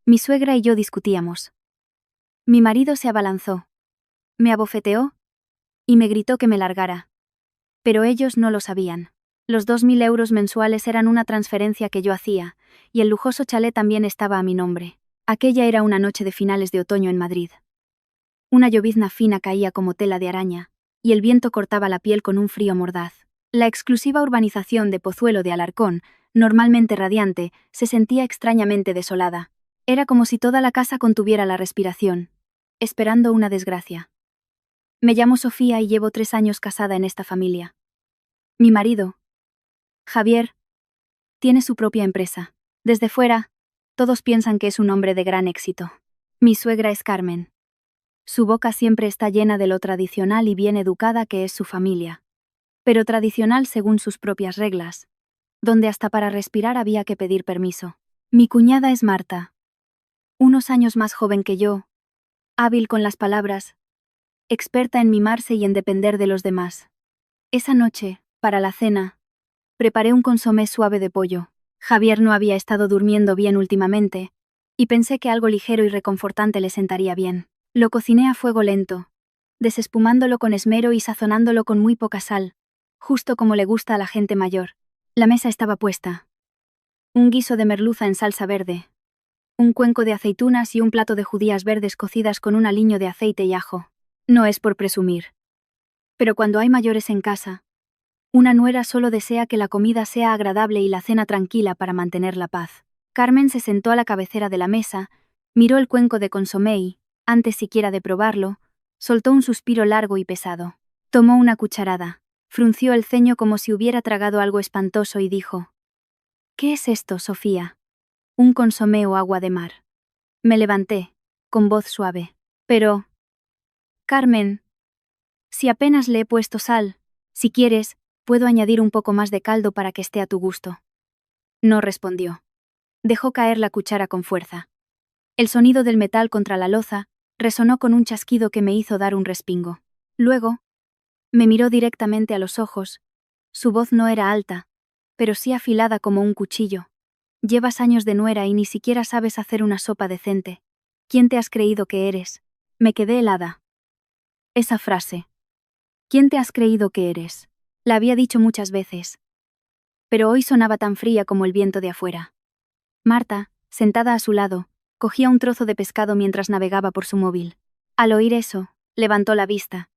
Mi suegra y yo discutíamos. Mi marido se abalanzó. Me abofeteó y me gritó que me largara. Pero ellos no lo sabían. Los 2.000 euros mensuales eran una transferencia que yo hacía, y el lujoso chalet también estaba a mi nombre. Aquella era una noche de finales de otoño en Madrid. Una llovizna fina caía como tela de araña, y el viento cortaba la piel con un frío mordaz. La exclusiva urbanización de Pozuelo de Alarcón, normalmente radiante, se sentía extrañamente desolada. Era como si toda la casa contuviera la respiración, esperando una desgracia. Me llamo Sofía y llevo 3 años casada en esta familia. Mi marido, Javier, tiene su propia empresa. Desde fuera, todos piensan que es un hombre de gran éxito. Mi suegra es Carmen. Su boca siempre está llena de lo tradicional y bien educada que es su familia. Pero tradicional según sus propias reglas, donde hasta para respirar había que pedir permiso. Mi cuñada es Marta, unos años más joven que yo, hábil con las palabras, experta en mimarse y en depender de los demás. Esa noche, para la cena, preparé un consomé suave de pollo. Javier no había estado durmiendo bien últimamente, y pensé que algo ligero y reconfortante le sentaría bien. Lo cociné a fuego lento, desespumándolo con esmero y sazonándolo con muy poca sal, justo como le gusta a la gente mayor. La mesa estaba puesta. Un guiso de merluza en salsa verde, un cuenco de aceitunas y un plato de judías verdes cocidas con un aliño de aceite y ajo. No es por presumir. Pero cuando hay mayores en casa, una nuera solo desea que la comida sea agradable y la cena tranquila para mantener la paz. Carmen se sentó a la cabecera de la mesa, miró el cuenco de consomé y, antes siquiera de probarlo, soltó un suspiro largo y pesado. Tomó una cucharada, frunció el ceño como si hubiera tragado algo espantoso y dijo: «¿Qué es esto, Sofía? ¿Un consomé o agua de mar?» Me levanté, con voz suave. «Pero, Carmen, si apenas le he puesto sal, si quieres, puedo añadir un poco más de caldo para que esté a tu gusto». No respondió. Dejó caer la cuchara con fuerza. El sonido del metal contra la loza resonó con un chasquido que me hizo dar un respingo. Luego, me miró directamente a los ojos. Su voz no era alta, pero sí afilada como un cuchillo. «Llevas años de nuera y ni siquiera sabes hacer una sopa decente. ¿Quién te has creído que eres?» Me quedé helada. Esa frase. «¿Quién te has creído que eres?», la había dicho muchas veces. Pero hoy sonaba tan fría como el viento de afuera. Marta, sentada a su lado, cogía un trozo de pescado mientras navegaba por su móvil. Al oír eso, levantó la vista,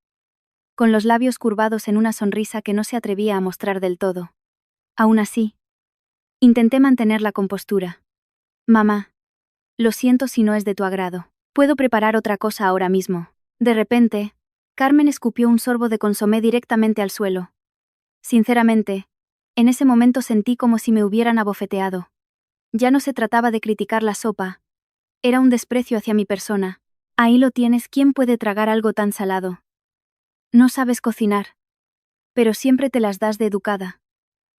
con los labios curvados en una sonrisa que no se atrevía a mostrar del todo. Aún así, intenté mantener la compostura. «Mamá, lo siento si no es de tu agrado. Puedo preparar otra cosa ahora mismo». De repente, Carmen escupió un sorbo de consomé directamente al suelo. Sinceramente, en ese momento sentí como si me hubieran abofeteado. Ya no se trataba de criticar la sopa. Era un desprecio hacia mi persona. «Ahí lo tienes, ¿quién puede tragar algo tan salado? No sabes cocinar. Pero siempre te las das de educada.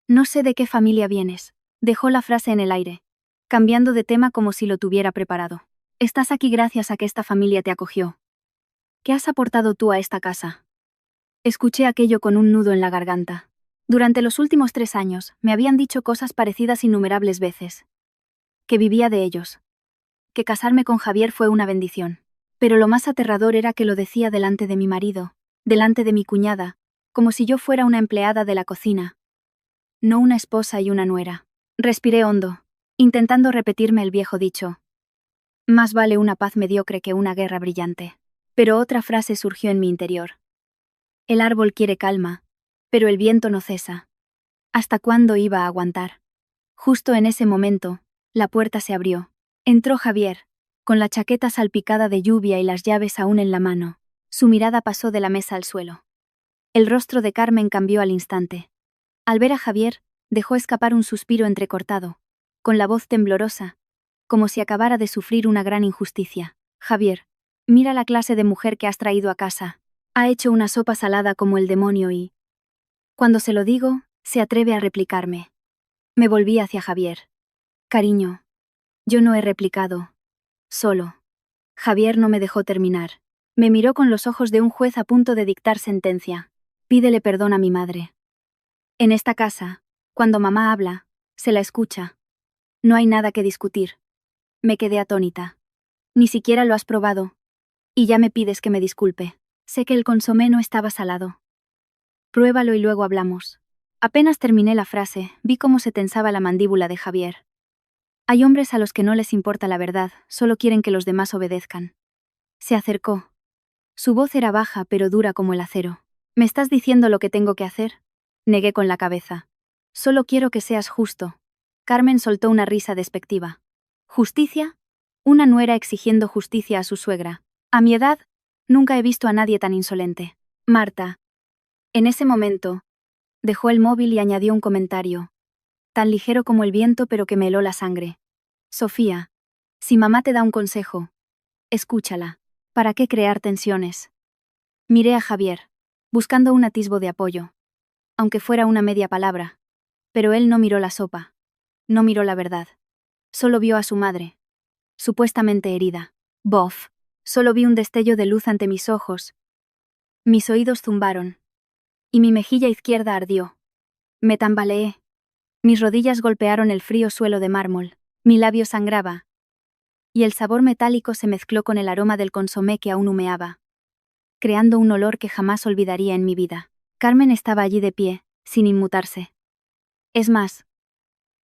No sé de qué familia vienes». Dejó la frase en el aire, cambiando de tema como si lo tuviera preparado. «Estás aquí gracias a que esta familia te acogió. ¿Qué has aportado tú a esta casa?». Escuché aquello con un nudo en la garganta. Durante los últimos 3 años, me habían dicho cosas parecidas innumerables veces. Que vivía de ellos. Que casarme con Javier fue una bendición. Pero lo más aterrador era que lo decía delante de mi marido, delante de mi cuñada, como si yo fuera una empleada de la cocina, no una esposa y una nuera. Respiré hondo, intentando repetirme el viejo dicho: «Más vale una paz mediocre que una guerra brillante». Pero otra frase surgió en mi interior. «El árbol quiere calma, pero el viento no cesa». ¿Hasta cuándo iba a aguantar? Justo en ese momento, la puerta se abrió. Entró Javier, con la chaqueta salpicada de lluvia y las llaves aún en la mano. Su mirada pasó de la mesa al suelo. El rostro de Carmen cambió al instante. Al ver a Javier, dejó escapar un suspiro entrecortado, con la voz temblorosa, como si acabara de sufrir una gran injusticia. «Javier, mira la clase de mujer que has traído a casa. Ha hecho una sopa salada como el demonio y...». Cuando se lo digo, se atreve a replicarme. Me volví hacia Javier. «Cariño, yo no he replicado. Solo». Javier no me dejó terminar. Me miró con los ojos de un juez a punto de dictar sentencia. «Pídele perdón a mi madre. En esta casa, cuando mamá habla, se la escucha. No hay nada que discutir. Me quedé atónita. Ni siquiera lo has probado. Y ya me pides que me disculpe. Sé que el consomé no estaba salado. Pruébalo y luego hablamos. Apenas terminé la frase, vi cómo se tensaba la mandíbula de Javier. Hay hombres a los que no les importa la verdad, solo quieren que los demás obedezcan. Se acercó. Su voz era baja pero dura como el acero. ¿Me estás diciendo lo que tengo que hacer? Negué con la cabeza. Solo quiero que seas justo. Carmen soltó una risa despectiva. ¿Justicia? Una nuera exigiendo justicia a su suegra. A mi edad, nunca he visto a nadie tan insolente. Marta. En ese momento, dejó el móvil y añadió un comentario. Tan ligero como el viento pero que me heló la sangre. Sofía, si mamá te da un consejo, escúchala. ¿Para qué crear tensiones? Miré a Javier, buscando un atisbo de apoyo. Aunque fuera una media palabra. Pero él no miró la sopa. No miró la verdad. Solo vio a su madre. Supuestamente herida. Bof. Solo vi un destello de luz ante mis ojos. Mis oídos zumbaron. Y mi mejilla izquierda ardió. Me tambaleé. Mis rodillas golpearon el frío suelo de mármol. Mi labio sangraba. Y el sabor metálico se mezcló con el aroma del consomé que aún humeaba, creando un olor que jamás olvidaría en mi vida. Carmen estaba allí de pie, sin inmutarse. Es más,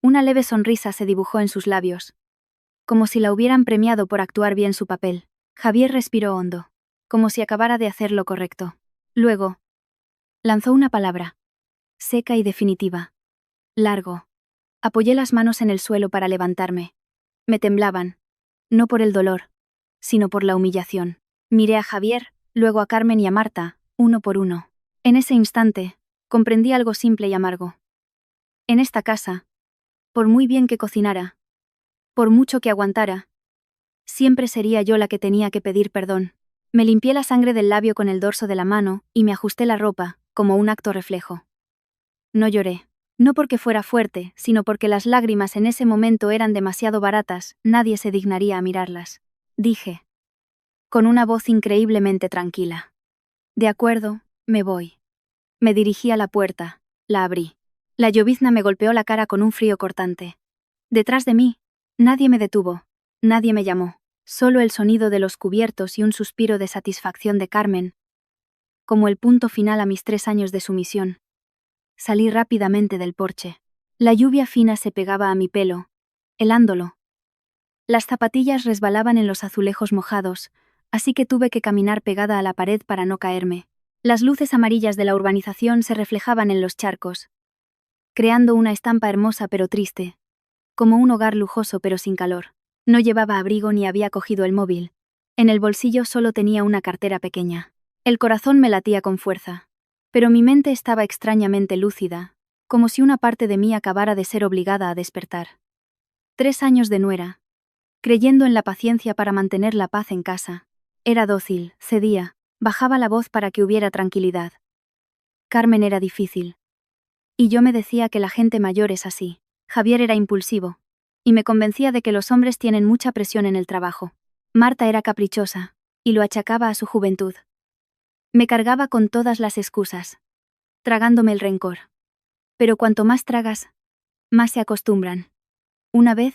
una leve sonrisa se dibujó en sus labios, como si la hubieran premiado por actuar bien su papel. Javier respiró hondo, como si acabara de hacer lo correcto. Luego, lanzó una palabra, seca y definitiva. Largo. Apoyé las manos en el suelo para levantarme. Me temblaban. No por el dolor, sino por la humillación. Miré a Javier, luego a Carmen y a Marta, uno por uno. En ese instante, comprendí algo simple y amargo. En esta casa, por muy bien que cocinara, por mucho que aguantara, siempre sería yo la que tenía que pedir perdón. Me limpié la sangre del labio con el dorso de la mano y me ajusté la ropa, como un acto reflejo. No lloré. No porque fuera fuerte, sino porque las lágrimas en ese momento eran demasiado baratas, nadie se dignaría a mirarlas. Dije, con una voz increíblemente tranquila. De acuerdo, me voy. Me dirigí a la puerta, la abrí. La llovizna me golpeó la cara con un frío cortante. Detrás de mí, nadie me detuvo, nadie me llamó, solo el sonido de los cubiertos y un suspiro de satisfacción de Carmen, como el punto final a mis 3 años de sumisión. Salí rápidamente del porche. La lluvia fina se pegaba a mi pelo, helándolo. Las zapatillas resbalaban en los azulejos mojados, así que tuve que caminar pegada a la pared para no caerme. Las luces amarillas de la urbanización se reflejaban en los charcos, creando una estampa hermosa pero triste, como un hogar lujoso pero sin calor. No llevaba abrigo ni había cogido el móvil. En el bolsillo solo tenía una cartera pequeña. El corazón me latía con fuerza. Pero mi mente estaba extrañamente lúcida, como si una parte de mí acabara de ser obligada a despertar. 3 años de nuera, creyendo en la paciencia para mantener la paz en casa. Era dócil, cedía, bajaba la voz para que hubiera tranquilidad. Carmen era difícil. Y yo me decía que la gente mayor es así. Javier era impulsivo. Y me convencía de que los hombres tienen mucha presión en el trabajo. Marta era caprichosa, y lo achacaba a su juventud. Me cargaba con todas las excusas, tragándome el rencor. Pero cuanto más tragas, más se acostumbran. Una vez,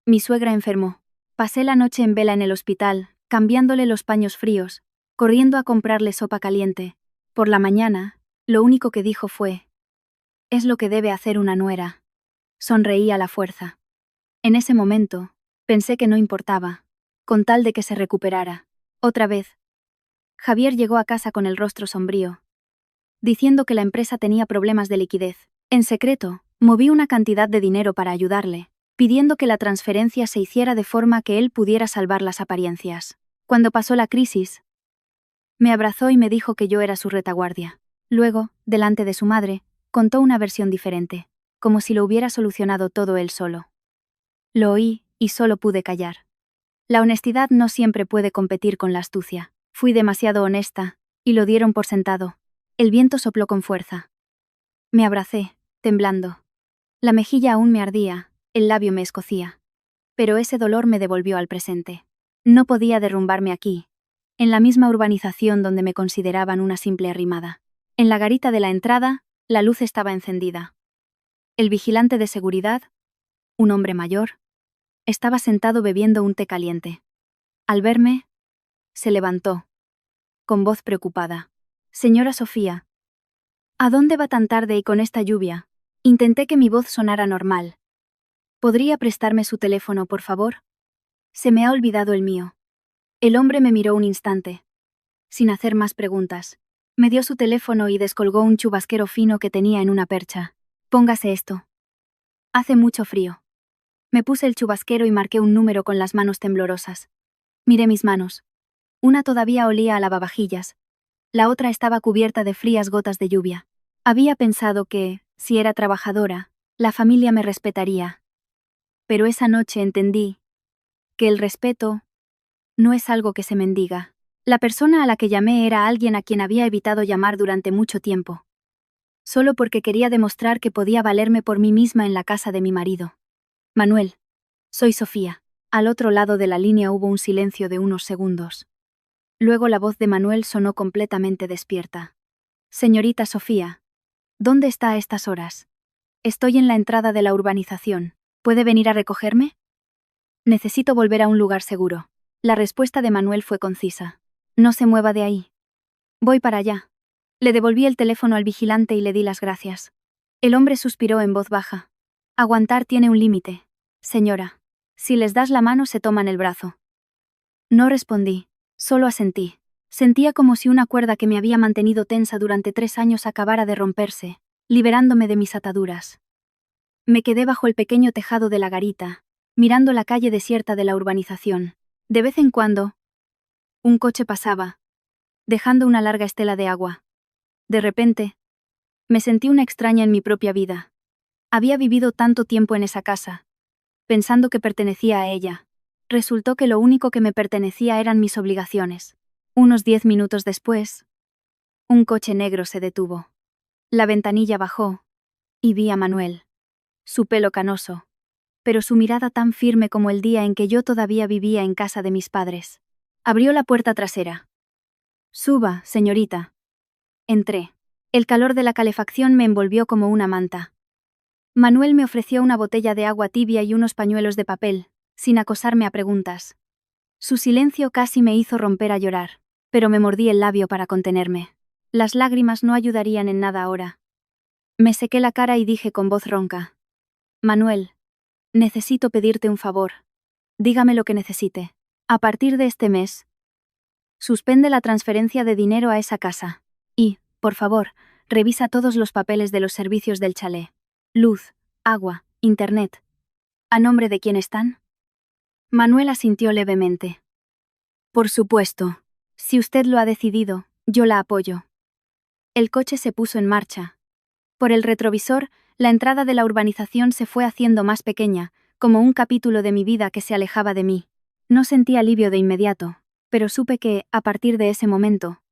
mi suegra enfermó. Pasé la noche en vela en el hospital, cambiándole los paños fríos, corriendo a comprarle sopa caliente. Por la mañana, lo único que dijo fue: «Es lo que debe hacer una nuera». Sonreí a la fuerza. En ese momento, pensé que no importaba, con tal de que se recuperara. Otra vez, Javier llegó a casa con el rostro sombrío, diciendo que la empresa tenía problemas de liquidez. En secreto, moví una cantidad de dinero para ayudarle, pidiendo que la transferencia se hiciera de forma que él pudiera salvar las apariencias. Cuando pasó la crisis, me abrazó y me dijo que yo era su retaguardia. Luego, delante de su madre, contó una versión diferente, como si lo hubiera solucionado todo él solo. Lo oí, y solo pude callar. La honestidad no siempre puede competir con la astucia. Fui demasiado honesta, y lo dieron por sentado. El viento sopló con fuerza. Me abracé, temblando. La mejilla aún me ardía, el labio me escocía. Pero ese dolor me devolvió al presente. No podía derrumbarme aquí, en la misma urbanización donde me consideraban una simple arrimada. En la garita de la entrada, la luz estaba encendida. El vigilante de seguridad, un hombre mayor, Estaba sentado bebiendo un té caliente. Al verme, se levantó, con voz preocupada. Señora Sofía. ¿A dónde va tan tarde y con esta lluvia? Intenté que mi voz sonara normal. ¿Podría prestarme su teléfono, por favor? Se me ha olvidado el mío. El hombre me miró un instante, sin hacer más preguntas. Me dio su teléfono y descolgó un chubasquero fino que tenía en una percha. Póngase esto. Hace mucho frío. Me puse el chubasquero y marqué un número con las manos temblorosas. Miré mis manos. Una todavía olía a lavavajillas. La otra estaba cubierta de frías gotas de lluvia. Había pensado que, si era trabajadora, la familia me respetaría. Pero esa noche entendí que el respeto no es algo que se mendiga. La persona a la que llamé era alguien a quien había evitado llamar durante mucho tiempo. Solo porque quería demostrar que podía valerme por mí misma en la casa de mi marido. Manuel. Soy Sofía. Al otro lado de la línea hubo un silencio de unos segundos. Luego la voz de Manuel sonó completamente despierta. Señorita Sofía. ¿Dónde está a estas horas? Estoy en la entrada de la urbanización. ¿Puede venir a recogerme? Necesito volver a un lugar seguro. La respuesta de Manuel fue concisa. No se mueva de ahí. Voy para allá. Le devolví el teléfono al vigilante y le di las gracias. El hombre suspiró en voz baja. Aguantar tiene un límite. Señora. Si les das la mano se toman el brazo. No respondí, solo asentí. Sentía como si una cuerda que me había mantenido tensa durante 3 años acabara de romperse, liberándome de mis ataduras. Me quedé bajo el pequeño tejado de la garita, mirando la calle desierta de la urbanización. De vez en cuando, un coche pasaba, dejando una larga estela de agua. De repente, me sentí una extraña en mi propia vida. Había vivido tanto tiempo en esa casa, pensando que pertenecía a ella. Resultó que lo único que me pertenecía eran mis obligaciones. Unos 10 minutos después, un coche negro se detuvo. La ventanilla bajó, y vi a Manuel. Su pelo canoso, pero su mirada tan firme como el día en que yo todavía vivía en casa de mis padres. Abrió la puerta trasera. Suba, señorita. Entré. El calor de la calefacción me envolvió como una manta. Manuel me ofreció una botella de agua tibia y unos pañuelos de papel, sin acosarme a preguntas. Su silencio casi me hizo romper a llorar, pero me mordí el labio para contenerme. Las lágrimas no ayudarían en nada ahora. Me sequé la cara y dije con voz ronca. Manuel, necesito pedirte un favor. Dígame lo que necesite. A partir de este mes, suspende la transferencia de dinero a esa casa. Y, por favor, revisa todos los papeles de los servicios del chalet. Luz, agua, internet. ¿A nombre de quién están? Manuel asintió levemente. Por supuesto. Si usted lo ha decidido, yo la apoyo. El coche se puso en marcha. Por el retrovisor, la entrada de la urbanización se fue haciendo más pequeña, como un capítulo de mi vida que se alejaba de mí. No sentí alivio de inmediato, pero supe que, a partir de ese momento,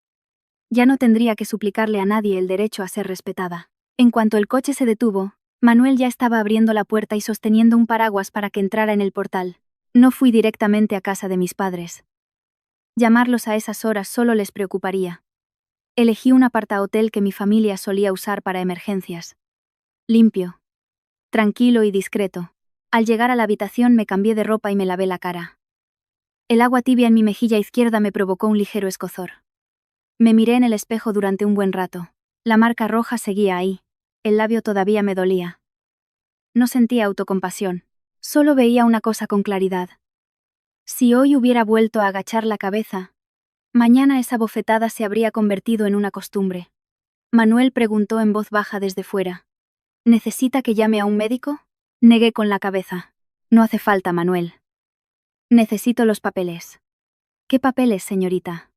ya no tendría que suplicarle a nadie el derecho a ser respetada. En cuanto el coche se detuvo, Manuel ya estaba abriendo la puerta y sosteniendo un paraguas para que entrara en el portal. No fui directamente a casa de mis padres. Llamarlos a esas horas solo les preocuparía. Elegí un apartahotel que mi familia solía usar para emergencias. Limpio, tranquilo y discreto. Al llegar a la habitación me cambié de ropa y me lavé la cara. El agua tibia en mi mejilla izquierda me provocó un ligero escozor. Me miré en el espejo durante un buen rato. La marca roja seguía ahí. El labio todavía me dolía. No sentía autocompasión. Solo veía una cosa con claridad. Si hoy hubiera vuelto a agachar la cabeza, mañana esa bofetada se habría convertido en una costumbre. Manuel preguntó en voz baja desde fuera. ¿Necesita que llame a un médico? Negué con la cabeza. No hace falta, Manuel. Necesito los papeles. ¿Qué papeles, señorita?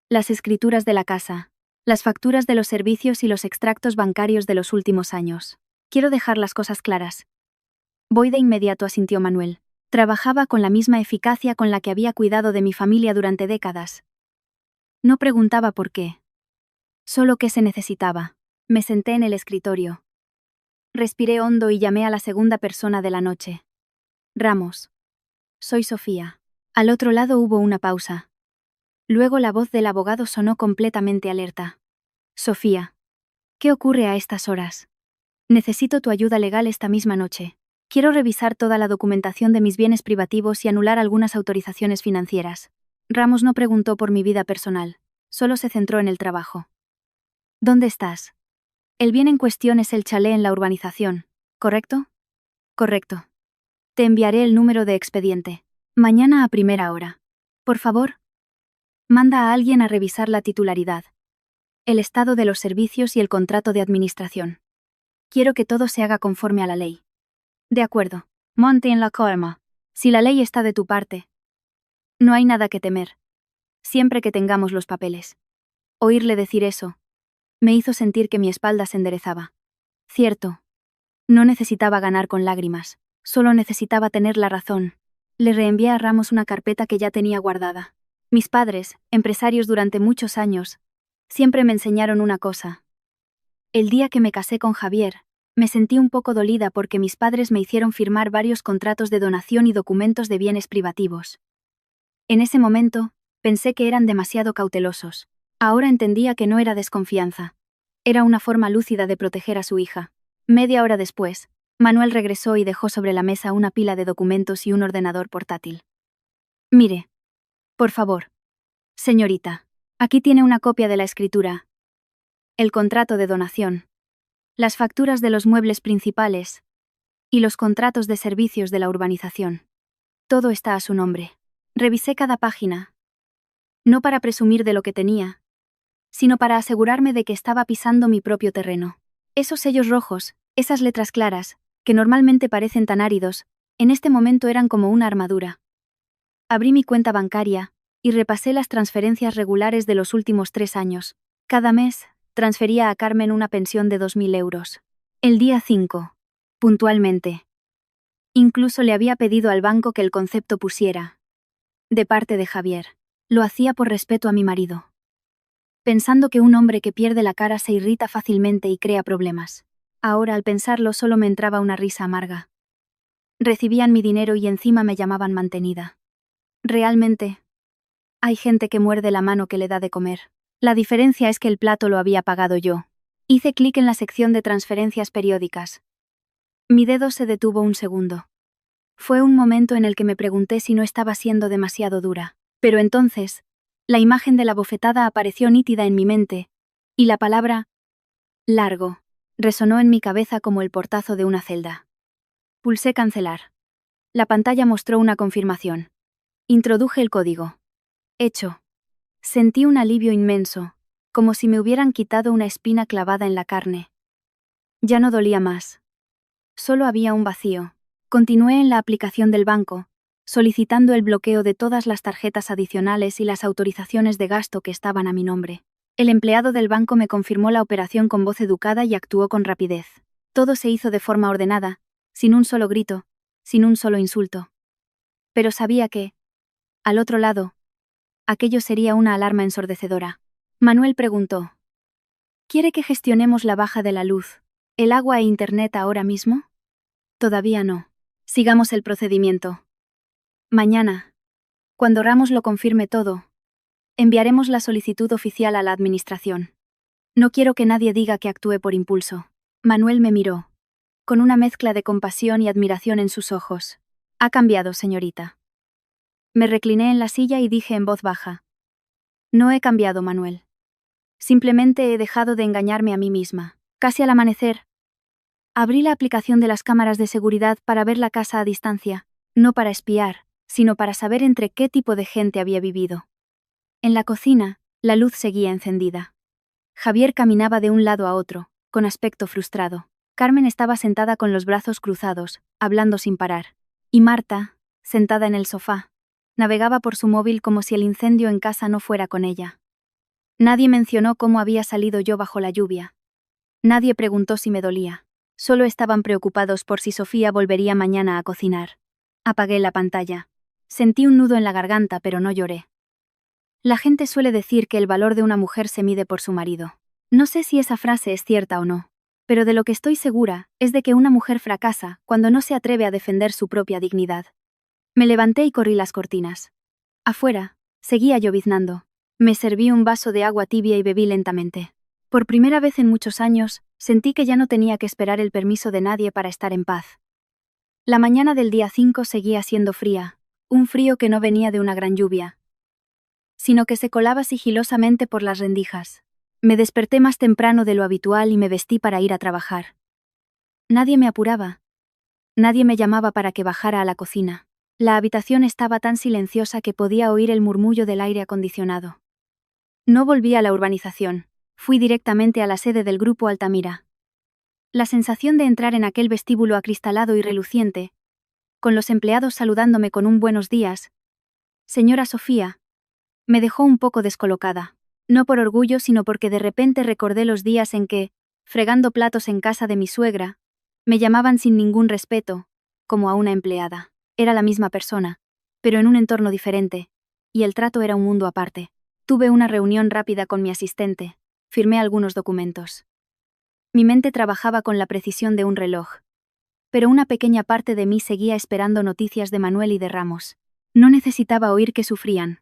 Las escrituras de la casa, las facturas de los servicios y los extractos bancarios de los últimos años. Quiero dejar las cosas claras. Voy de inmediato, asintió Manuel. Trabajaba con la misma eficacia con la que había cuidado de mi familia durante décadas. No preguntaba por qué. Solo qué se necesitaba. Me senté en el escritorio. Respiré hondo y llamé a la segunda persona de la noche. Ramos. Soy Sofía. Al otro lado hubo una pausa. Luego la voz del abogado sonó completamente alerta. Sofía. ¿Qué ocurre a estas horas? Necesito tu ayuda legal esta misma noche. Quiero revisar toda la documentación de mis bienes privativos y anular algunas autorizaciones financieras. Ramos no preguntó por mi vida personal, solo se centró en el trabajo. ¿Dónde estás? El bien en cuestión es el chalet en la urbanización, ¿correcto? Correcto. Te enviaré el número de expediente. Mañana a primera hora. Por favor. Manda a alguien a revisar la titularidad, el estado de los servicios y el contrato de administración. Quiero que todo se haga conforme a la ley. De acuerdo. Monte en la calma. Si la ley está de tu parte, no hay nada que temer. Siempre que tengamos los papeles. Oírle decir eso me hizo sentir que mi espalda se enderezaba. Cierto. No necesitaba ganar con lágrimas, solo necesitaba tener la razón. Le reenvié a Ramos una carpeta que ya tenía guardada. Mis padres, empresarios durante muchos años, siempre me enseñaron una cosa. El día que me casé con Javier, me sentí un poco dolida porque mis padres me hicieron firmar varios contratos de donación y documentos de bienes privativos. En ese momento, pensé que eran demasiado cautelosos. Ahora entendía que no era desconfianza. Era una forma lúcida de proteger a su hija. Media hora después, Manuel regresó y dejó sobre la mesa una pila de documentos y un ordenador portátil. Mire. Por favor. Señorita. Aquí tiene una copia de la escritura. El contrato de donación. Las facturas de los muebles principales. Y los contratos de servicios de la urbanización. Todo está a su nombre. Revisé cada página. No para presumir de lo que tenía, sino para asegurarme de que estaba pisando mi propio terreno. Esos sellos rojos, esas letras claras, que normalmente parecen tan áridos, en este momento eran como una armadura. Abrí mi cuenta bancaria y repasé las transferencias regulares de los últimos 3 años. Cada mes, transfería a Carmen una pensión de 2.000 euros. El día 5. Puntualmente. Incluso le había pedido al banco que el concepto pusiera. De parte de Javier. Lo hacía por respeto a mi marido. Pensando que un hombre que pierde la cara se irrita fácilmente y crea problemas. Ahora al pensarlo solo me entraba una risa amarga. Recibían mi dinero y encima me llamaban mantenida. Realmente, hay gente que muerde la mano que le da de comer. La diferencia es que el plato lo había pagado yo. Hice clic en la sección de transferencias periódicas. Mi dedo se detuvo un segundo. Fue un momento en el que me pregunté si no estaba siendo demasiado dura. Pero entonces, la imagen de la bofetada apareció nítida en mi mente, y la palabra largo resonó en mi cabeza como el portazo de una celda. Pulsé cancelar. La pantalla mostró una confirmación. Introduje el código. Hecho. Sentí un alivio inmenso, como si me hubieran quitado una espina clavada en la carne. Ya no dolía más. Solo había un vacío. Continué en la aplicación del banco, solicitando el bloqueo de todas las tarjetas adicionales y las autorizaciones de gasto que estaban a mi nombre. El empleado del banco me confirmó la operación con voz educada y actuó con rapidez. Todo se hizo de forma ordenada, sin un solo grito, sin un solo insulto. Pero sabía que, al otro lado, aquello sería una alarma ensordecedora. Manuel preguntó: ¿Quiere que gestionemos la baja de la luz, el agua e internet ahora mismo? Todavía no. Sigamos el procedimiento. Mañana, cuando Ramos lo confirme todo, enviaremos la solicitud oficial a la administración. No quiero que nadie diga que actué por impulso. Manuel me miró, con una mezcla de compasión y admiración en sus ojos. Ha cambiado, señorita. Me recliné en la silla y dije en voz baja: No he cambiado, Manuel. Simplemente he dejado de engañarme a mí misma. Casi al amanecer, abrí la aplicación de las cámaras de seguridad para ver la casa a distancia, no para espiar, sino para saber entre qué tipo de gente había vivido. En la cocina, la luz seguía encendida. Javier caminaba de un lado a otro, con aspecto frustrado. Carmen estaba sentada con los brazos cruzados, hablando sin parar. Y Marta, sentada en el sofá, navegaba por su móvil como si el incendio en casa no fuera con ella. Nadie mencionó cómo había salido yo bajo la lluvia. Nadie preguntó si me dolía. Solo estaban preocupados por si Sofía volvería mañana a cocinar. Apagué la pantalla. Sentí un nudo en la garganta, pero no lloré. La gente suele decir que el valor de una mujer se mide por su marido. No sé si esa frase es cierta o no, pero de lo que estoy segura es de que una mujer fracasa cuando no se atreve a defender su propia dignidad. Me levanté y corrí las cortinas. Afuera, seguía lloviznando. Me serví un vaso de agua tibia y bebí lentamente. Por primera vez en muchos años, sentí que ya no tenía que esperar el permiso de nadie para estar en paz. La mañana del día 5 seguía siendo fría, un frío que no venía de una gran lluvia, sino que se colaba sigilosamente por las rendijas. Me desperté más temprano de lo habitual y me vestí para ir a trabajar. Nadie me apuraba. Nadie me llamaba para que bajara a la cocina. La habitación estaba tan silenciosa que podía oír el murmullo del aire acondicionado. No volví a la urbanización. Fui directamente a la sede del grupo Altamira. La sensación de entrar en aquel vestíbulo acristalado y reluciente, con los empleados saludándome con un buenos días, señora Sofía, me dejó un poco descolocada. No por orgullo, sino porque de repente recordé los días en que, fregando platos en casa de mi suegra, me llamaban sin ningún respeto, como a una empleada. Era la misma persona, pero en un entorno diferente, y el trato era un mundo aparte. Tuve una reunión rápida con mi asistente, firmé algunos documentos. Mi mente trabajaba con la precisión de un reloj. Pero una pequeña parte de mí seguía esperando noticias de Manuel y de Ramos. No necesitaba oír que sufrían.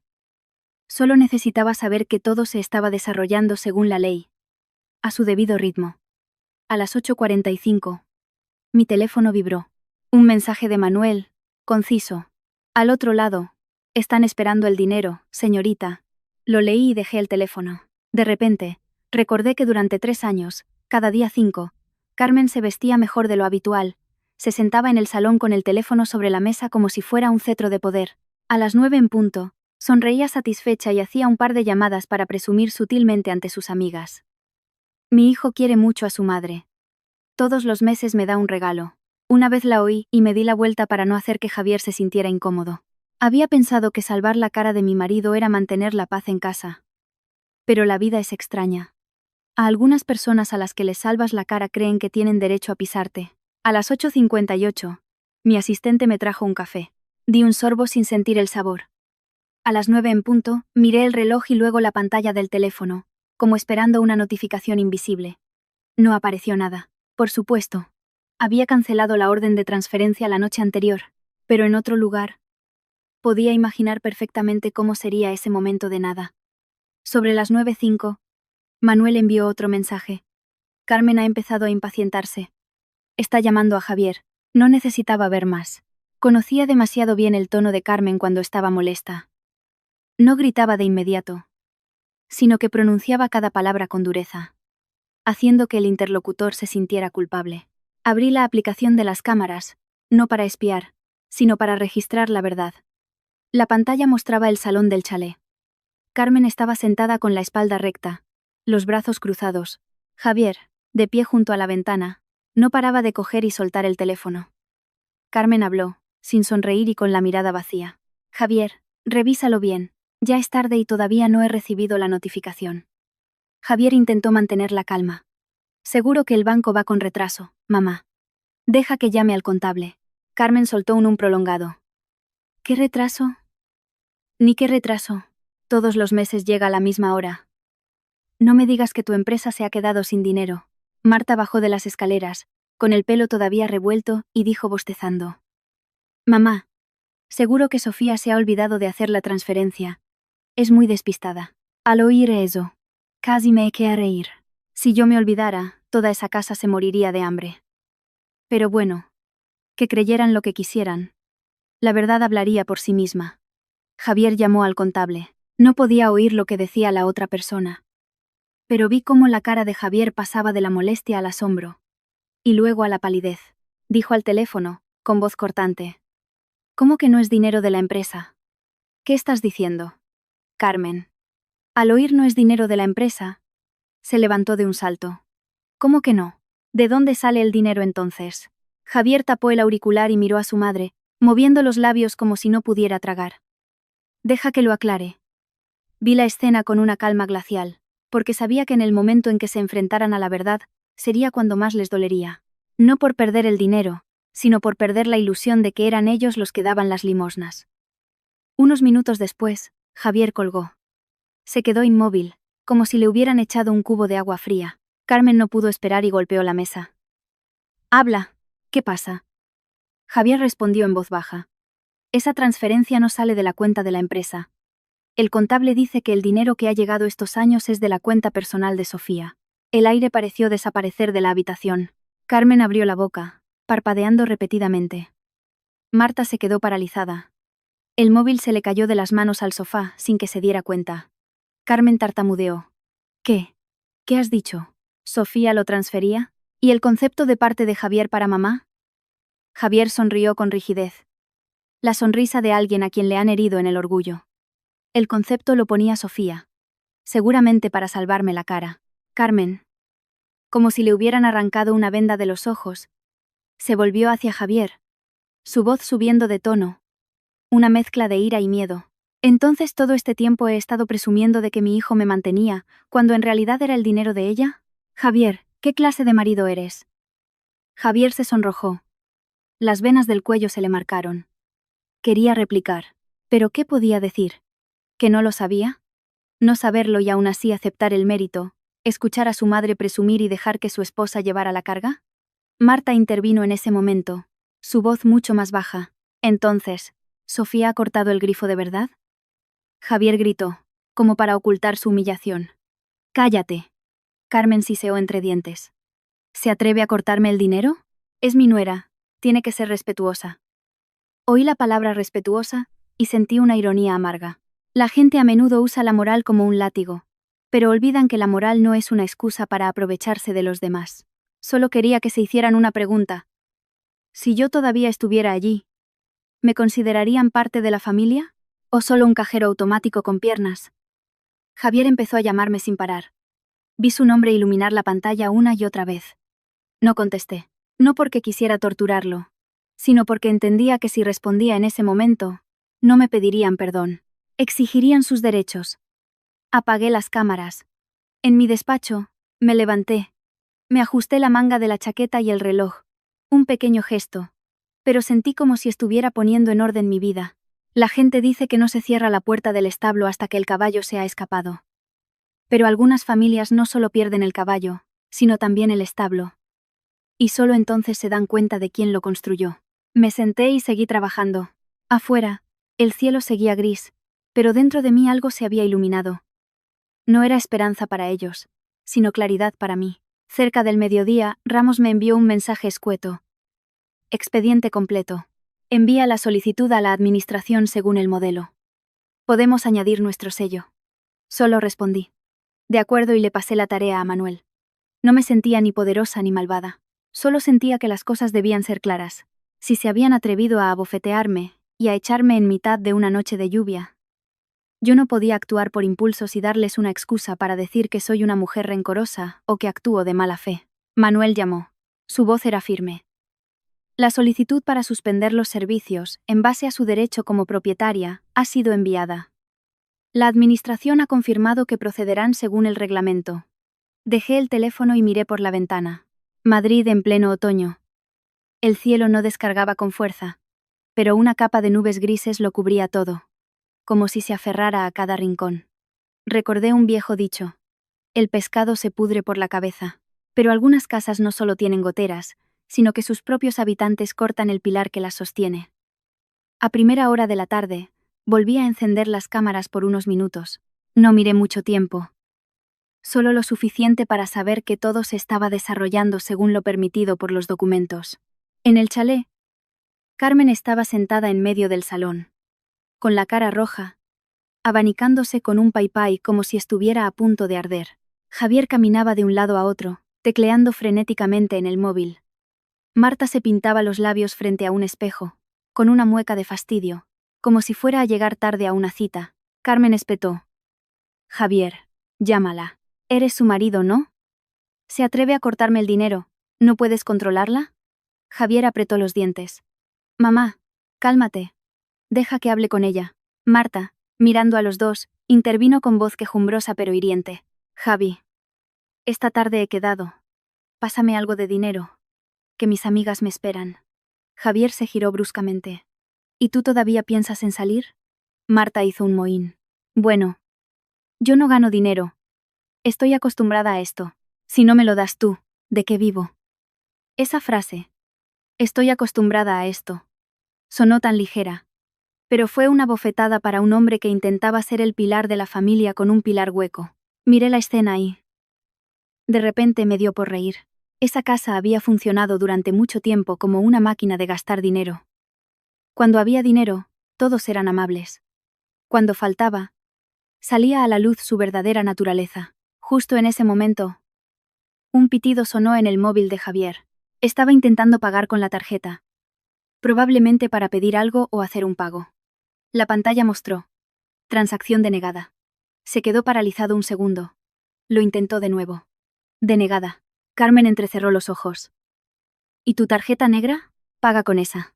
Solo necesitaba saber que todo se estaba desarrollando según la ley, a su debido ritmo. A las 8:45. Mi teléfono vibró. Un mensaje de Manuel, conciso. Al otro lado, están esperando el dinero, señorita. Lo leí y dejé el teléfono. De repente, recordé que durante 3 años, cada día 5, Carmen se vestía mejor de lo habitual, se sentaba en el salón con el teléfono sobre la mesa como si fuera un cetro de poder. A las 9 en punto, sonreía satisfecha y hacía un par de llamadas para presumir sutilmente ante sus amigas. Mi hijo quiere mucho a su madre. Todos los meses me da un regalo. Una vez la oí y me di la vuelta para no hacer que Javier se sintiera incómodo. Había pensado que salvar la cara de mi marido era mantener la paz en casa. Pero la vida es extraña. A algunas personas a las que les salvas la cara creen que tienen derecho a pisarte. A las 8:58, mi asistente me trajo un café. Di un sorbo sin sentir el sabor. A las 9 en punto, miré el reloj y luego la pantalla del teléfono, como esperando una notificación invisible. No apareció nada. Por supuesto. Había cancelado la orden de transferencia la noche anterior, pero en otro lugar. Podía imaginar perfectamente cómo sería ese momento de nada. Sobre las 9:05, Manuel envió otro mensaje. Carmen ha empezado a impacientarse. Está llamando a Javier. No necesitaba ver más. Conocía demasiado bien el tono de Carmen cuando estaba molesta. No gritaba de inmediato, sino que pronunciaba cada palabra con dureza, haciendo que el interlocutor se sintiera culpable. Abrí la aplicación de las cámaras, no para espiar, sino para registrar la verdad. La pantalla mostraba el salón del chalet. Carmen estaba sentada con la espalda recta, los brazos cruzados. Javier, de pie junto a la ventana, no paraba de coger y soltar el teléfono. Carmen habló, sin sonreír y con la mirada vacía. Javier, revísalo bien. Ya es tarde y todavía no he recibido la notificación. Javier intentó mantener la calma. Seguro que el banco va con retraso, mamá. Deja que llame al contable. Carmen soltó un prolongado. ¿Qué retraso? Ni qué retraso. Todos los meses llega a la misma hora. No me digas que tu empresa se ha quedado sin dinero. Marta bajó de las escaleras, con el pelo todavía revuelto, y dijo bostezando. Mamá. Seguro que Sofía se ha olvidado de hacer la transferencia. Es muy despistada. Al oír eso, casi me eché a reír. Si yo me olvidara, toda esa casa se moriría de hambre. Pero bueno, que creyeran lo que quisieran. La verdad hablaría por sí misma. Javier llamó al contable. No podía oír lo que decía la otra persona. Pero vi cómo la cara de Javier pasaba de la molestia al asombro. Y luego a la palidez. Dijo al teléfono, con voz cortante. ¿Cómo que no es dinero de la empresa? ¿Qué estás diciendo? Carmen. Al oír no es dinero de la empresa, se levantó de un salto. ¿Cómo que no? ¿De dónde sale el dinero entonces? Javier tapó el auricular y miró a su madre, moviendo los labios como si no pudiera tragar. Deja que lo aclare. Vi la escena con una calma glacial, porque sabía que en el momento en que se enfrentaran a la verdad, sería cuando más les dolería. No por perder el dinero, sino por perder la ilusión de que eran ellos los que daban las limosnas. Unos minutos después, Javier colgó. Se quedó inmóvil, como si le hubieran echado un cubo de agua fría. Carmen no pudo esperar y golpeó la mesa. Habla, ¿qué pasa? Javier respondió en voz baja. Esa transferencia no sale de la cuenta de la empresa. El contable dice que el dinero que ha llegado estos años es de la cuenta personal de Sofía. El aire pareció desaparecer de la habitación. Carmen abrió la boca, parpadeando repetidamente. Marta se quedó paralizada. El móvil se le cayó de las manos al sofá sin que se diera cuenta. Carmen tartamudeó. ¿Qué? ¿Qué has dicho? ¿Sofía lo transfería? ¿Y el concepto de parte de Javier para mamá? Javier sonrió con rigidez. La sonrisa de alguien a quien le han herido en el orgullo. El concepto lo ponía Sofía. Seguramente para salvarme la cara. Carmen. Como si le hubieran arrancado una venda de los ojos. Se volvió hacia Javier. Su voz subiendo de tono. Una mezcla de ira y miedo. Entonces todo este tiempo he estado presumiendo de que mi hijo me mantenía, cuando en realidad era el dinero de ella. Javier, ¿qué clase de marido eres? Javier se sonrojó. Las venas del cuello se le marcaron. Quería replicar. ¿Pero qué podía decir? ¿Que no lo sabía? No saberlo y aún así aceptar el mérito, escuchar a su madre presumir y dejar que su esposa llevara la carga. Marta intervino en ese momento, su voz mucho más baja. Entonces, ¿Sofía ha cortado el grifo de verdad? Javier gritó, como para ocultar su humillación. ¡Cállate! Carmen siseó entre dientes. ¿Se atreve a cortarme el dinero? Es mi nuera, tiene que ser respetuosa. Oí la palabra respetuosa y sentí una ironía amarga. La gente a menudo usa la moral como un látigo, pero olvidan que la moral no es una excusa para aprovecharse de los demás. Solo quería que se hicieran una pregunta. Si yo todavía estuviera allí, ¿me considerarían parte de la familia? ¿O solo un cajero automático con piernas? Javier empezó a llamarme sin parar. Vi su nombre iluminar la pantalla una y otra vez. No contesté. No porque quisiera torturarlo, sino porque entendía que si respondía en ese momento, no me pedirían perdón. Exigirían sus derechos. Apagué las cámaras. En mi despacho, me levanté. Me ajusté la manga de la chaqueta y el reloj. Un pequeño gesto. Pero sentí como si estuviera poniendo en orden mi vida. La gente dice que no se cierra la puerta del establo hasta que el caballo se ha escapado. Pero algunas familias no solo pierden el caballo, sino también el establo. Y solo entonces se dan cuenta de quién lo construyó. Me senté y seguí trabajando. Afuera, el cielo seguía gris, pero dentro de mí algo se había iluminado. No era esperanza para ellos, sino claridad para mí. Cerca del mediodía, Ramos me envió un mensaje escueto. Expediente completo. Envía la solicitud a la administración según el modelo. Podemos añadir nuestro sello. Solo respondí. De acuerdo, y le pasé la tarea a Manuel. No me sentía ni poderosa ni malvada. Solo sentía que las cosas debían ser claras. Si se habían atrevido a abofetearme y a echarme en mitad de una noche de lluvia, yo no podía actuar por impulsos y darles una excusa para decir que soy una mujer rencorosa o que actúo de mala fe. Manuel llamó. Su voz era firme. La solicitud para suspender los servicios, en base a su derecho como propietaria, ha sido enviada. La administración ha confirmado que procederán según el reglamento. Dejé el teléfono y miré por la ventana. Madrid en pleno otoño. El cielo no descargaba con fuerza, pero una capa de nubes grises lo cubría todo, como si se aferrara a cada rincón. Recordé un viejo dicho. El pescado se pudre por la cabeza, pero algunas casas no solo tienen goteras, sino que sus propios habitantes cortan el pilar que las sostiene. A primera hora de la tarde, volví a encender las cámaras por unos minutos. No miré mucho tiempo. Solo lo suficiente para saber que todo se estaba desarrollando según lo permitido por los documentos. En el chalet, Carmen estaba sentada en medio del salón, con la cara roja, abanicándose con un paipay como si estuviera a punto de arder. Javier caminaba de un lado a otro, tecleando frenéticamente en el móvil. Marta se pintaba los labios frente a un espejo, con una mueca de fastidio, como si fuera a llegar tarde a una cita. Carmen espetó. Javier, llámala. Eres su marido, ¿no? Se atreve a cortarme el dinero. ¿No puedes controlarla? Javier apretó los dientes. Mamá, cálmate. Deja que hable con ella. Marta, mirando a los dos, intervino con voz quejumbrosa pero hiriente. Javi. Esta tarde he quedado. Pásame algo de dinero. Que mis amigas me esperan. Javier se giró bruscamente. ¿Y tú todavía piensas en salir? Marta hizo un mohín. Bueno. Yo no gano dinero. Estoy acostumbrada a esto. Si no me lo das tú, ¿de qué vivo? Esa frase. Estoy acostumbrada a esto. Sonó tan ligera. Pero fue una bofetada para un hombre que intentaba ser el pilar de la familia con un pilar hueco. Miré la escena y... De repente me dio por reír. Esa casa había funcionado durante mucho tiempo como una máquina de gastar dinero. Cuando había dinero, todos eran amables. Cuando faltaba, salía a la luz su verdadera naturaleza. Justo en ese momento, un pitido sonó en el móvil de Javier. Estaba intentando pagar con la tarjeta. Probablemente para pedir algo o hacer un pago. La pantalla mostró: transacción denegada. Se quedó paralizado un segundo. Lo intentó de nuevo. Denegada. Carmen entrecerró los ojos. ¿Y tu tarjeta negra? Paga con esa.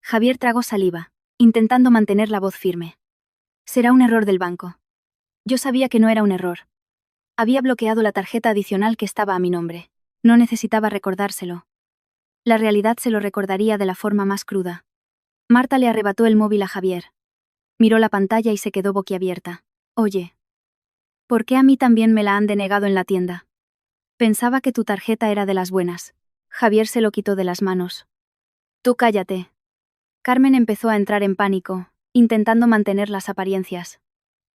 Javier tragó saliva, intentando mantener la voz firme. Será un error del banco. Yo sabía que no era un error. Había bloqueado la tarjeta adicional que estaba a mi nombre. No necesitaba recordárselo. La realidad se lo recordaría de la forma más cruda. Marta le arrebató el móvil a Javier. Miró la pantalla y se quedó boquiabierta. Oye, ¿por qué a mí también me la han denegado en la tienda? Pensaba que tu tarjeta era de las buenas. Javier se lo quitó de las manos. Tú cállate. Carmen empezó a entrar en pánico, intentando mantener las apariencias.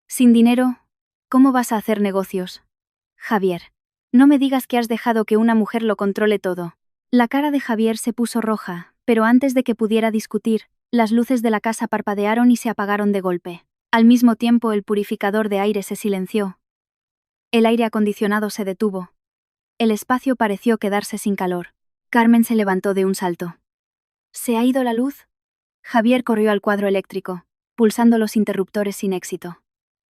Sin dinero, ¿cómo vas a hacer negocios? Javier, no me digas que has dejado que una mujer lo controle todo. La cara de Javier se puso roja, pero antes de que pudiera discutir, las luces de la casa parpadearon y se apagaron de golpe. Al mismo tiempo el purificador de aire se silenció. El aire acondicionado se detuvo. El espacio pareció quedarse sin calor. Carmen se levantó de un salto. ¿Se ha ido la luz? Javier corrió al cuadro eléctrico, pulsando los interruptores sin éxito.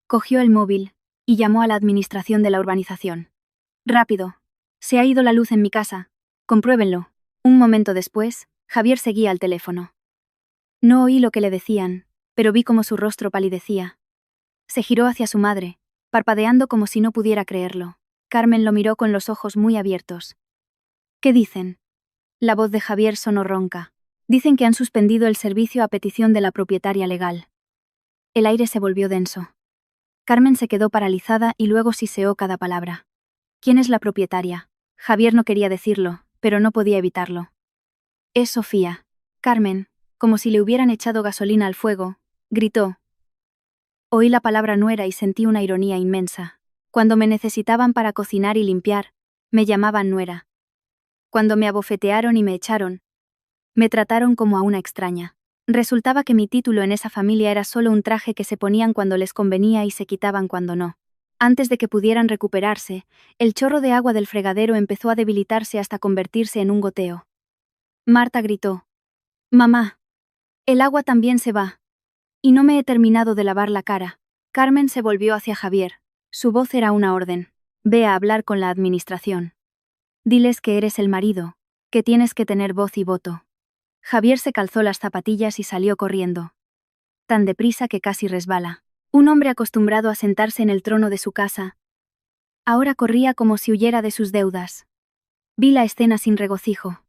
Cogió el móvil y llamó a la administración de la urbanización. Rápido. Se ha ido la luz en mi casa. Compruébenlo. Un momento después, Javier seguía al teléfono. No oí lo que le decían, pero vi cómo su rostro palidecía. Se giró hacia su madre, parpadeando como si no pudiera creerlo. Carmen lo miró con los ojos muy abiertos. ¿Qué dicen? La voz de Javier sonó ronca. Dicen que han suspendido el servicio a petición de la propietaria legal. El aire se volvió denso. Carmen se quedó paralizada y luego siseó cada palabra. ¿Quién es la propietaria? Javier no quería decirlo, pero no podía evitarlo. Es Sofía. Carmen, como si le hubieran echado gasolina al fuego, gritó. Oí la palabra nuera y sentí una ironía inmensa. Cuando me necesitaban para cocinar y limpiar, me llamaban nuera. Cuando me abofetearon y me echaron, me trataron como a una extraña. Resultaba que mi título en esa familia era solo un traje que se ponían cuando les convenía y se quitaban cuando no. Antes de que pudieran recuperarse, el chorro de agua del fregadero empezó a debilitarse hasta convertirse en un goteo. Marta gritó. Mamá. El agua también se va. Y no me he terminado de lavar la cara. Carmen se volvió hacia Javier. Su voz era una orden. Ve a hablar con la administración. Diles que eres el marido, que tienes que tener voz y voto. Javier se calzó las zapatillas y salió corriendo. Tan deprisa que casi resbala. Un hombre acostumbrado a sentarse en el trono de su casa. Ahora corría como si huyera de sus deudas. Vi la escena sin regocijo.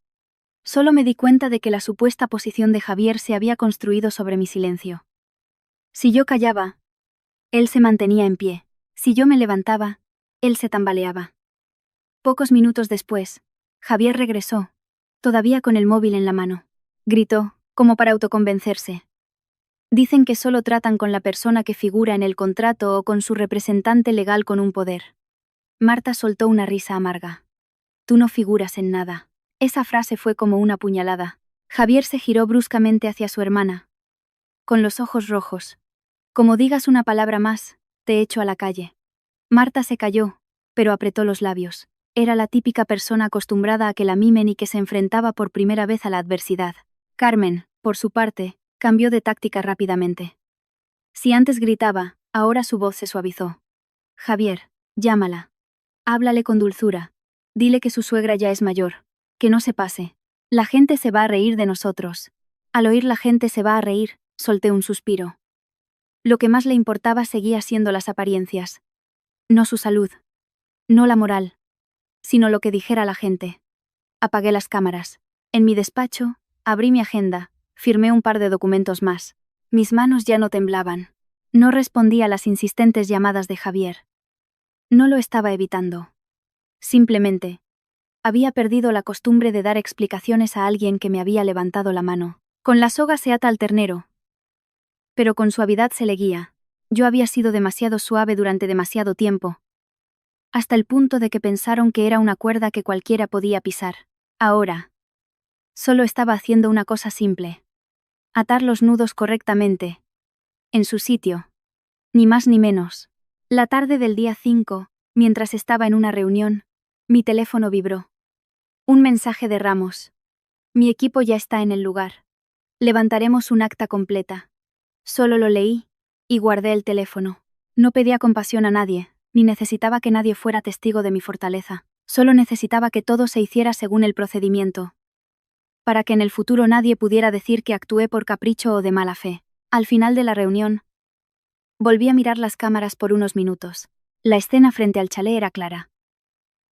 Solo me di cuenta de que la supuesta posición de Javier se había construido sobre mi silencio. Si yo callaba, él se mantenía en pie. Si yo me levantaba, él se tambaleaba. Pocos minutos después, Javier regresó, todavía con el móvil en la mano. Gritó, como para autoconvencerse. Dicen que solo tratan con la persona que figura en el contrato o con su representante legal con un poder. Marta soltó una risa amarga. Tú no figuras en nada. Esa frase fue como una puñalada. Javier se giró bruscamente hacia su hermana. Con los ojos rojos. Como digas una palabra más, te echo a la calle. Marta se calló, pero apretó los labios. Era la típica persona acostumbrada a que la mimen y que se enfrentaba por primera vez a la adversidad. Carmen, por su parte, cambió de táctica rápidamente. Si antes gritaba, ahora su voz se suavizó. Javier, llámala. Háblale con dulzura. Dile que su suegra ya es mayor. Que no se pase. La gente se va a reír de nosotros. Al oír la gente se va a reír, solté un suspiro. Lo que más le importaba seguía siendo las apariencias. No su salud. No la moral. Sino lo que dijera la gente. Apagué las cámaras. En mi despacho, abrí mi agenda, firmé un par de documentos más. Mis manos ya no temblaban. No respondí a las insistentes llamadas de Javier. No lo estaba evitando. Simplemente, había perdido la costumbre de dar explicaciones a alguien que me había levantado la mano. Con la soga se ata al ternero. Pero con suavidad se le guía. Yo había sido demasiado suave durante demasiado tiempo. Hasta el punto de que pensaron que era una cuerda que cualquiera podía pisar. Ahora, solo estaba haciendo una cosa simple. Atar los nudos correctamente. En su sitio. Ni más ni menos. La tarde del día 5, mientras estaba en una reunión, mi teléfono vibró. Un mensaje de Ramos. Mi equipo ya está en el lugar. Levantaremos un acta completa. Solo lo leí y guardé el teléfono. No pedía compasión a nadie, ni necesitaba que nadie fuera testigo de mi fortaleza. Solo necesitaba que todo se hiciera según el procedimiento. Para que en el futuro nadie pudiera decir que actué por capricho o de mala fe. Al final de la reunión, volví a mirar las cámaras por unos minutos. La escena frente al chalet era clara.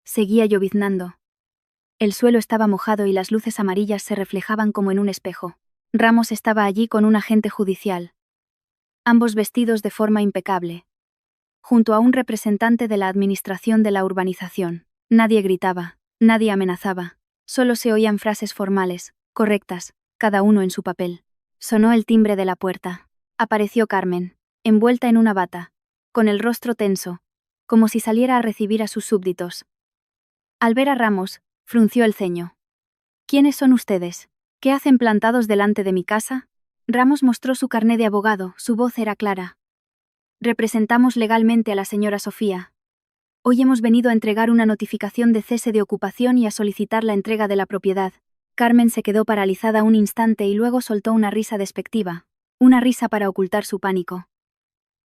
Seguía lloviznando. El suelo estaba mojado y las luces amarillas se reflejaban como en un espejo. Ramos estaba allí con un agente judicial. Ambos vestidos de forma impecable. Junto a un representante de la administración de la urbanización. Nadie gritaba, nadie amenazaba. Solo se oían frases formales, correctas, cada uno en su papel. Sonó el timbre de la puerta. Apareció Carmen, envuelta en una bata, con el rostro tenso, como si saliera a recibir a sus súbditos. Al ver a Ramos, frunció el ceño. ¿Quiénes son ustedes? ¿Qué hacen plantados delante de mi casa? Ramos mostró su carné de abogado, su voz era clara. Representamos legalmente a la señora Sofía. Hoy hemos venido a entregar una notificación de cese de ocupación y a solicitar la entrega de la propiedad. Carmen se quedó paralizada un instante y luego soltó una risa despectiva, una risa para ocultar su pánico.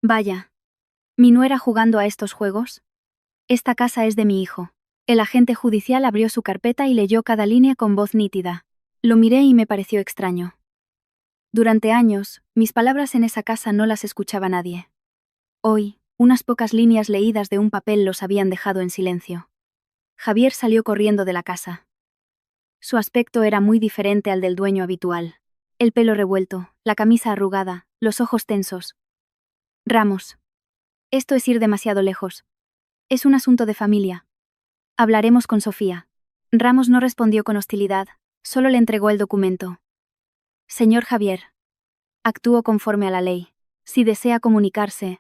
Vaya. ¿Mi nuera jugando a estos juegos? Esta casa es de mi hijo. El agente judicial abrió su carpeta y leyó cada línea con voz nítida. Lo miré y me pareció extraño. Durante años, mis palabras en esa casa no las escuchaba nadie. Hoy, unas pocas líneas leídas de un papel los habían dejado en silencio. Javier salió corriendo de la casa. Su aspecto era muy diferente al del dueño habitual. El pelo revuelto, la camisa arrugada, los ojos tensos. Ramos. Esto es ir demasiado lejos. Es un asunto de familia. Hablaremos con Sofía. Ramos no respondió con hostilidad, solo le entregó el documento. Señor Javier. Actuó conforme a la ley. Si desea comunicarse,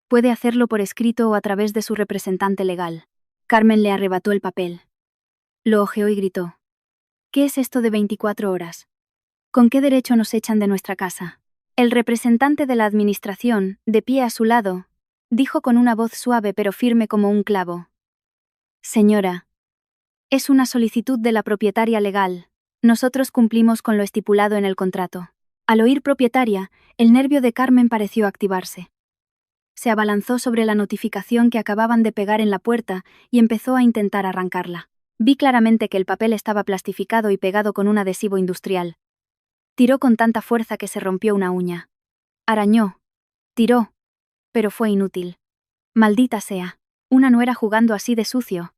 puede hacerlo por escrito o a través de su representante legal. Carmen le arrebató el papel. Lo hojeó y gritó. ¿Qué es esto de 24 horas? ¿Con qué derecho nos echan de nuestra casa? El representante de la administración, de pie a su lado, dijo con una voz suave pero firme como un clavo. Señora. Es una solicitud de la propietaria legal. Nosotros cumplimos con lo estipulado en el contrato. Al oír propietaria, el nervio de Carmen pareció activarse. Se abalanzó sobre la notificación que acababan de pegar en la puerta y empezó a intentar arrancarla. Vi claramente que el papel estaba plastificado y pegado con un adhesivo industrial. Tiró con tanta fuerza que se rompió una uña. Arañó. Tiró. Pero fue inútil. Maldita sea. Una nuera jugando así de sucio.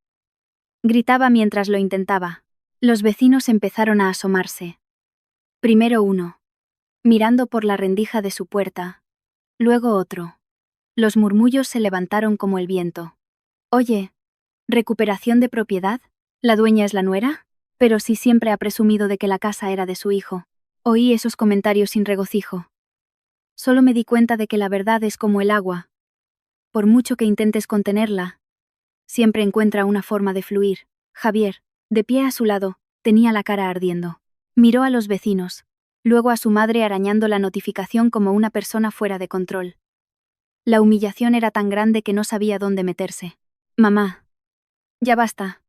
Gritaba mientras lo intentaba. Los vecinos empezaron a asomarse. Primero uno. Mirando por la rendija de su puerta. Luego otro. Los murmullos se levantaron como el viento. Oye, ¿recuperación de propiedad? ¿La dueña es la nuera? Pero sí siempre ha presumido de que la casa era de su hijo. Oí esos comentarios sin regocijo. Solo me di cuenta de que la verdad es como el agua. Por mucho que intentes contenerla, siempre encuentra una forma de fluir. Javier, de pie a su lado, tenía la cara ardiendo. Miró a los vecinos, luego a su madre arañando la notificación como una persona fuera de control. La humillación era tan grande que no sabía dónde meterse. Mamá. Ya basta.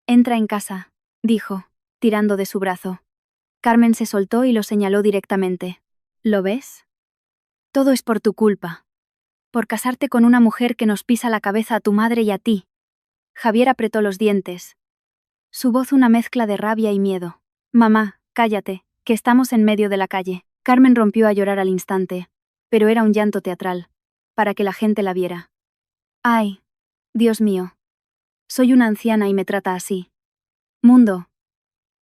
Entra en casa, dijo, tirando de su brazo. Carmen se soltó y lo señaló directamente. ¿Lo ves? Todo es por tu culpa. Por casarte con una mujer que nos pisa la cabeza a tu madre y a ti. Javier apretó los dientes. Su voz una mezcla de rabia y miedo. Mamá, cállate, que estamos en medio de la calle. Carmen rompió a llorar al instante, pero era un llanto teatral, para que la gente la viera. Ay, Dios mío. Soy una anciana y me trata así. Mundo.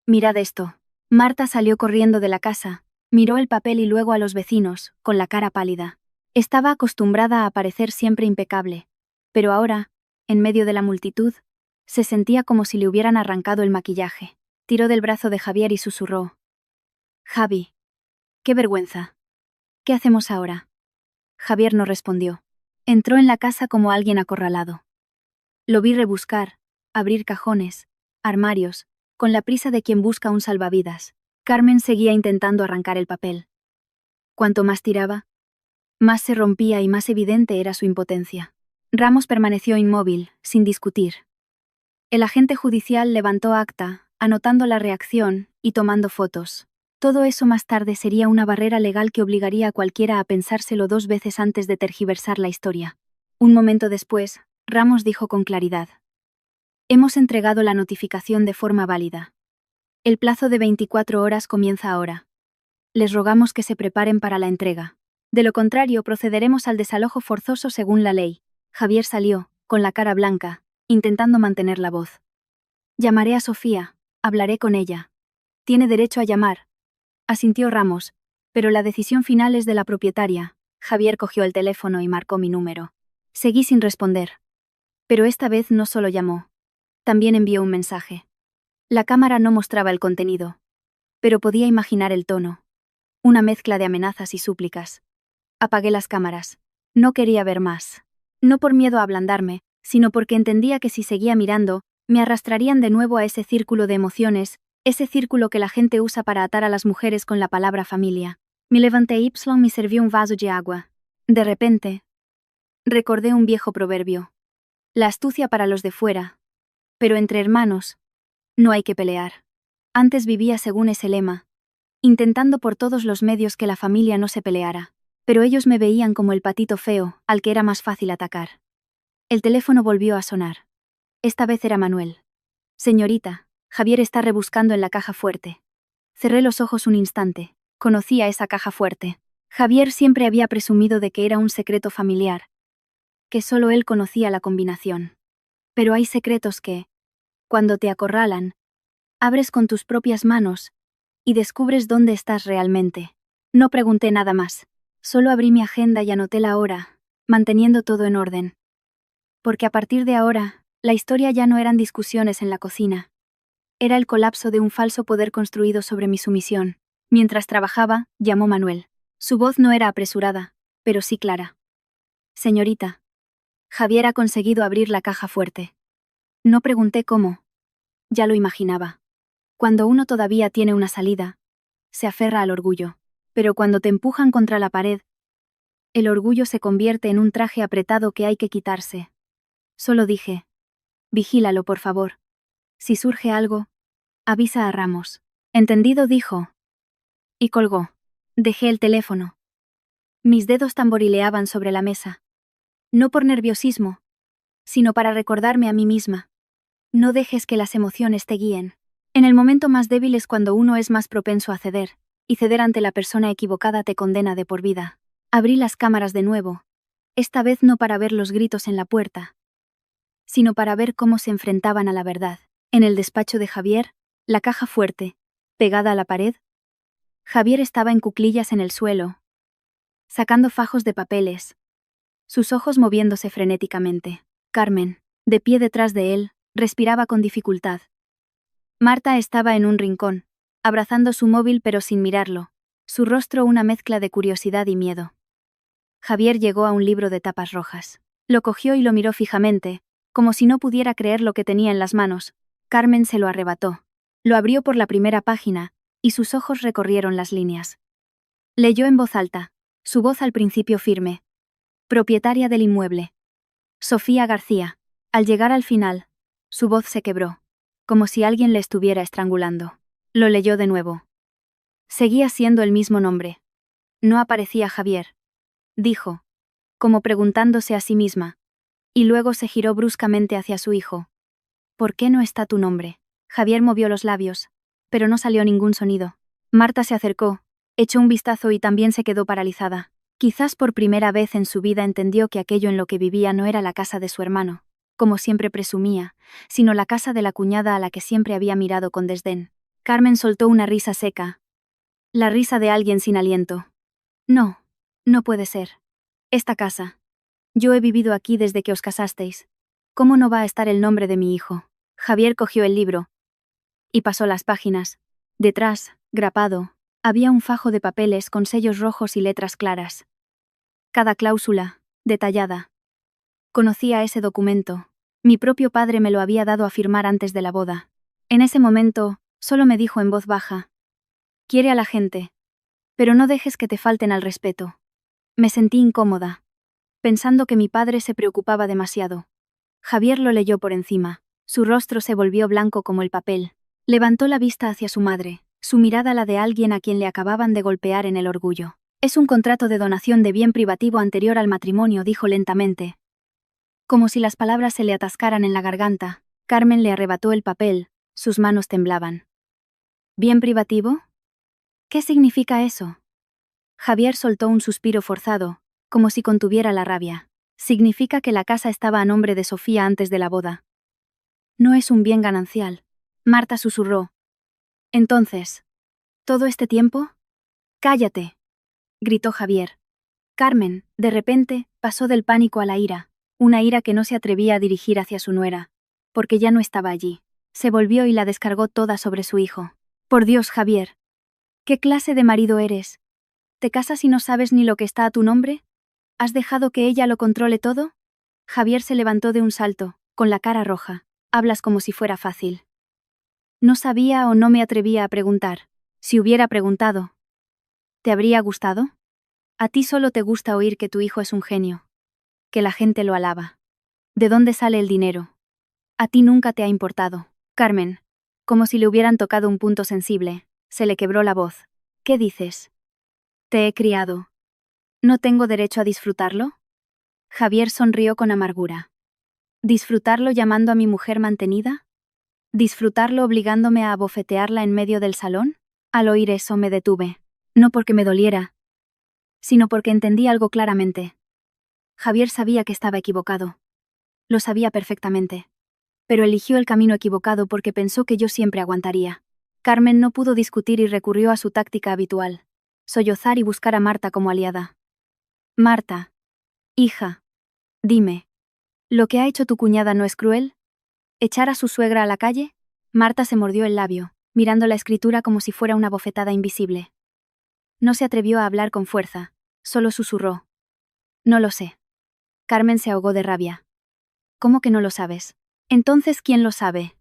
Mirad esto. Marta salió corriendo de la casa, miró el papel y luego a los vecinos, con la cara pálida. Estaba acostumbrada a parecer siempre impecable, pero ahora, en medio de la multitud, se sentía como si le hubieran arrancado el maquillaje. Tiró del brazo de Javier y susurró. Javi. Qué vergüenza. ¿Qué hacemos ahora? Javier no respondió. Entró en la casa como alguien acorralado. Lo vi rebuscar, abrir cajones, armarios, con la prisa de quien busca un salvavidas. Carmen seguía intentando arrancar el papel. Cuanto más tiraba, más se rompía y más evidente era su impotencia. Ramos permaneció inmóvil, sin discutir. El agente judicial levantó acta, anotando la reacción y tomando fotos. Todo eso más tarde sería una barrera legal que obligaría a cualquiera a pensárselo 2 veces antes de tergiversar la historia. Un momento después, Ramos dijo con claridad: hemos entregado la notificación de forma válida. El plazo de 24 horas comienza ahora. Les rogamos que se preparen para la entrega. De lo contrario, procederemos al desalojo forzoso según la ley. Javier salió, con la cara blanca, intentando mantener la voz. Llamaré a Sofía, hablaré con ella. Tiene derecho a llamar, asintió Ramos, pero la decisión final es de la propietaria. Javier cogió el teléfono y marcó mi número. Seguí sin responder. Pero esta vez no solo llamó. También envió un mensaje. La cámara no mostraba el contenido, pero podía imaginar el tono. Una mezcla de amenazas y súplicas. Apagué las cámaras. No quería ver más. No por miedo a ablandarme, sino porque entendía que si seguía mirando, me arrastrarían de nuevo a ese círculo de emociones, ese círculo que la gente usa para atar a las mujeres con la palabra familia. Me levanté y me serví un vaso de agua. De repente, recordé un viejo proverbio. La astucia para los de fuera. Pero entre hermanos, no hay que pelear. Antes vivía según ese lema, intentando por todos los medios que la familia no se peleara. Pero ellos me veían como el patito feo, al que era más fácil atacar. El teléfono volvió a sonar. Esta vez era Manuel. Señorita, Javier está rebuscando en la caja fuerte. Cerré los ojos un instante. Conocía esa caja fuerte. Javier siempre había presumido de que era un secreto familiar, que solo él conocía la combinación. Pero hay secretos que, cuando te acorralan, abres con tus propias manos y descubres dónde estás realmente. No pregunté nada más. Solo abrí mi agenda y anoté la hora, manteniendo todo en orden. Porque a partir de ahora, la historia ya no eran discusiones en la cocina. Era el colapso de un falso poder construido sobre mi sumisión. Mientras trabajaba, llamó Manuel. Su voz no era apresurada, pero sí clara. Señorita, Javier ha conseguido abrir la caja fuerte. No pregunté cómo. Ya lo imaginaba. Cuando uno todavía tiene una salida, se aferra al orgullo. Pero cuando te empujan contra la pared, el orgullo se convierte en un traje apretado que hay que quitarse. Solo dije: vigílalo, por favor. Si surge algo, avisa a Ramos. Entendido, dijo. Y colgó. Dejé el teléfono. Mis dedos tamborileaban sobre la mesa. No por nerviosismo, sino para recordarme a mí misma. No dejes que las emociones te guíen. En el momento más débil es cuando uno es más propenso a ceder, y ceder ante la persona equivocada te condena de por vida. Abrí las cámaras de nuevo, esta vez no para ver los gritos en la puerta, sino para ver cómo se enfrentaban a la verdad. En el despacho de Javier, la caja fuerte, pegada a la pared. Javier estaba en cuclillas en el suelo, sacando fajos de papeles, sus ojos moviéndose frenéticamente. Carmen, de pie detrás de él, respiraba con dificultad. Marta estaba en un rincón, abrazando su móvil pero sin mirarlo, su rostro una mezcla de curiosidad y miedo. Javier llegó a un libro de tapas rojas. Lo cogió y lo miró fijamente, como si no pudiera creer lo que tenía en las manos. Carmen se lo arrebató. Lo abrió por la primera página, y sus ojos recorrieron las líneas. Leyó en voz alta, su voz al principio firme. Propietaria del inmueble. Sofía García. Al llegar al final, su voz se quebró, como si alguien le estuviera estrangulando. Lo leyó de nuevo. Seguía siendo el mismo nombre. No aparecía Javier, dijo, como preguntándose a sí misma, y luego se giró bruscamente hacia su hijo. ¿Por qué no está tu nombre? Javier movió los labios, pero no salió ningún sonido. Marta se acercó, echó un vistazo y también se quedó paralizada. Quizás por primera vez en su vida entendió que aquello en lo que vivía no era la casa de su hermano, como siempre presumía, sino la casa de la cuñada a la que siempre había mirado con desdén. Carmen soltó una risa seca. La risa de alguien sin aliento. No, no puede ser. Esta casa. Yo he vivido aquí desde que os casasteis. ¿Cómo no va a estar el nombre de mi hijo? Javier cogió el libro y pasó las páginas. Detrás, grapado, había un fajo de papeles con sellos rojos y letras claras. Cada cláusula, detallada. Conocía ese documento. Mi propio padre me lo había dado a firmar antes de la boda. En ese momento, solo me dijo en voz baja: quiere a la gente, Pero no dejes que te falten al respeto. Me sentí incómoda, pensando que mi padre se preocupaba demasiado. Javier lo leyó por encima. Su rostro se volvió blanco como el papel. Levantó la vista hacia su madre, su mirada la de alguien a quien le acababan de golpear en el orgullo. Es un contrato de donación de bien privativo anterior al matrimonio, dijo lentamente. Como si las palabras se le atascaran en la garganta, Carmen le arrebató el papel, sus manos temblaban. ¿Bien privativo? ¿Qué significa eso? Javier soltó un suspiro forzado, como si contuviera la rabia. Significa que la casa estaba a nombre de Sofía antes de la boda. No es un bien ganancial. Marta susurró. Entonces, ¿todo este tiempo? ¡Cállate!, gritó Javier. Carmen, de repente, pasó del pánico a la ira, una ira que no se atrevía a dirigir hacia su nuera, porque ya no estaba allí. Se volvió y la descargó toda sobre su hijo. Por Dios, Javier. ¿Qué clase de marido eres? ¿Te casas y no sabes ni lo que está a tu nombre? ¿Has dejado que ella lo controle todo? Javier se levantó de un salto, con la cara roja. Hablas como si fuera fácil. No sabía o no me atrevía a preguntar. Si hubiera preguntado, ¿te habría gustado? A ti solo te gusta oír que tu hijo es un genio, que la gente lo alaba. ¿De dónde sale el dinero? A ti nunca te ha importado. Carmen, como si le hubieran tocado un punto sensible, se le quebró la voz. ¿Qué dices? Te he criado. ¿No tengo derecho a disfrutarlo? Javier sonrió con amargura. ¿Disfrutarlo llamando a mi mujer mantenida? ¿Disfrutarlo obligándome a abofetearla en medio del salón? Al oír eso me detuve. No porque me doliera, sino porque entendí algo claramente. Javier sabía que estaba equivocado. Lo sabía perfectamente. Pero eligió el camino equivocado porque pensó que yo siempre aguantaría. Carmen no pudo discutir y recurrió a su táctica habitual: sollozar y buscar a Marta como aliada. Marta. Hija. Dime. ¿Lo que ha hecho tu cuñada no es cruel? ¿Echar a su suegra a la calle? Marta se mordió el labio, mirando la escritura como si fuera una bofetada invisible. No se atrevió a hablar con fuerza, solo susurró. No lo sé. Carmen se ahogó de rabia. ¿Cómo que no lo sabes? Entonces, ¿quién lo sabe?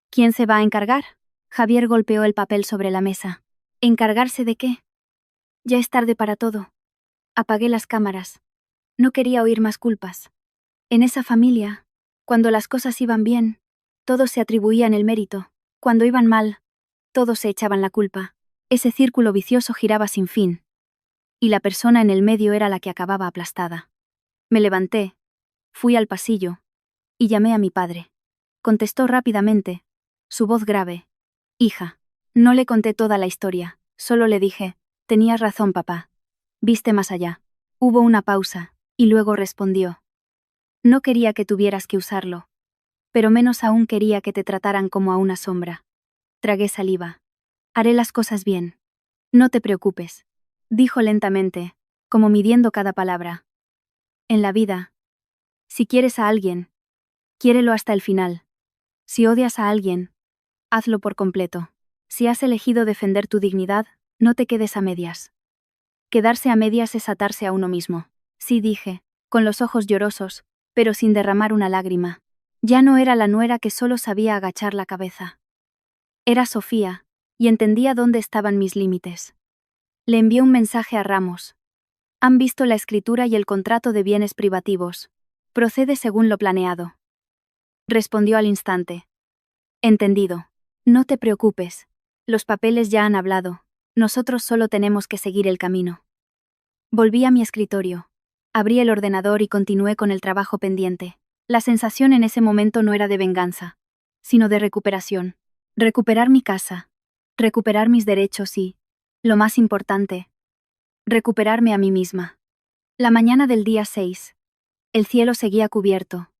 ¿Quién se va a encargar? Javier golpeó el papel sobre la mesa. ¿Encargarse de qué? Ya es tarde para todo. Apagué las cámaras. No quería oír más culpas. En esa familia, cuando las cosas iban bien, todos se atribuían el mérito. Cuando iban mal, todos se echaban la culpa. Ese círculo vicioso giraba sin fin. Y la persona en el medio era la que acababa aplastada. Me levanté, fui al pasillo, y llamé a mi padre. Contestó rápidamente, su voz grave. Hija. No le conté toda la historia, solo le dije, tenías razón, papá. Viste más allá. Hubo una pausa, y luego respondió. No quería que tuvieras que usarlo. Pero menos aún quería que te trataran como a una sombra. Tragué saliva. Haré las cosas bien. No te preocupes, dijo lentamente, como midiendo cada palabra. En la vida, si quieres a alguien, quiérelo hasta el final. Si odias a alguien, hazlo por completo. Si has elegido defender tu dignidad, no te quedes a medias. Quedarse a medias es atarse a uno mismo. Sí, dije, con los ojos llorosos, pero sin derramar una lágrima. Ya no era la nuera que solo sabía agachar la cabeza. Era Sofía, y entendía dónde estaban mis límites. Le envié un mensaje a Ramos. Han visto la escritura y el contrato de bienes privativos. Procede según lo planeado. Respondió al instante. Entendido. No te preocupes. Los papeles ya han hablado. Nosotros solo tenemos que seguir el camino. Volví a mi escritorio. Abrí el ordenador y continué con el trabajo pendiente. La sensación en ese momento no era de venganza, sino de recuperación. Recuperar mi casa. Recuperar mis derechos y, lo más importante, recuperarme a mí misma. La mañana del día 6. El cielo seguía cubierto,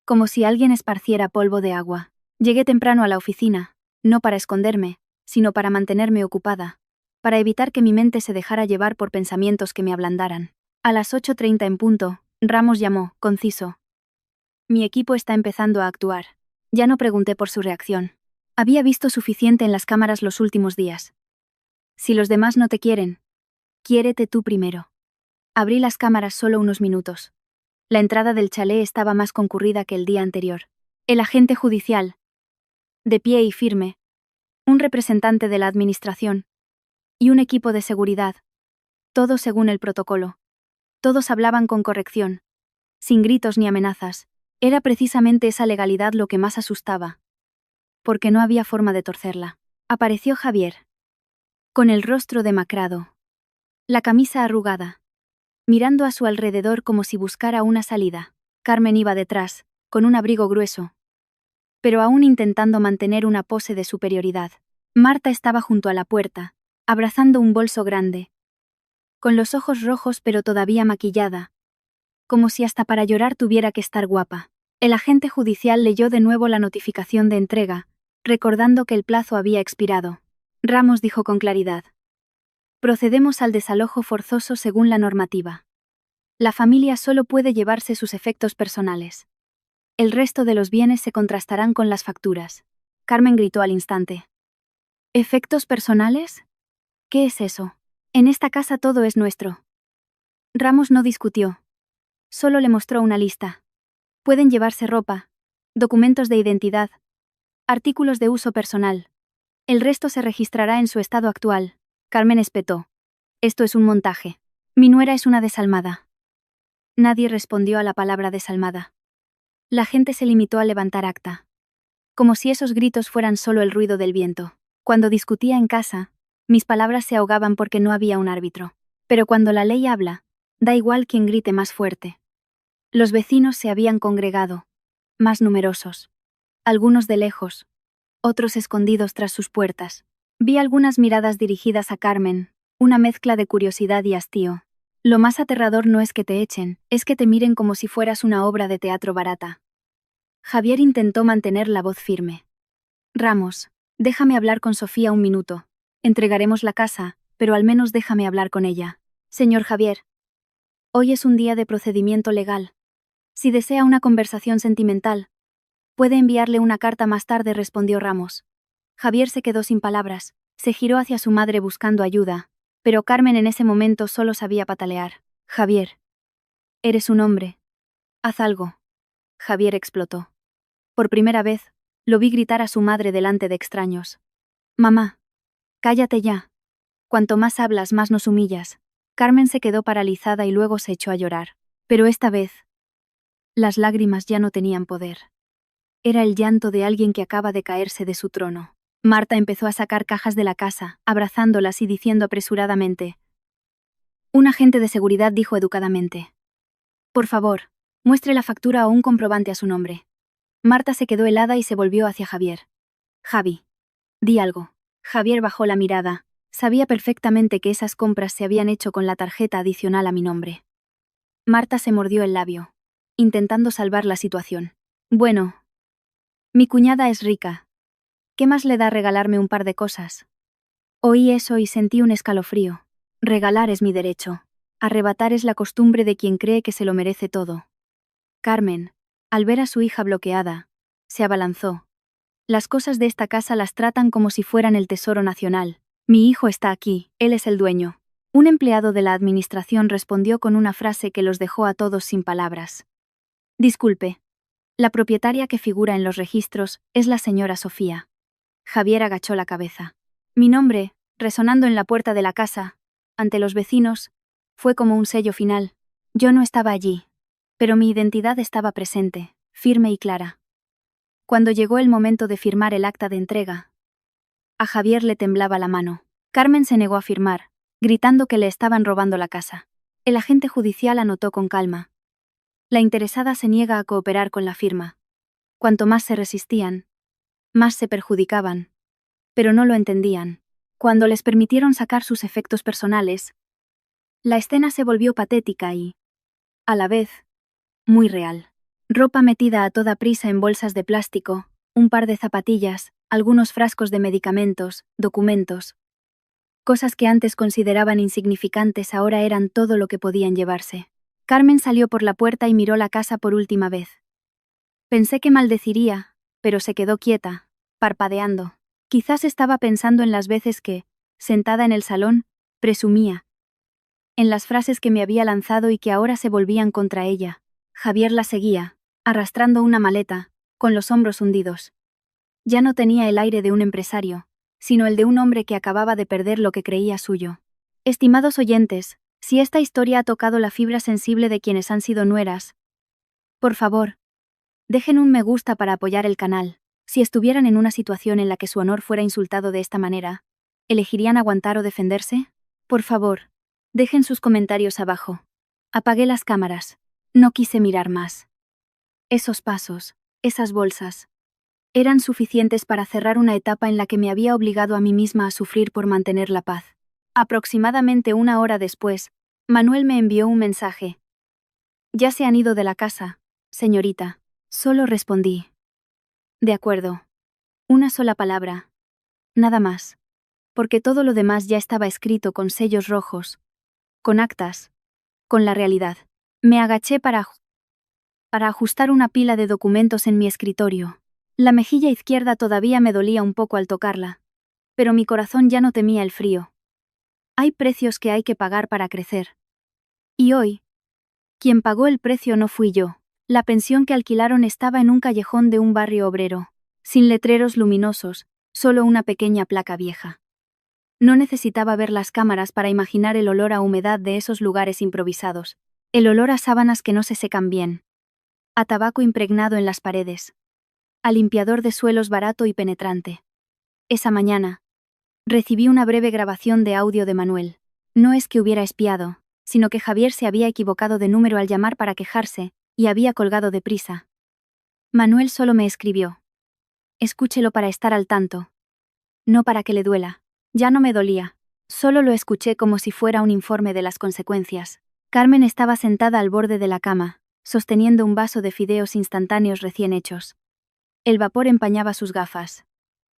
como si alguien esparciera polvo de agua. Llegué temprano a la oficina, no para esconderme, sino para mantenerme ocupada, para evitar que mi mente se dejara llevar por pensamientos que me ablandaran. A las 8:30 en punto, Ramos llamó, conciso. Mi equipo está empezando a actuar. Ya no pregunté por su reacción. Había visto suficiente en las cámaras los últimos días. Si los demás no te quieren, quiérete tú primero. Abrí las cámaras solo unos minutos. La entrada del chalet estaba más concurrida que el día anterior. El agente judicial, de pie y firme, un representante de la administración, y un equipo de seguridad. Todo según el protocolo. Todos hablaban con corrección, sin gritos ni amenazas. Era precisamente esa legalidad lo que más asustaba. Porque no había forma de torcerla. Apareció Javier. Con el rostro demacrado. La camisa arrugada. Mirando a su alrededor como si buscara una salida. Carmen iba detrás, con un abrigo grueso, pero aún intentando mantener una pose de superioridad. Marta estaba junto a la puerta, abrazando un bolso grande, con los ojos rojos pero todavía maquillada, como si hasta para llorar tuviera que estar guapa. El agente judicial leyó de nuevo la notificación de entrega, recordando que el plazo había expirado. Ramos dijo con claridad: procedemos al desalojo forzoso según la normativa. La familia solo puede llevarse sus efectos personales. El resto de los bienes se contrastarán con las facturas. Carmen gritó al instante. ¿Efectos personales? ¿Qué es eso? En esta casa todo es nuestro. Ramos no discutió. Solo le mostró una lista. Pueden llevarse ropa, documentos de identidad, artículos de uso personal. El resto se registrará en su estado actual. Carmen espetó. Esto es un montaje. Mi nuera es una desalmada. Nadie respondió a la palabra desalmada. La gente se limitó a levantar acta. Como si esos gritos fueran solo el ruido del viento. Cuando discutía en casa, mis palabras se ahogaban porque no había un árbitro. Pero cuando la ley habla, da igual quien grite más fuerte. Los vecinos se habían congregado, más numerosos. Algunos de lejos, otros escondidos tras sus puertas. Vi algunas miradas dirigidas a Carmen, una mezcla de curiosidad y hastío. Lo más aterrador no es que te echen, es que te miren como si fueras una obra de teatro barata. Javier intentó mantener la voz firme. Ramos, déjame hablar con Sofía un minuto. Entregaremos la casa, pero al menos déjame hablar con ella. Señor Javier. Hoy es un día de procedimiento legal. Si desea una conversación sentimental, puede enviarle una carta más tarde, respondió Ramos. Javier se quedó sin palabras, se giró hacia su madre buscando ayuda, pero Carmen en ese momento solo sabía patalear. Javier. Eres un hombre. Haz algo. Javier explotó. Por primera vez, lo vi gritar a su madre delante de extraños. Mamá. Cállate ya. Cuanto más hablas, más nos humillas. Carmen se quedó paralizada y luego se echó a llorar. Pero esta vez, las lágrimas ya no tenían poder. Era el llanto de alguien que acaba de caerse de su trono. Marta empezó a sacar cajas de la casa, abrazándolas y diciendo apresuradamente. Un agente de seguridad dijo educadamente. Por favor, muestre la factura o un comprobante a su nombre. Marta se quedó helada y se volvió hacia Javier. Javi. Di algo. Javier bajó la mirada. Sabía perfectamente que esas compras se habían hecho con la tarjeta adicional a mi nombre. Marta se mordió el labio, intentando salvar la situación. Bueno. Mi cuñada es rica. ¿Qué más le da regalarme un par de cosas? Oí eso y sentí un escalofrío. Regalar es mi derecho. Arrebatar es la costumbre de quien cree que se lo merece todo. Carmen, al ver a su hija bloqueada, se abalanzó. Las cosas de esta casa las tratan como si fueran el tesoro nacional. Mi hijo está aquí, él es el dueño. Un empleado de la administración respondió con una frase que los dejó a todos sin palabras. Disculpe. La propietaria que figura en los registros es la señora Sofía. Javier agachó la cabeza. Mi nombre, resonando en la puerta de la casa, ante los vecinos, fue como un sello final. Yo no estaba allí, pero mi identidad estaba presente, firme y clara. Cuando llegó el momento de firmar el acta de entrega, a Javier le temblaba la mano. Carmen se negó a firmar, gritando que le estaban robando la casa. El agente judicial anotó con calma. La interesada se niega a cooperar con la firma. Cuanto más se resistían, más se perjudicaban. Pero no lo entendían. Cuando les permitieron sacar sus efectos personales, la escena se volvió patética y, a la vez, muy real. Ropa metida a toda prisa en bolsas de plástico, un par de zapatillas, algunos frascos de medicamentos, documentos. Cosas que antes consideraban insignificantes ahora eran todo lo que podían llevarse. Carmen salió por la puerta y miró la casa por última vez. Pensé que maldeciría, pero se quedó quieta, parpadeando. Quizás estaba pensando en las veces que, sentada en el salón, presumía. En las frases que me había lanzado y que ahora se volvían contra ella. Javier la seguía, arrastrando una maleta, con los hombros hundidos. Ya no tenía el aire de un empresario, sino el de un hombre que acababa de perder lo que creía suyo. Estimados oyentes, si esta historia ha tocado la fibra sensible de quienes han sido nueras, por favor, dejen un me gusta para apoyar el canal. Si estuvieran en una situación en la que su honor fuera insultado de esta manera, ¿elegirían aguantar o defenderse? Por favor, dejen sus comentarios abajo. Apagué las cámaras. No quise mirar más. Esos pasos, esas bolsas, eran suficientes para cerrar una etapa en la que me había obligado a mí misma a sufrir por mantener la paz. Aproximadamente una hora después, Manuel me envió un mensaje. Ya se han ido de la casa, señorita. Solo respondí. De acuerdo. Una sola palabra. Nada más. Porque todo lo demás ya estaba escrito con sellos rojos, con actas, con la realidad. Me agaché para ajustar una pila de documentos en mi escritorio. La mejilla izquierda todavía me dolía un poco al tocarla, pero mi corazón ya no temía el frío. Hay precios que hay que pagar para crecer. Y hoy, quien pagó el precio no fui yo. La pensión que alquilaron estaba en un callejón de un barrio obrero, sin letreros luminosos, solo una pequeña placa vieja. No necesitaba ver las cámaras para imaginar el olor a humedad de esos lugares improvisados, el olor a sábanas que no se secan bien, a tabaco impregnado en las paredes, a limpiador de suelos barato y penetrante. Esa mañana, recibí una breve grabación de audio de Manuel. No es que hubiera espiado, sino que Javier se había equivocado de número al llamar para quejarse, y había colgado deprisa. Manuel solo me escribió. Escúchelo para estar al tanto. No para que le duela. Ya no me dolía. Solo lo escuché como si fuera un informe de las consecuencias. Carmen estaba sentada al borde de la cama, sosteniendo un vaso de fideos instantáneos recién hechos. El vapor empañaba sus gafas.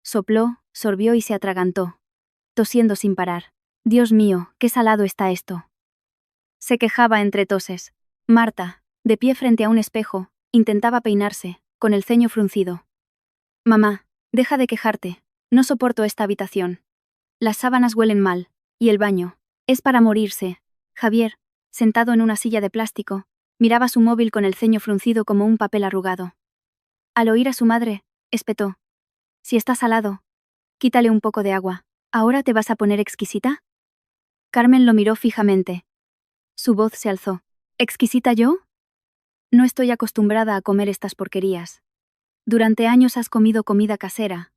Sopló, sorbió y se atragantó, tosiendo sin parar. Dios mío, qué salado está esto. Se quejaba entre toses. Marta, de pie frente a un espejo, intentaba peinarse, con el ceño fruncido. Mamá, deja de quejarte. No soporto esta habitación. Las sábanas huelen mal, y el baño. Es para morirse. Javier, sentado en una silla de plástico, miraba su móvil con el ceño fruncido como un papel arrugado. Al oír a su madre, espetó. Si está salado, quítale un poco de agua. ¿Ahora te vas a poner exquisita? Carmen lo miró fijamente. Su voz se alzó. ¿Exquisita yo? No estoy acostumbrada a comer estas porquerías. Durante años has comido comida casera,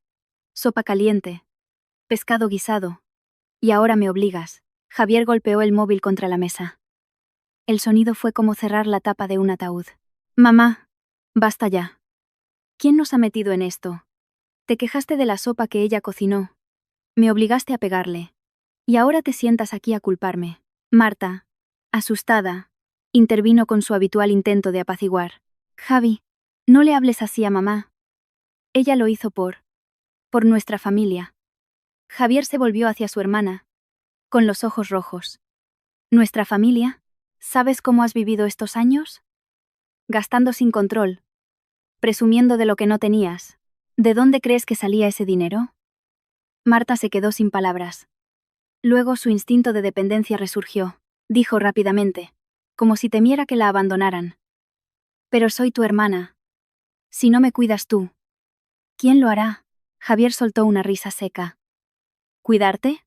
sopa caliente, pescado guisado. Y ahora me obligas. Javier golpeó el móvil contra la mesa. El sonido fue como cerrar la tapa de un ataúd. Mamá, basta ya. ¿Quién nos ha metido en esto? Te quejaste de la sopa que ella cocinó. Me obligaste a pegarle. Y ahora te sientas aquí a culparme. Marta, asustada, intervino con su habitual intento de apaciguar. Javi, no le hables así a mamá. Ella lo hizo por nuestra familia. Javier se volvió hacia su hermana, con los ojos rojos. ¿Nuestra familia? ¿Sabes cómo has vivido estos años? Gastando sin control. Presumiendo de lo que no tenías. ¿De dónde crees que salía ese dinero? Marta se quedó sin palabras. Luego su instinto de dependencia resurgió. Dijo rápidamente, como si temiera que la abandonaran. Pero soy tu hermana. Si no me cuidas tú, ¿quién lo hará? Javier soltó una risa seca. ¿Cuidarte?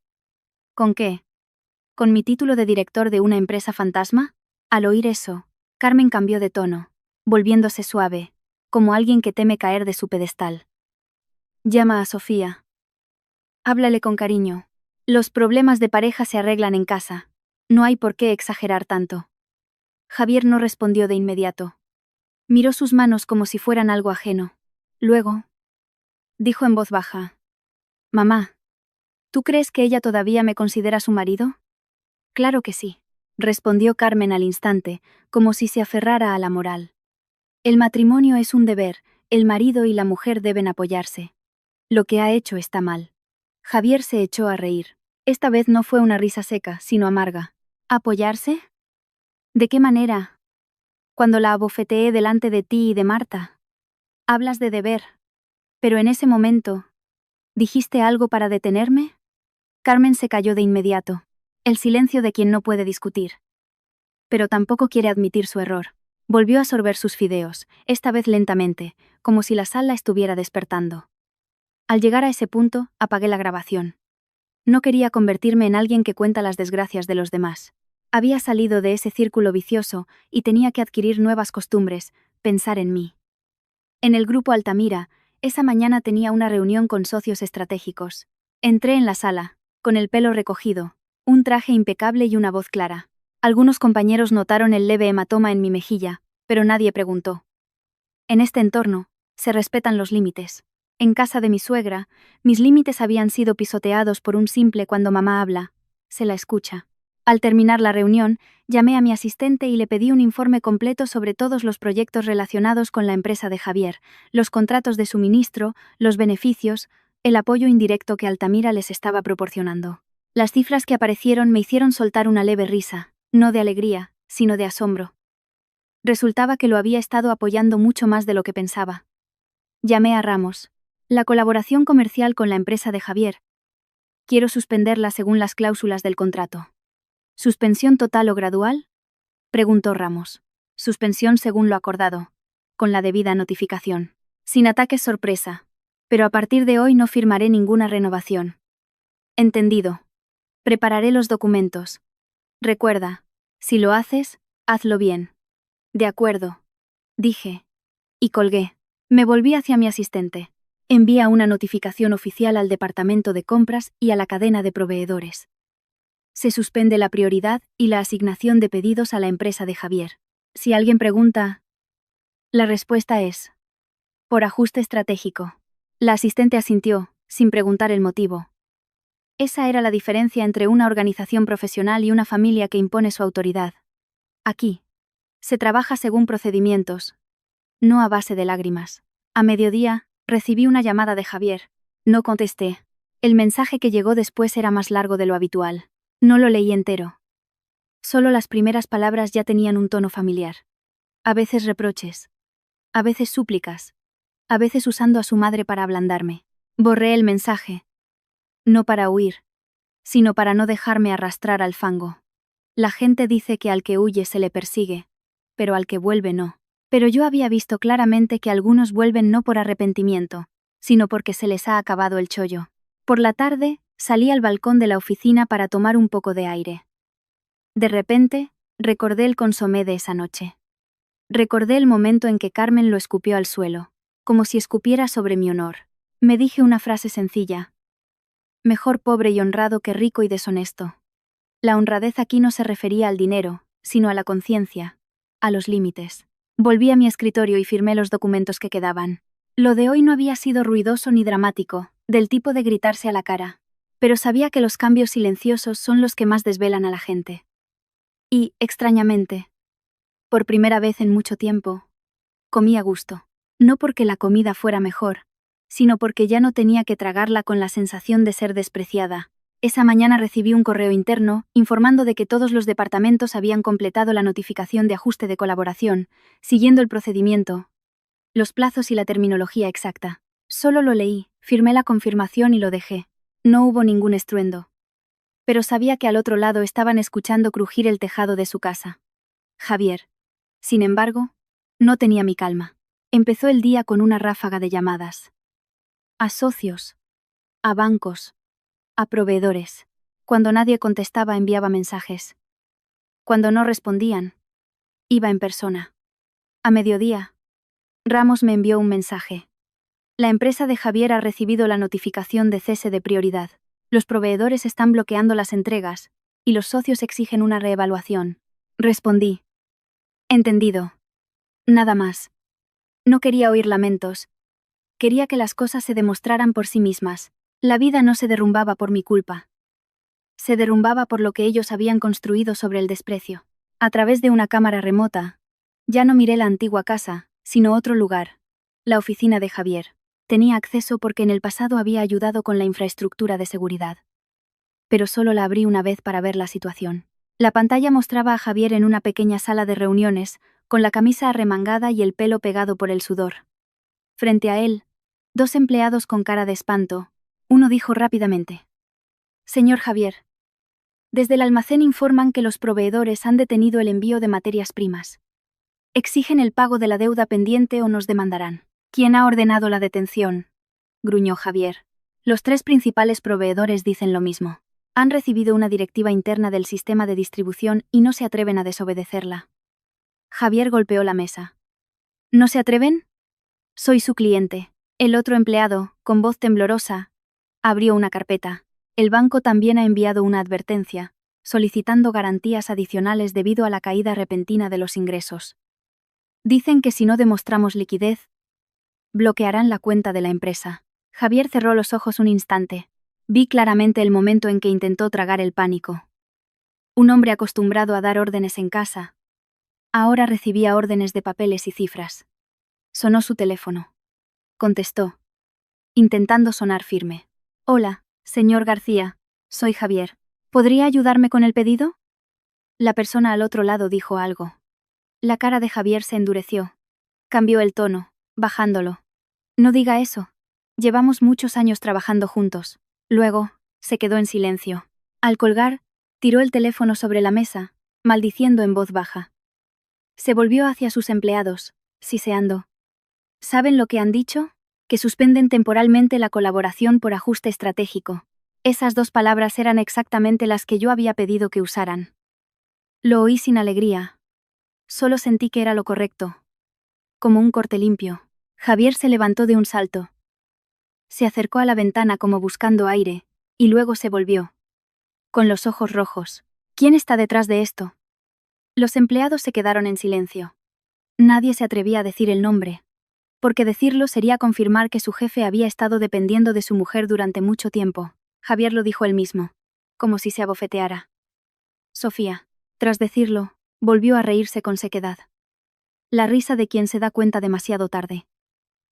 ¿Con qué? ¿Con mi título de director de una empresa fantasma? Al oír eso, Carmen cambió de tono, volviéndose suave, como alguien que teme caer de su pedestal. Llama a Sofía. Háblale con cariño. Los problemas de pareja se arreglan en casa. No hay por qué exagerar tanto. Javier no respondió de inmediato. Miró sus manos como si fueran algo ajeno. Luego, dijo en voz baja. Mamá, ¿tú crees que ella todavía me considera su marido? Claro que sí, respondió Carmen al instante, como si se aferrara a la moral. El matrimonio es un deber, el marido y la mujer deben apoyarse. Lo que ha hecho está mal. Javier se echó a reír. Esta vez no fue una risa seca, sino amarga. ¿Apoyarse? ¿De qué manera? Cuando la abofeteé delante de ti y de Marta. Hablas de deber. Pero en ese momento, ¿dijiste algo para detenerme? Carmen se calló de inmediato. El silencio de quien no puede discutir. Pero tampoco quiere admitir su error. Volvió a sorber sus fideos, esta vez lentamente, como si la sal la estuviera despertando. Al llegar a ese punto, apagué la grabación. No quería convertirme en alguien que cuenta las desgracias de los demás. Había salido de ese círculo vicioso y tenía que adquirir nuevas costumbres, pensar en mí. En el grupo Altamira, esa mañana tenía una reunión con socios estratégicos. Entré en la sala, con el pelo recogido, un traje impecable y una voz clara. Algunos compañeros notaron el leve hematoma en mi mejilla, pero nadie preguntó. En este entorno, se respetan los límites. En casa de mi suegra, mis límites habían sido pisoteados por un simple cuando mamá habla, se la escucha. Al terminar la reunión, llamé a mi asistente y le pedí un informe completo sobre todos los proyectos relacionados con la empresa de Javier, los contratos de suministro, los beneficios, el apoyo indirecto que Altamira les estaba proporcionando. Las cifras que aparecieron me hicieron soltar una leve risa, no de alegría, sino de asombro. Resultaba que lo había estado apoyando mucho más de lo que pensaba. Llamé a Ramos. La colaboración comercial con la empresa de Javier. Quiero suspenderla según las cláusulas del contrato. ¿Suspensión total o gradual? Preguntó Ramos. Suspensión según lo acordado, con la debida notificación. Sin ataques sorpresa. Pero a partir de hoy no firmaré ninguna renovación. Entendido. Prepararé los documentos. Recuerda, si lo haces, hazlo bien. De acuerdo. Dije. Y colgué. Me volví hacia mi asistente. Envía una notificación oficial al departamento de compras y a la cadena de proveedores. Se suspende la prioridad y la asignación de pedidos a la empresa de Javier. Si alguien pregunta, la respuesta es: por ajuste estratégico. La asistente asintió, sin preguntar el motivo. Esa era la diferencia entre una organización profesional y una familia que impone su autoridad. Aquí, se trabaja según procedimientos, no a base de lágrimas. A mediodía, recibí una llamada de Javier. No contesté. El mensaje que llegó después era más largo de lo habitual. No lo leí entero. Solo las primeras palabras ya tenían un tono familiar. A veces reproches. A veces súplicas. A veces usando a su madre para ablandarme. Borré el mensaje. No para huir, sino para no dejarme arrastrar al fango. La gente dice que al que huye se le persigue, pero al que vuelve no. Pero yo había visto claramente que algunos vuelven no por arrepentimiento, sino porque se les ha acabado el chollo. Por la tarde, salí al balcón de la oficina para tomar un poco de aire. De repente, recordé el consomé de esa noche. Recordé el momento en que Carmen lo escupió al suelo, como si escupiera sobre mi honor. Me dije una frase sencilla. Mejor pobre y honrado que rico y deshonesto. La honradez aquí no se refería al dinero, sino a la conciencia, a los límites. Volví a mi escritorio y firmé los documentos que quedaban. Lo de hoy no había sido ruidoso ni dramático, del tipo de gritarse a la cara. Pero sabía que los cambios silenciosos son los que más desvelan a la gente. Y, extrañamente, por primera vez en mucho tiempo, comí a gusto. No porque la comida fuera mejor, sino porque ya no tenía que tragarla con la sensación de ser despreciada. Esa mañana recibí un correo interno informando de que todos los departamentos habían completado la notificación de ajuste de colaboración, siguiendo el procedimiento, los plazos y la terminología exacta. Solo lo leí, firmé la confirmación y lo dejé. No hubo ningún estruendo. Pero sabía que al otro lado estaban escuchando crujir el tejado de su casa. Javier. Sin embargo, no tenía mi calma. Empezó el día con una ráfaga de llamadas. A socios. A bancos. A proveedores. Cuando nadie contestaba enviaba mensajes. Cuando no respondían, iba en persona. A mediodía, Ramos me envió un mensaje. La empresa de Javier ha recibido la notificación de cese de prioridad. Los proveedores están bloqueando las entregas, y los socios exigen una reevaluación. Respondí. Entendido. Nada más. No quería oír lamentos. Quería que las cosas se demostraran por sí mismas. La vida no se derrumbaba por mi culpa. Se derrumbaba por lo que ellos habían construido sobre el desprecio. A través de una cámara remota, ya no miré la antigua casa, sino otro lugar. La oficina de Javier. Tenía acceso porque en el pasado había ayudado con la infraestructura de seguridad. Pero solo la abrí una vez para ver la situación. La pantalla mostraba a Javier en una pequeña sala de reuniones, con la camisa arremangada y el pelo pegado por el sudor. Frente a él, dos empleados con cara de espanto. Uno dijo rápidamente: Señor Javier, desde el almacén informan que los proveedores han detenido el envío de materias primas. Exigen el pago de la deuda pendiente o nos demandarán. ¿Quién ha ordenado la detención? gruñó Javier. Los 3 principales proveedores dicen lo mismo. Han recibido una directiva interna del sistema de distribución y no se atreven a desobedecerla. Javier golpeó la mesa. ¿No se atreven? Soy su cliente. El otro empleado, con voz temblorosa, abrió una carpeta. El banco también ha enviado una advertencia, solicitando garantías adicionales debido a la caída repentina de los ingresos. Dicen que si no demostramos liquidez, bloquearán la cuenta de la empresa. Javier cerró los ojos un instante. Vi claramente el momento en que intentó tragar el pánico. Un hombre acostumbrado a dar órdenes en casa, ahora recibía órdenes de papeles y cifras. Sonó su teléfono. Contestó, intentando sonar firme. Hola, señor García, soy Javier. ¿Podría ayudarme con el pedido? La persona al otro lado dijo algo. La cara de Javier se endureció. Cambió el tono, bajándolo. No diga eso. Llevamos muchos años trabajando juntos. Luego, se quedó en silencio. Al colgar, tiró el teléfono sobre la mesa, maldiciendo en voz baja. Se volvió hacia sus empleados, siseando. ¿Saben lo que han dicho? Que suspenden temporalmente la colaboración por ajuste estratégico. Esas 2 palabras eran exactamente las que yo había pedido que usaran. Lo oí sin alegría. Solo sentí que era lo correcto. Como un corte limpio. Javier se levantó de un salto. Se acercó a la ventana como buscando aire, y luego se volvió. Con los ojos rojos. ¿Quién está detrás de esto? Los empleados se quedaron en silencio. Nadie se atrevía a decir el nombre, porque decirlo sería confirmar que su jefe había estado dependiendo de su mujer durante mucho tiempo. Javier lo dijo él mismo, como si se abofeteara. Sofía, tras decirlo, volvió a reírse con sequedad. La risa de quien se da cuenta demasiado tarde.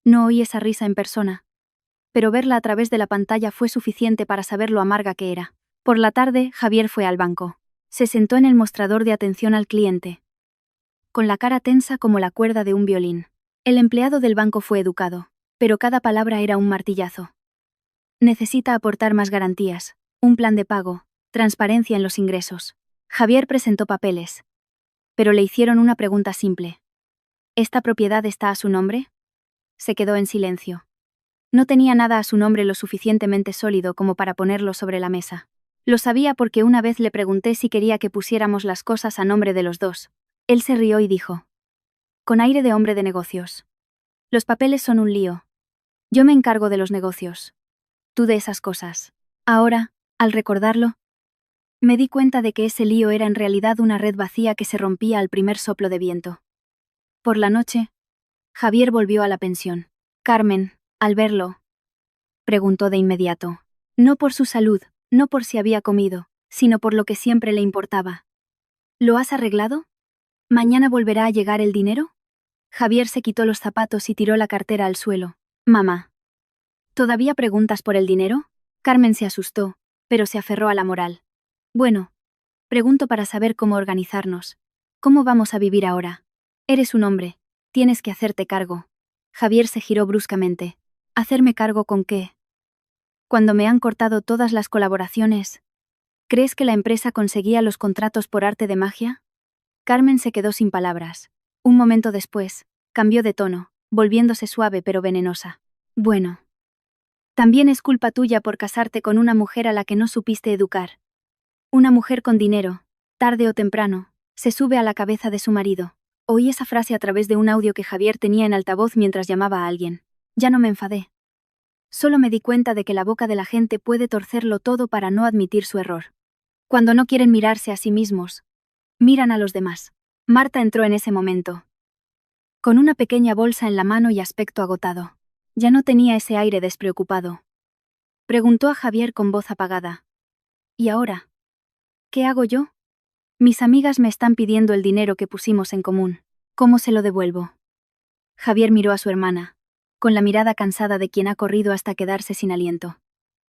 No oí esa risa en persona, pero verla a través de la pantalla fue suficiente para saber lo amarga que era. Por la tarde, Javier fue al banco. Se sentó en el mostrador de atención al cliente, con la cara tensa como la cuerda de un violín. El empleado del banco fue educado, pero cada palabra era un martillazo. Necesita aportar más garantías, un plan de pago, transparencia en los ingresos. Javier presentó papeles, pero le hicieron una pregunta simple. ¿Esta propiedad está a su nombre? Se quedó en silencio. No tenía nada a su nombre lo suficientemente sólido como para ponerlo sobre la mesa. Lo sabía porque una vez le pregunté si quería que pusiéramos las cosas a nombre de los 2. Él se rió y dijo, con aire de hombre de negocios. Los papeles son un lío. Yo me encargo de los negocios. Tú de esas cosas. Ahora, al recordarlo, me di cuenta de que ese lío era en realidad una red vacía que se rompía al primer soplo de viento. Por la noche, Javier volvió a la pensión. Carmen, al verlo, preguntó de inmediato. No por su salud, no por si había comido, sino por lo que siempre le importaba. ¿Lo has arreglado? ¿Mañana volverá a llegar el dinero? Javier se quitó los zapatos y tiró la cartera al suelo. Mamá. ¿Todavía preguntas por el dinero? Carmen se asustó, pero se aferró a la moral. Bueno, pregunto para saber cómo organizarnos. ¿Cómo vamos a vivir ahora? Eres un hombre, tienes que hacerte cargo. Javier se giró bruscamente. ¿Hacerme cargo con qué? Cuando me han cortado todas las colaboraciones, ¿crees que la empresa conseguía los contratos por arte de magia? Carmen se quedó sin palabras. Un momento después, cambió de tono, volviéndose suave pero venenosa. Bueno. También es culpa tuya por casarte con una mujer a la que no supiste educar. Una mujer con dinero, tarde o temprano, se sube a la cabeza de su marido. Oí esa frase a través de un audio que Javier tenía en altavoz mientras llamaba a alguien. Ya no me enfadé. Solo me di cuenta de que la boca de la gente puede torcerlo todo para no admitir su error. Cuando no quieren mirarse a sí mismos, miran a los demás. Marta entró en ese momento, con una pequeña bolsa en la mano y aspecto agotado. Ya no tenía ese aire despreocupado. Preguntó a Javier con voz apagada. ¿Y ahora? ¿Qué hago yo? Mis amigas me están pidiendo el dinero que pusimos en común. ¿Cómo se lo devuelvo? Javier miró a su hermana, con la mirada cansada de quien ha corrido hasta quedarse sin aliento.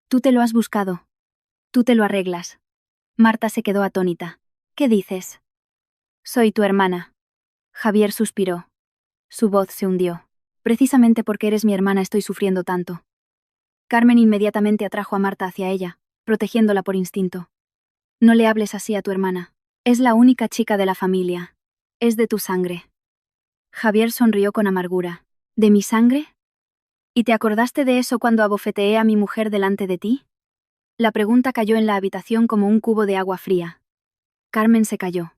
Tú te lo has buscado. Tú te lo arreglas. Marta se quedó atónita. ¿Qué dices? Soy tu hermana. Javier suspiró. Su voz se hundió. Precisamente porque eres mi hermana estoy sufriendo tanto. Carmen inmediatamente atrajo a Marta hacia ella, protegiéndola por instinto. No le hables así a tu hermana. Es la única chica de la familia. Es de tu sangre. Javier sonrió con amargura. ¿De mi sangre? ¿Y te acordaste de eso cuando abofeteé a mi mujer delante de ti? La pregunta cayó en la habitación como un cubo de agua fría. Carmen se calló.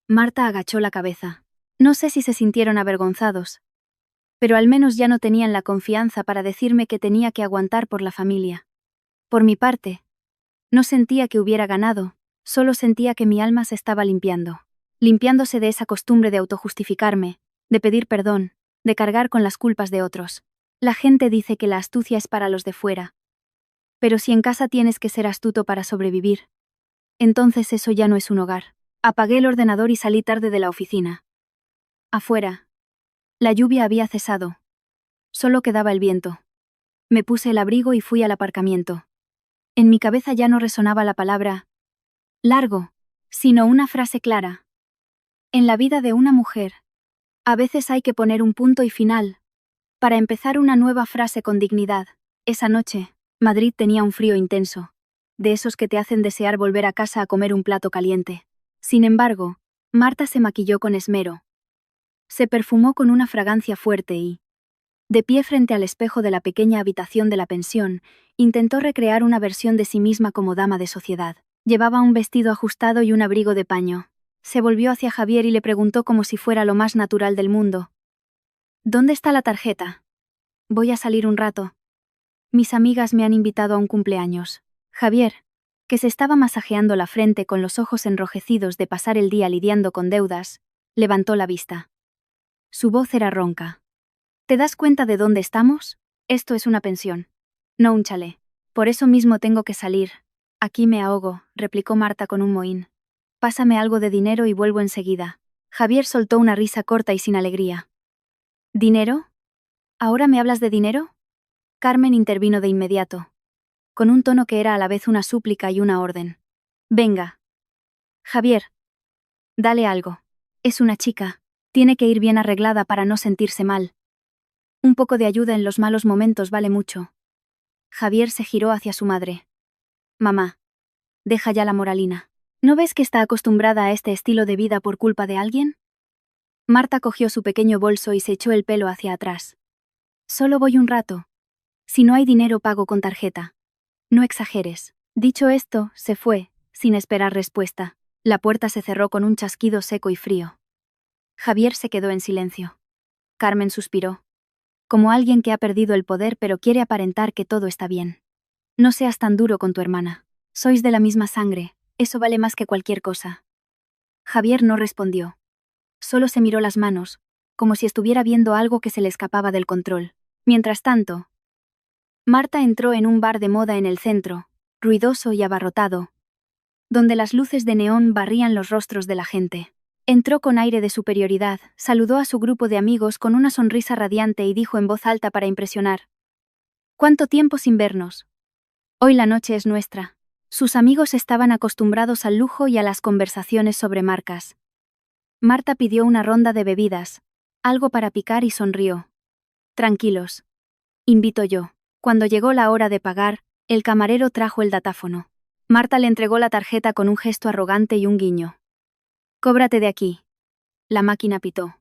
Marta agachó la cabeza. No sé si se sintieron avergonzados, pero al menos ya no tenían la confianza para decirme que tenía que aguantar por la familia. Por mi parte, no sentía que hubiera ganado, solo sentía que mi alma se estaba limpiándose de esa costumbre de autojustificarme, de pedir perdón, de cargar con las culpas de otros. La gente dice que la astucia es para los de fuera. Pero si en casa tienes que ser astuto para sobrevivir, entonces eso ya no es un hogar. Apagué el ordenador y salí tarde de la oficina. Afuera, la lluvia había cesado. Solo quedaba el viento. Me puse el abrigo y fui al aparcamiento. En mi cabeza ya no resonaba la palabra largo, sino una frase clara. En la vida de una mujer, a veces hay que poner un punto y final, para empezar una nueva frase con dignidad. Esa noche, Madrid tenía un frío intenso, de esos que te hacen desear volver a casa a comer un plato caliente. Sin embargo, Marta se maquilló con esmero. Se perfumó con una fragancia fuerte y, de pie frente al espejo de la pequeña habitación de la pensión, intentó recrear una versión de sí misma como dama de sociedad. Llevaba un vestido ajustado y un abrigo de paño. Se volvió hacia Javier y le preguntó como si fuera lo más natural del mundo. ¿Dónde está la tarjeta? Voy a salir un rato. Mis amigas me han invitado a un cumpleaños. Javier, que se estaba masajeando la frente con los ojos enrojecidos de pasar el día lidiando con deudas, levantó la vista. Su voz era ronca. ¿Te das cuenta de dónde estamos? Esto es una pensión, no un chalet. Por eso mismo tengo que salir. Aquí me ahogo, replicó Marta con un mohín. Pásame algo de dinero y vuelvo enseguida. Javier soltó una risa corta y sin alegría. ¿Dinero? ¿Ahora me hablas de dinero? Carmen intervino de inmediato, con un tono que era a la vez una súplica y una orden. Venga. Javier. Dale algo. Es una chica. Tiene que ir bien arreglada para no sentirse mal. Un poco de ayuda en los malos momentos vale mucho. Javier se giró hacia su madre. Mamá. Deja ya la moralina. ¿No ves que está acostumbrada a este estilo de vida por culpa de alguien? Marta cogió su pequeño bolso y se echó el pelo hacia atrás. Solo voy un rato. Si no hay dinero pago con tarjeta. No exageres. Dicho esto, se fue, sin esperar respuesta. La puerta se cerró con un chasquido seco y frío. Javier se quedó en silencio. Carmen suspiró. Como alguien que ha perdido el poder pero quiere aparentar que todo está bien. No seas tan duro con tu hermana. Sois de la misma sangre, eso vale más que cualquier cosa. Javier no respondió. Solo se miró las manos, como si estuviera viendo algo que se le escapaba del control. Mientras tanto, Marta entró en un bar de moda en el centro, ruidoso y abarrotado, donde las luces de neón barrían los rostros de la gente. Entró con aire de superioridad, saludó a su grupo de amigos con una sonrisa radiante y dijo en voz alta para impresionar. ¿Cuánto tiempo sin vernos? Hoy la noche es nuestra. Sus amigos estaban acostumbrados al lujo y a las conversaciones sobre marcas. Marta pidió una ronda de bebidas, algo para picar y sonrió. Tranquilos. Invito yo. Cuando llegó la hora de pagar, el camarero trajo el datáfono. Marta le entregó la tarjeta con un gesto arrogante y un guiño. Cóbrate de aquí. La máquina pitó.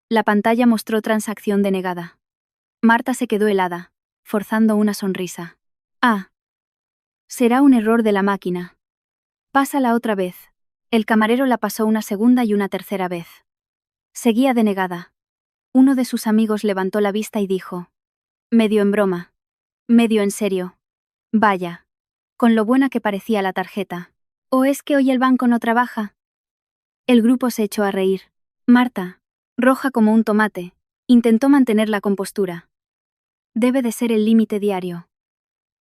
La pantalla mostró transacción denegada. Marta se quedó helada, forzando una sonrisa. Ah. Será un error de la máquina. Pásala otra vez. El camarero la pasó una segunda y una tercera vez. Seguía denegada. Uno de sus amigos levantó la vista y dijo. Medio en broma. Medio en serio. Vaya. Con lo buena que parecía la tarjeta. ¿O es que hoy el banco no trabaja? El grupo se echó a reír. Marta, roja como un tomate, intentó mantener la compostura. Debe de ser el límite diario.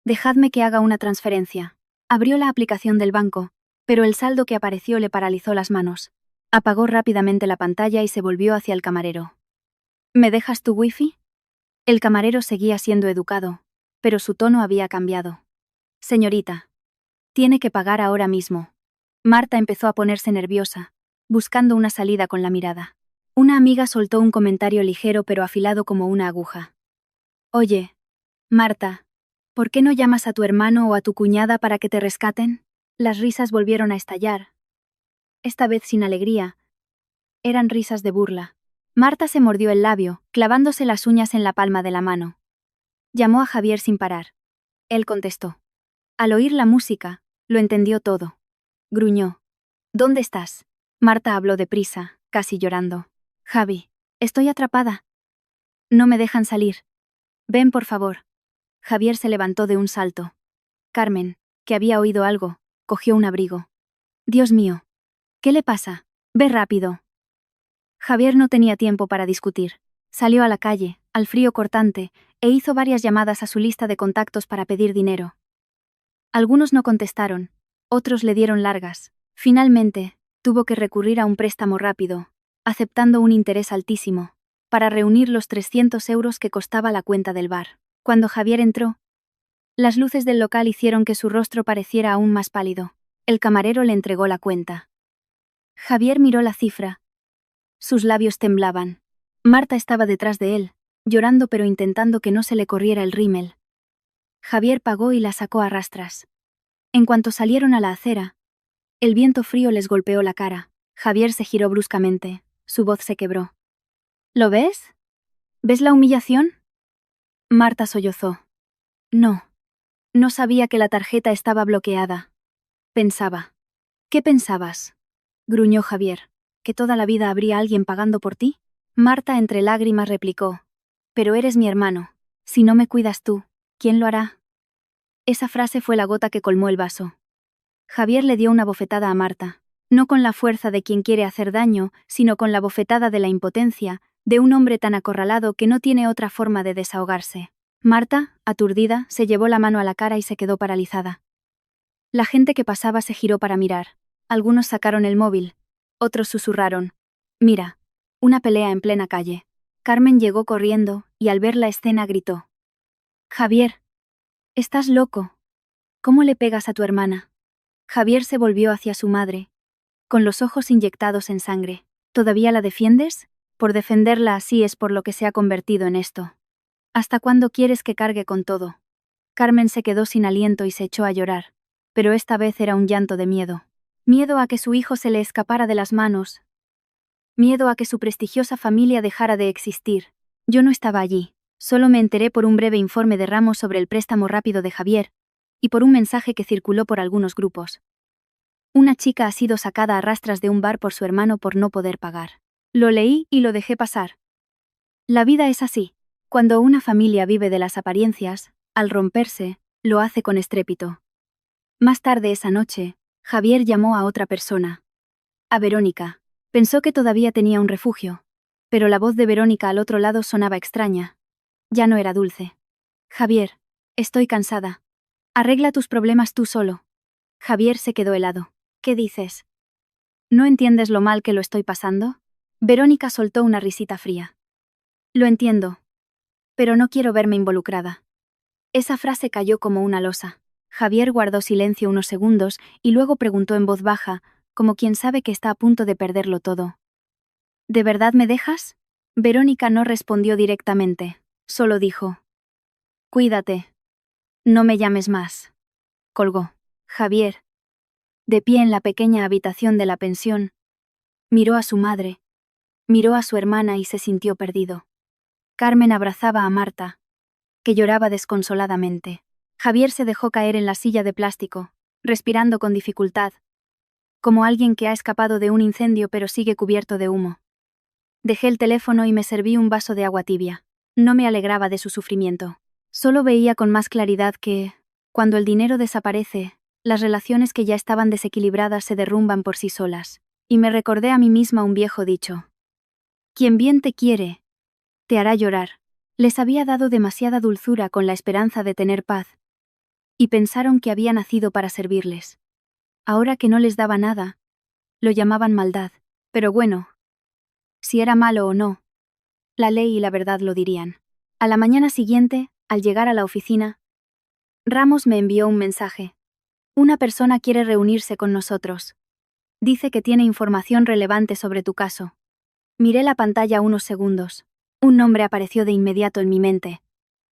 Dejadme que haga una transferencia. Abrió la aplicación del banco, pero el saldo que apareció le paralizó las manos. Apagó rápidamente la pantalla y se volvió hacia el camarero. ¿Me dejas tu wifi? El camarero seguía siendo educado, pero su tono había cambiado. Señorita. Tiene que pagar ahora mismo. Marta empezó a ponerse nerviosa, buscando una salida con la mirada. Una amiga soltó un comentario ligero pero afilado como una aguja. Oye, Marta, ¿por qué no llamas a tu hermano o a tu cuñada para que te rescaten? Las risas volvieron a estallar. Esta vez sin alegría. Eran risas de burla. Marta se mordió el labio, clavándose las uñas en la palma de la mano. Llamó a Javier sin parar. Él contestó. Al oír la música, lo entendió todo. Gruñó. ¿Dónde estás? Marta habló deprisa, casi llorando. Javi, estoy atrapada. No me dejan salir. Ven, por favor. Javier se levantó de un salto. Carmen, que había oído algo, cogió un abrigo. Dios mío. ¿Qué le pasa? Ve rápido. Javier no tenía tiempo para discutir. Salió a la calle, al frío cortante, e hizo varias llamadas a su lista de contactos para pedir dinero. Algunos no contestaron, otros le dieron largas. Finalmente, tuvo que recurrir a un préstamo rápido, aceptando un interés altísimo, para reunir los 300 euros que costaba la cuenta del bar. Cuando Javier entró, las luces del local hicieron que su rostro pareciera aún más pálido. El camarero le entregó la cuenta. Javier miró la cifra. Sus labios temblaban. Marta estaba detrás de él, llorando pero intentando que no se le corriera el rímel. Javier pagó y la sacó a rastras. En cuanto salieron a la acera, el viento frío les golpeó la cara. Javier se giró bruscamente, su voz se quebró. ¿Lo ves? ¿Ves la humillación? Marta sollozó. No. No sabía que la tarjeta estaba bloqueada. Pensaba. ¿Qué pensabas? Gruñó Javier. ¿Que toda la vida habría alguien pagando por ti? Marta entre lágrimas replicó. Pero eres mi hermano. Si no me cuidas tú, ¿quién lo hará? Esa frase fue la gota que colmó el vaso. Javier le dio una bofetada a Marta, no con la fuerza de quien quiere hacer daño, sino con la bofetada de la impotencia, de un hombre tan acorralado que no tiene otra forma de desahogarse. Marta, aturdida, se llevó la mano a la cara y se quedó paralizada. La gente que pasaba se giró para mirar. Algunos sacaron el móvil, otros susurraron. Mira, una pelea en plena calle. Carmen llegó corriendo, y al ver la escena gritó. Javier, estás loco. ¿Cómo le pegas a tu hermana? Javier se volvió hacia su madre, con los ojos inyectados en sangre. ¿Todavía la defiendes? Por defenderla así es por lo que se ha convertido en esto. ¿Hasta cuándo quieres que cargue con todo? Carmen se quedó sin aliento y se echó a llorar, pero esta vez era un llanto de miedo. Miedo a que su hijo se le escapara de las manos. Miedo a que su prestigiosa familia dejara de existir. Yo no estaba allí, solo me enteré por un breve informe de Ramos sobre el préstamo rápido de Javier, y por un mensaje que circuló por algunos grupos. Una chica ha sido sacada a rastras de un bar por su hermano por no poder pagar. Lo leí y lo dejé pasar. La vida es así. Cuando una familia vive de las apariencias, al romperse, lo hace con estrépito. Más tarde esa noche, Javier llamó a otra persona. A Verónica. Pensó que todavía tenía un refugio. Pero la voz de Verónica al otro lado sonaba extraña. Ya no era dulce. Javier, estoy cansada. Arregla tus problemas tú solo. Javier se quedó helado. ¿Qué dices? ¿No entiendes lo mal que lo estoy pasando? Verónica soltó una risita fría. Lo entiendo. Pero no quiero verme involucrada. Esa frase cayó como una losa. Javier guardó silencio unos segundos y luego preguntó en voz baja, como quien sabe que está a punto de perderlo todo. ¿De verdad me dejas? Verónica no respondió directamente, solo dijo. Cuídate. No me llames más. Colgó. Javier, de pie en la pequeña habitación de la pensión, miró a su madre, miró a su hermana y se sintió perdido. Carmen abrazaba a Marta, que lloraba desconsoladamente. Javier se dejó caer en la silla de plástico, respirando con dificultad, como alguien que ha escapado de un incendio pero sigue cubierto de humo. Dejé el teléfono y me serví un vaso de agua tibia. No me alegraba de su sufrimiento. Solo veía con más claridad que, cuando el dinero desaparece, las relaciones que ya estaban desequilibradas se derrumban por sí solas. Y me recordé a mí misma un viejo dicho. Quien bien te quiere, te hará llorar. Les había dado demasiada dulzura con la esperanza de tener paz. Y pensaron que había nacido para servirles. Ahora que no les daba nada, lo llamaban maldad. Pero bueno, si era malo o no, la ley y la verdad lo dirían. A la mañana siguiente, al llegar a la oficina, Ramos me envió un mensaje. Una persona quiere reunirse con nosotros. Dice que tiene información relevante sobre tu caso. Miré la pantalla unos segundos. Un nombre apareció de inmediato en mi mente.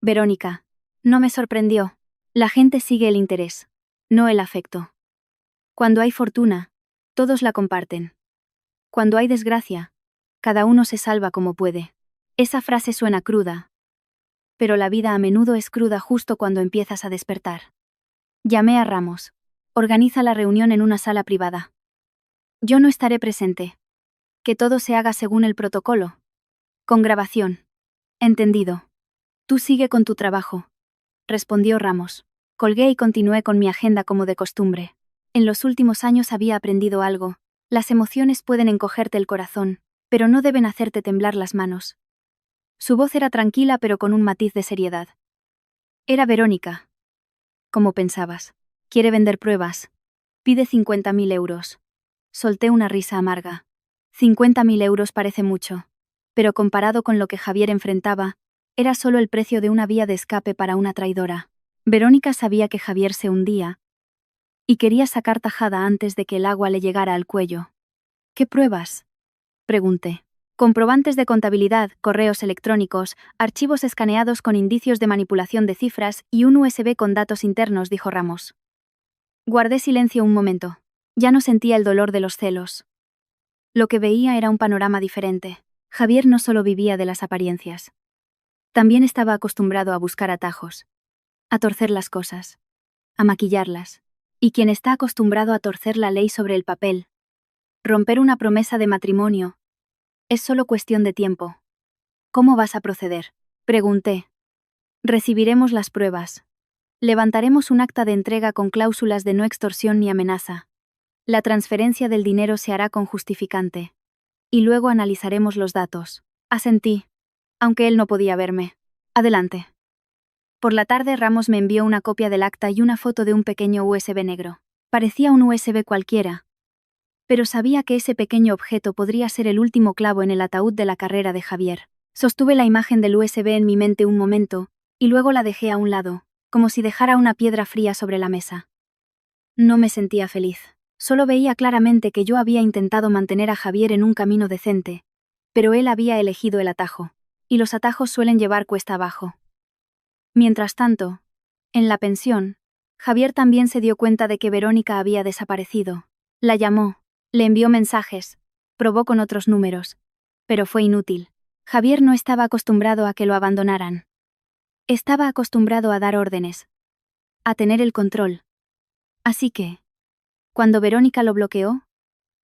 Verónica. No me sorprendió. La gente sigue el interés, no el afecto. Cuando hay fortuna, todos la comparten. Cuando hay desgracia, cada uno se salva como puede. Esa frase suena cruda, pero la vida a menudo es cruda justo cuando empiezas a despertar. Llamé a Ramos. Organiza la reunión en una sala privada. Yo no estaré presente. Que todo se haga según el protocolo. Con grabación. Entendido. Tú sigue con tu trabajo, respondió Ramos. Colgué y continué con mi agenda como de costumbre. En los últimos años había aprendido algo. Las emociones pueden encogerte el corazón, pero no deben hacerte temblar las manos. Su voz era tranquila pero con un matiz de seriedad. Era Verónica. ¿Cómo pensabas? Quiere vender pruebas. Pide 50.000 euros. Solté una risa amarga. 50.000 euros parece mucho. Pero comparado con lo que Javier enfrentaba, era solo el precio de una vía de escape para una traidora. Verónica sabía que Javier se hundía y quería sacar tajada antes de que el agua le llegara al cuello. ¿Qué pruebas?, pregunté. Comprobantes de contabilidad, correos electrónicos, archivos escaneados con indicios de manipulación de cifras y un USB con datos internos, dijo Ramos. Guardé silencio un momento. Ya no sentía el dolor de los celos. Lo que veía era un panorama diferente. Javier no solo vivía de las apariencias. También estaba acostumbrado a buscar atajos. A torcer las cosas. A maquillarlas. Y quien está acostumbrado a torcer la ley sobre el papel. Romper una promesa de matrimonio. Es solo cuestión de tiempo. ¿Cómo vas a proceder?, pregunté. Recibiremos las pruebas. Levantaremos un acta de entrega con cláusulas de no extorsión ni amenaza. La transferencia del dinero se hará con justificante. Y luego analizaremos los datos. Asentí. Aunque él no podía verme. Adelante. Por la tarde Ramos me envió una copia del acta y una foto de un pequeño USB negro. Parecía un USB cualquiera. Pero sabía que ese pequeño objeto podría ser el último clavo en el ataúd de la carrera de Javier. Sostuve la imagen del USB en mi mente un momento, y luego la dejé a un lado, como si dejara una piedra fría sobre la mesa. No me sentía feliz. Solo veía claramente que yo había intentado mantener a Javier en un camino decente, pero él había elegido el atajo, y los atajos suelen llevar cuesta abajo. Mientras tanto, en la pensión, Javier también se dio cuenta de que Verónica había desaparecido. La llamó, le envió mensajes, probó con otros números, pero fue inútil. Javier no estaba acostumbrado a que lo abandonaran. Estaba acostumbrado a dar órdenes, a tener el control. Así que, cuando Verónica lo bloqueó,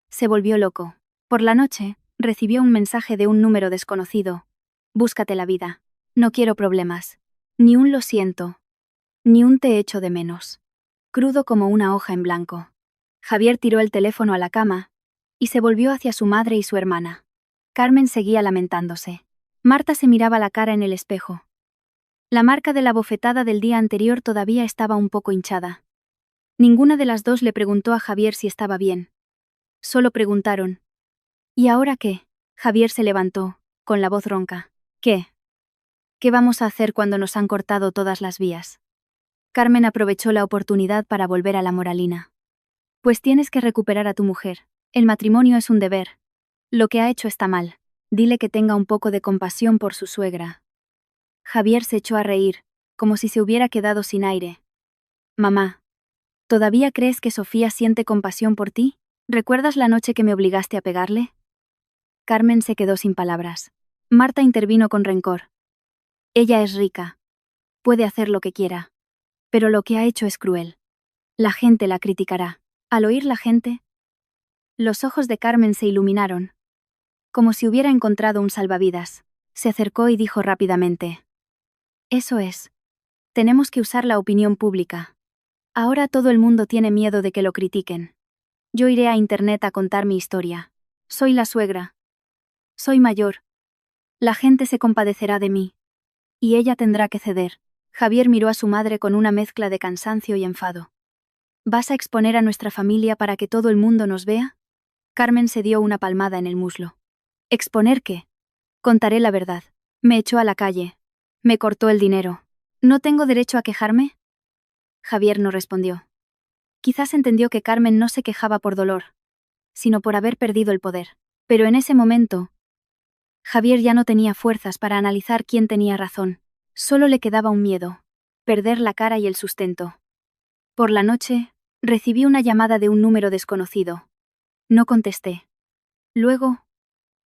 se volvió loco. Por la noche, recibió un mensaje de un número desconocido. Búscate la vida. No quiero problemas. Ni un lo siento. Ni un te echo de menos. Crudo como una hoja en blanco. Javier tiró el teléfono a la cama y se volvió hacia su madre y su hermana. Carmen seguía lamentándose. Marta se miraba la cara en el espejo. La marca de la bofetada del día anterior todavía estaba un poco hinchada. Ninguna de las dos le preguntó a Javier si estaba bien. Solo preguntaron: ¿y ahora qué? Javier se levantó, con la voz ronca. ¿Qué? ¿Qué vamos a hacer cuando nos han cortado todas las vías? Carmen aprovechó la oportunidad para volver a la moralina. Pues tienes que recuperar a tu mujer. El matrimonio es un deber. Lo que ha hecho está mal. Dile que tenga un poco de compasión por su suegra. Javier se echó a reír, como si se hubiera quedado sin aire. Mamá, ¿todavía crees que Sofía siente compasión por ti? ¿Recuerdas la noche que me obligaste a pegarle? Carmen se quedó sin palabras. Marta intervino con rencor. Ella es rica. Puede hacer lo que quiera. Pero lo que ha hecho es cruel. La gente la criticará. Al oír la gente, los ojos de Carmen se iluminaron. Como si hubiera encontrado un salvavidas. Se acercó y dijo rápidamente: eso es. Tenemos que usar la opinión pública. Ahora todo el mundo tiene miedo de que lo critiquen. Yo iré a internet a contar mi historia. Soy la suegra. Soy mayor. La gente se compadecerá de mí. Y ella tendrá que ceder. Javier miró a su madre con una mezcla de cansancio y enfado. ¿Vas a exponer a nuestra familia para que todo el mundo nos vea? Carmen se dio una palmada en el muslo. ¿Exponer qué? Contaré la verdad. Me echó a la calle. Me cortó el dinero. ¿No tengo derecho a quejarme? Javier no respondió. Quizás entendió que Carmen no se quejaba por dolor, sino por haber perdido el poder. Pero en ese momento, Javier ya no tenía fuerzas para analizar quién tenía razón. Solo le quedaba un miedo: perder la cara y el sustento. Por la noche, recibí una llamada de un número desconocido. No contesté. Luego,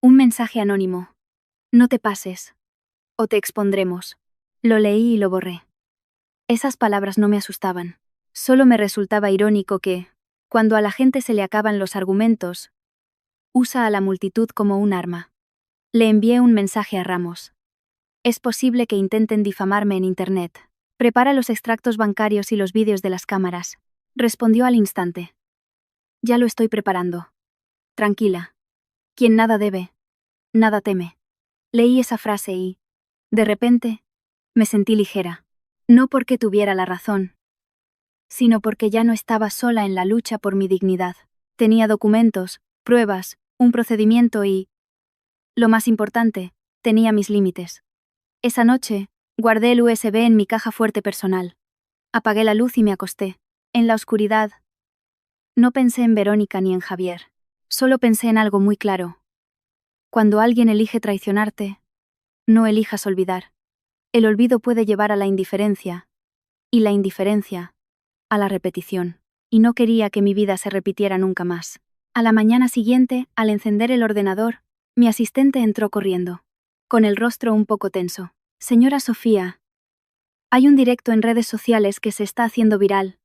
un mensaje anónimo: no te pases, o te expondremos. Lo leí y lo borré. Esas palabras no me asustaban. Solo me resultaba irónico que, cuando a la gente se le acaban los argumentos, usa a la multitud como un arma. Le envié un mensaje a Ramos. Es posible que intenten difamarme en Internet. Prepara los extractos bancarios y los vídeos de las cámaras. Respondió al instante. Ya lo estoy preparando. Tranquila. Quien nada debe, nada teme. Leí esa frase y, de repente, me sentí ligera. No porque tuviera la razón, sino porque ya no estaba sola en la lucha por mi dignidad. Tenía documentos, pruebas, un procedimiento y, lo más importante, tenía mis límites. Esa noche, guardé el USB en mi caja fuerte personal. Apagué la luz y me acosté. En la oscuridad, no pensé en Verónica ni en Javier. Solo pensé en algo muy claro. Cuando alguien elige traicionarte, no elijas olvidar. El olvido puede llevar a la indiferencia, y la indiferencia, a la repetición. Y no quería que mi vida se repitiera nunca más. A la mañana siguiente, al encender el ordenador, mi asistente entró corriendo, con el rostro un poco tenso. Señora Sofía, hay un directo en redes sociales que se está haciendo viral,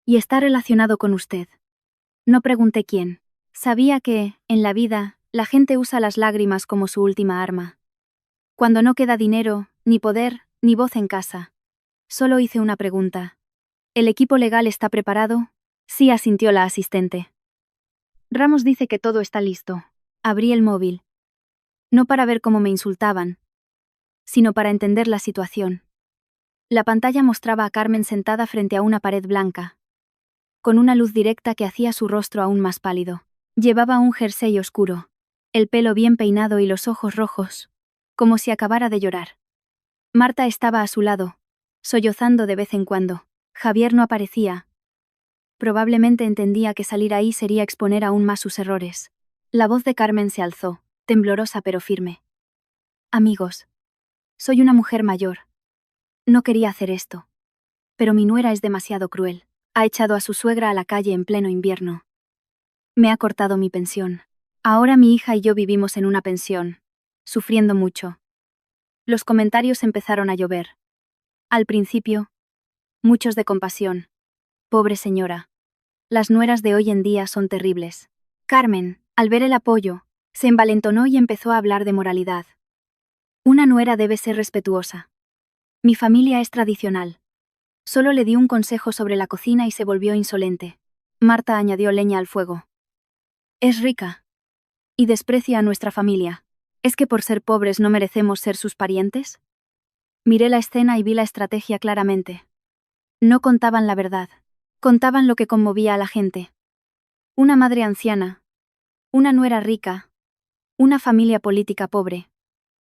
y está relacionado con usted. No pregunté quién. Sabía que, en la vida, la gente usa las lágrimas como su última arma. Cuando no queda dinero, ni poder, ni voz en casa. Solo hice una pregunta. ¿El equipo legal está preparado? Sí, asintió la asistente. Ramos dice que todo está listo. Abrí el móvil. No para ver cómo me insultaban, sino para entender la situación. La pantalla mostraba a Carmen sentada frente a una pared blanca, con una luz directa que hacía su rostro aún más pálido. Llevaba un jersey oscuro, el pelo bien peinado y los ojos rojos, como si acabara de llorar. Marta estaba a su lado, sollozando de vez en cuando. Javier no aparecía. Probablemente entendía que salir ahí sería exponer aún más sus errores. La voz de Carmen se alzó, temblorosa pero firme. Amigos, soy una mujer mayor. No quería hacer esto. Pero mi nuera es demasiado cruel. Ha echado a su suegra a la calle en pleno invierno. Me ha cortado mi pensión. Ahora mi hija y yo vivimos en una pensión, sufriendo mucho. Los comentarios empezaron a llover. Al principio, muchos de compasión. Pobre señora. Las nueras de hoy en día son terribles. Carmen, al ver el apoyo, se envalentonó y empezó a hablar de moralidad. Una nuera debe ser respetuosa. Mi familia es tradicional. Solo le di un consejo sobre la cocina y se volvió insolente. Marta añadió leña al fuego. Es rica. Y desprecia a nuestra familia. ¿Es que por ser pobres no merecemos ser sus parientes? Miré la escena y vi la estrategia claramente. No contaban la verdad. Contaban lo que conmovía a la gente. Una madre anciana. Una nuera rica. Una familia política pobre.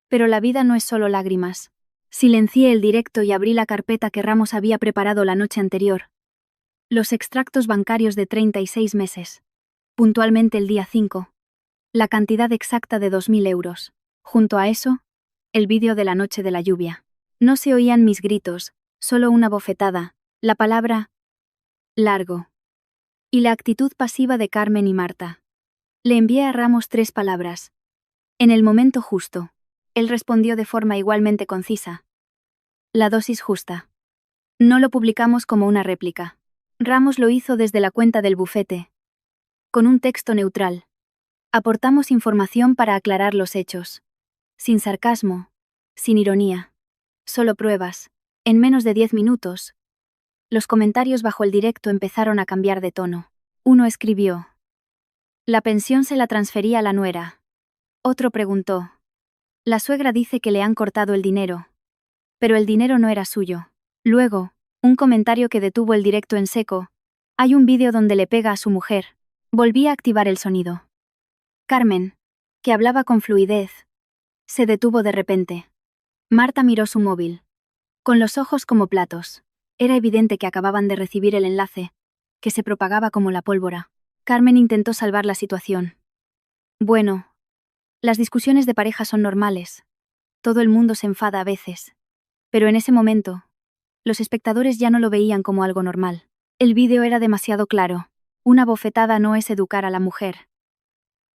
Pero la vida no es solo lágrimas. Silencié el directo y abrí la carpeta que Ramos había preparado la noche anterior. Los extractos bancarios de 36 meses. Puntualmente el día 5. La cantidad exacta de 2.000 euros. Junto a eso, el vídeo de la noche de la lluvia. No se oían mis gritos, solo una bofetada, la palabra largo. Y la actitud pasiva de Carmen y Marta. Le envié a Ramos 3 palabras. En el momento justo. Él respondió de forma igualmente concisa. La dosis justa. No lo publicamos como una réplica. Ramos lo hizo desde la cuenta del bufete. Con un texto neutral. Aportamos información para aclarar los hechos. Sin sarcasmo. Sin ironía. Solo pruebas. En menos de 10 minutos. Los comentarios bajo el directo empezaron a cambiar de tono. Uno escribió. La pensión se la transfería a la nuera. Otro preguntó. La suegra dice que le han cortado el dinero. Pero el dinero no era suyo. Luego, un comentario que detuvo el directo en seco. Hay un vídeo donde le pega a su mujer. Volví a activar el sonido. Carmen, que hablaba con fluidez, se detuvo de repente. Marta miró su móvil. Con los ojos como platos. Era evidente que acababan de recibir el enlace, que se propagaba como la pólvora. Carmen intentó salvar la situación. Bueno, las discusiones de pareja son normales. Todo el mundo se enfada a veces. Pero en ese momento, los espectadores ya no lo veían como algo normal. El vídeo era demasiado claro. Una bofetada no es educar a la mujer.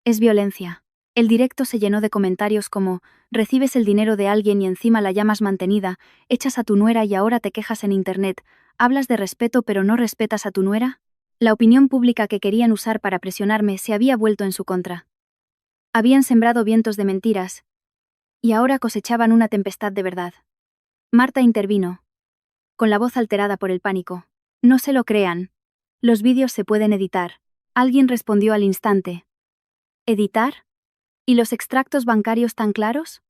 Es violencia. El directo se llenó de comentarios como: recibes el dinero de alguien y encima la llamas mantenida, echas a tu nuera y ahora te quejas en internet, hablas de respeto pero no respetas a tu nuera. La opinión pública que querían usar para presionarme se había vuelto en su contra. Habían sembrado vientos de mentiras, y ahora cosechaban una tempestad de verdad. Marta intervino, con la voz alterada por el pánico. No se lo crean. Los vídeos se pueden editar. Alguien respondió al instante. ¿Editar? ¿Y los extractos bancarios tan claros?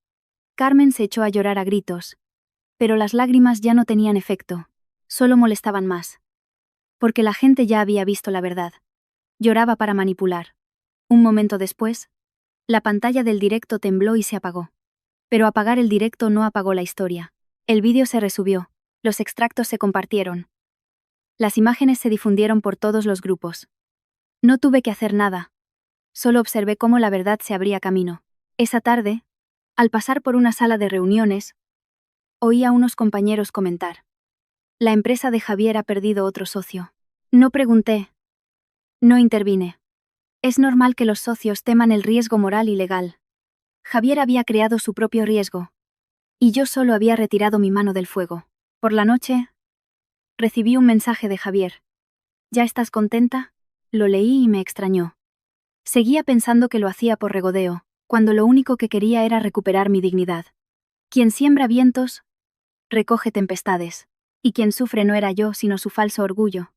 Carmen se echó a llorar a gritos. Pero las lágrimas ya no tenían efecto, solo molestaban más. Porque la gente ya había visto la verdad. Lloraba para manipular. Un momento después, la pantalla del directo tembló y se apagó. Pero apagar el directo no apagó la historia. El vídeo se resubió, los extractos se compartieron. Las imágenes se difundieron por todos los grupos. No tuve que hacer nada. Solo observé cómo la verdad se abría camino. Esa tarde, al pasar por una sala de reuniones, oí a unos compañeros comentar: la empresa de Javier ha perdido otro socio. No pregunté. No intervine. Es normal que los socios teman el riesgo moral y legal. Javier había creado su propio riesgo. Y yo solo había retirado mi mano del fuego. Por la noche, recibí un mensaje de Javier. ¿Ya estás contenta? Lo leí y me extrañó. Seguía pensando que lo hacía por regodeo, cuando lo único que quería era recuperar mi dignidad. Quien siembra vientos, recoge tempestades. Y quien sufre no era yo, sino su falso orgullo.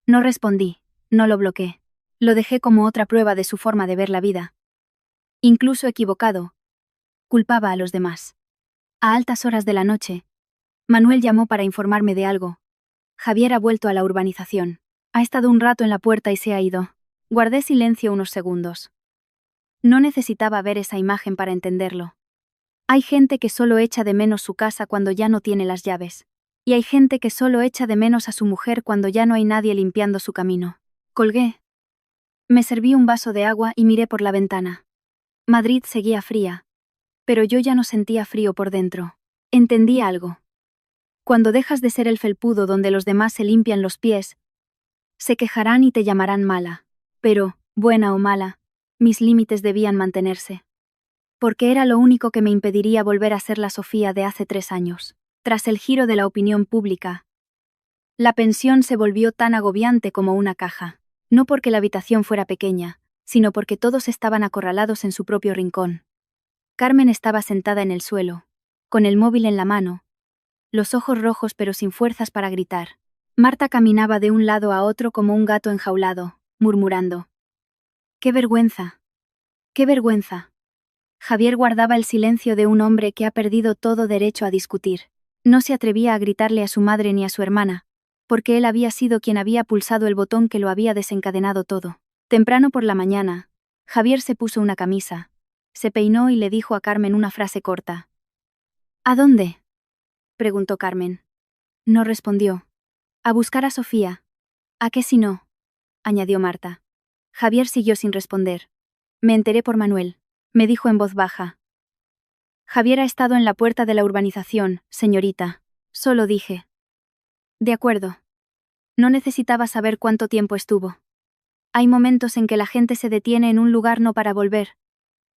No respondí, no lo bloqueé. Lo dejé como otra prueba de su forma de ver la vida. Incluso equivocado, culpaba a los demás. A altas horas de la noche, Manuel llamó para informarme de algo. Javier ha vuelto a la urbanización. Ha estado un rato en la puerta y se ha ido. Guardé silencio unos segundos. No necesitaba ver esa imagen para entenderlo. Hay gente que solo echa de menos su casa cuando ya no tiene las llaves. Y hay gente que solo echa de menos a su mujer cuando ya no hay nadie limpiando su camino. Colgué. Me serví un vaso de agua y miré por la ventana. Madrid seguía fría. Pero yo ya no sentía frío por dentro. Entendí algo. Cuando dejas de ser el felpudo donde los demás se limpian los pies, se quejarán y te llamarán mala. Pero, buena o mala, mis límites debían mantenerse. Porque era lo único que me impediría volver a ser la Sofía de hace 3 años. Tras el giro de la opinión pública, la pensión se volvió tan agobiante como una caja. No porque la habitación fuera pequeña, sino porque todos estaban acorralados en su propio rincón. Carmen estaba sentada en el suelo, con el móvil en la mano, los ojos rojos pero sin fuerzas para gritar. Marta caminaba de un lado a otro como un gato enjaulado, murmurando: ¡qué vergüenza! ¡Qué vergüenza! Javier guardaba el silencio de un hombre que ha perdido todo derecho a discutir. No se atrevía a gritarle a su madre ni a su hermana, porque él había sido quien había pulsado el botón que lo había desencadenado todo. Temprano por la mañana, Javier se puso una camisa, se peinó y le dijo a Carmen una frase corta. ¿A dónde?, preguntó Carmen. No respondió. A buscar a Sofía. ¿A qué si no?, añadió Marta. Javier siguió sin responder. Me enteré por Manuel, me dijo en voz baja. Javier ha estado en la puerta de la urbanización, señorita. Solo dije. De acuerdo. No necesitaba saber cuánto tiempo estuvo. Hay momentos en que la gente se detiene en un lugar no para volver,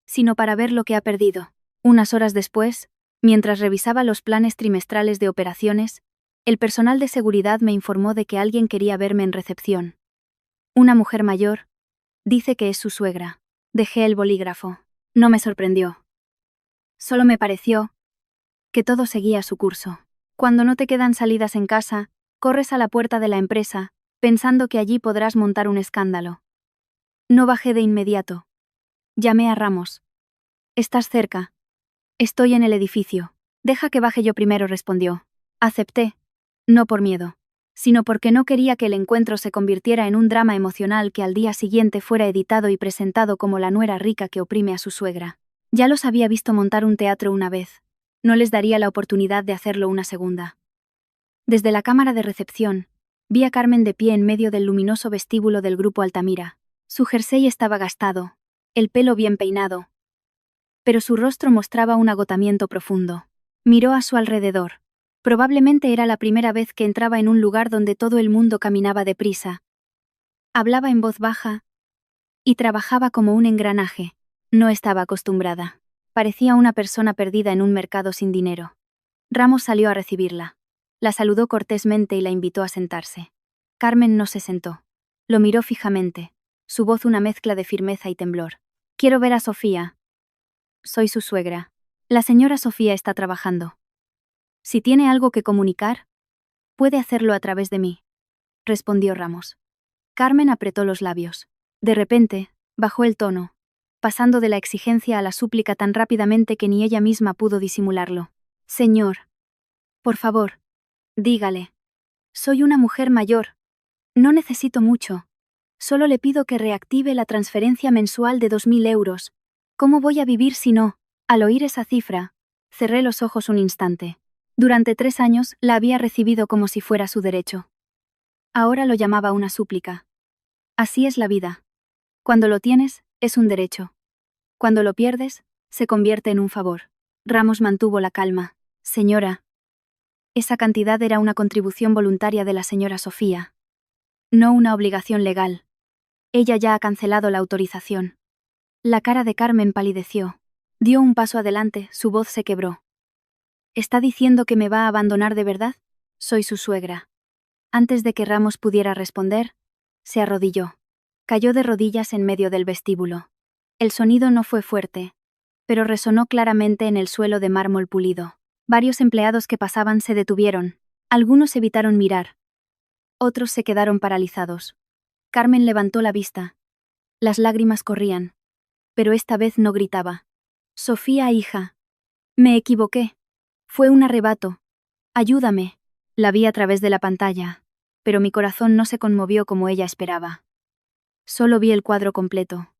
sino para ver lo que ha perdido. Unas horas después, mientras revisaba los planes trimestrales de operaciones, el personal de seguridad me informó de que alguien quería verme en recepción. Una mujer mayor. Dice que es su suegra. Dejé el bolígrafo. No me sorprendió. Solo me pareció que todo seguía su curso. Cuando no te quedan salidas en casa, corres a la puerta de la empresa, pensando que allí podrás montar un escándalo. No bajé de inmediato. Llamé a Ramos. ¿Estás cerca? Estoy en el edificio. Deja que baje yo primero, respondió. Acepté. No por miedo, sino porque no quería que el encuentro se convirtiera en un drama emocional que al día siguiente fuera editado y presentado como la nuera rica que oprime a su suegra. Ya los había visto montar un teatro una vez. No les daría la oportunidad de hacerlo una segunda. Desde la cámara de recepción, vi a Carmen de pie en medio del luminoso vestíbulo del Grupo Altamira. Su jersey estaba gastado, el pelo bien peinado, pero su rostro mostraba un agotamiento profundo. Miró a su alrededor. Probablemente era la primera vez que entraba en un lugar donde todo el mundo caminaba deprisa. Hablaba en voz baja y trabajaba como un engranaje. No estaba acostumbrada. Parecía una persona perdida en un mercado sin dinero. Ramos salió a recibirla. La saludó cortésmente y la invitó a sentarse. Carmen no se sentó. Lo miró fijamente. Su voz una mezcla de firmeza y temblor. Quiero ver a Sofía. Soy su suegra. La señora Sofía está trabajando. Si tiene algo que comunicar, puede hacerlo a través de mí, respondió Ramos. Carmen apretó los labios. De repente, bajó el tono, pasando de la exigencia a la súplica tan rápidamente que ni ella misma pudo disimularlo. Señor. Por favor. Dígale. Soy una mujer mayor. No necesito mucho. Solo le pido que reactive la transferencia mensual de 2.000 euros. ¿Cómo voy a vivir si no? Al oír esa cifra, cerré los ojos un instante. Durante 3 años la había recibido como si fuera su derecho. Ahora lo llamaba una súplica. Así es la vida. Cuando lo tienes, es un derecho. Cuando lo pierdes, se convierte en un favor. Ramos mantuvo la calma. Señora. Esa cantidad era una contribución voluntaria de la señora Sofía. No una obligación legal. Ella ya ha cancelado la autorización. La cara de Carmen palideció. Dio un paso adelante, su voz se quebró. ¿Está diciendo que me va a abandonar de verdad? Soy su suegra. Antes de que Ramos pudiera responder, se arrodilló. Cayó de rodillas en medio del vestíbulo. El sonido no fue fuerte, pero resonó claramente en el suelo de mármol pulido. Varios empleados que pasaban se detuvieron. Algunos evitaron mirar. Otros se quedaron paralizados. Carmen levantó la vista. Las lágrimas corrían. Pero esta vez no gritaba. Sofía, hija. Me equivoqué. Fue un arrebato. Ayúdame. La vi a través de la pantalla, pero mi corazón no se conmovió como ella esperaba. Solo vi el cuadro completo.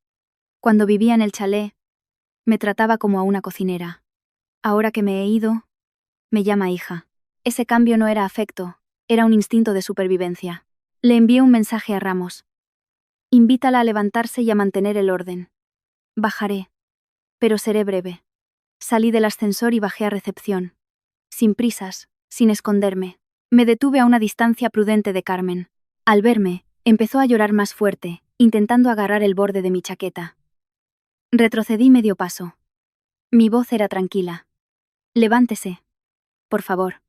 Cuando vivía en el chalet, me trataba como a una cocinera. Ahora que me he ido, me llama hija. Ese cambio no era afecto, era un instinto de supervivencia. Le envié un mensaje a Ramos. Invítala a levantarse y a mantener el orden. Bajaré. Pero seré breve. Salí del ascensor y bajé a recepción. Sin prisas, sin esconderme. Me detuve a una distancia prudente de Carmen. Al verme, empezó a llorar más fuerte, intentando agarrar el borde de mi chaqueta. Retrocedí medio paso. Mi voz era tranquila. Levántese. Por favor.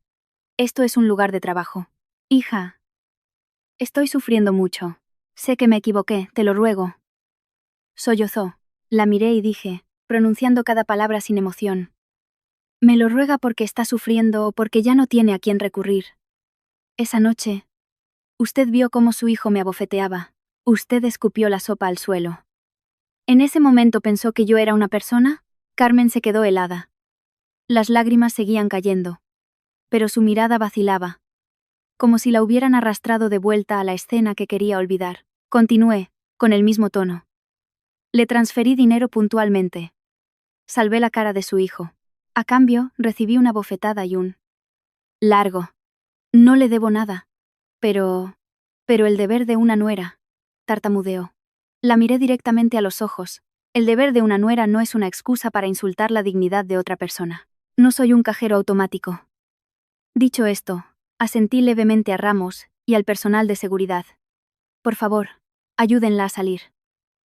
Esto es un lugar de trabajo. Hija. Estoy sufriendo mucho. Sé que me equivoqué, te lo ruego. Sollozó. La miré y dije, pronunciando cada palabra sin emoción. Me lo ruega porque está sufriendo o porque ya no tiene a quién recurrir. Esa noche, usted vio cómo su hijo me abofeteaba. Usted escupió la sopa al suelo. ¿En ese momento pensó que yo era una persona? Carmen se quedó helada. Las lágrimas seguían cayendo. Pero su mirada vacilaba. Como si la hubieran arrastrado de vuelta a la escena que quería olvidar. Continué, con el mismo tono. Le transferí dinero puntualmente. Salvé la cara de su hijo. A cambio, recibí una bofetada y un largo. No le debo nada. Pero el deber de una nuera, tartamudeó. La miré directamente a los ojos. El deber de una nuera no es una excusa para insultar la dignidad de otra persona. No soy un cajero automático. Dicho esto, asentí levemente a Ramos y al personal de seguridad. Por favor, ayúdenla a salir.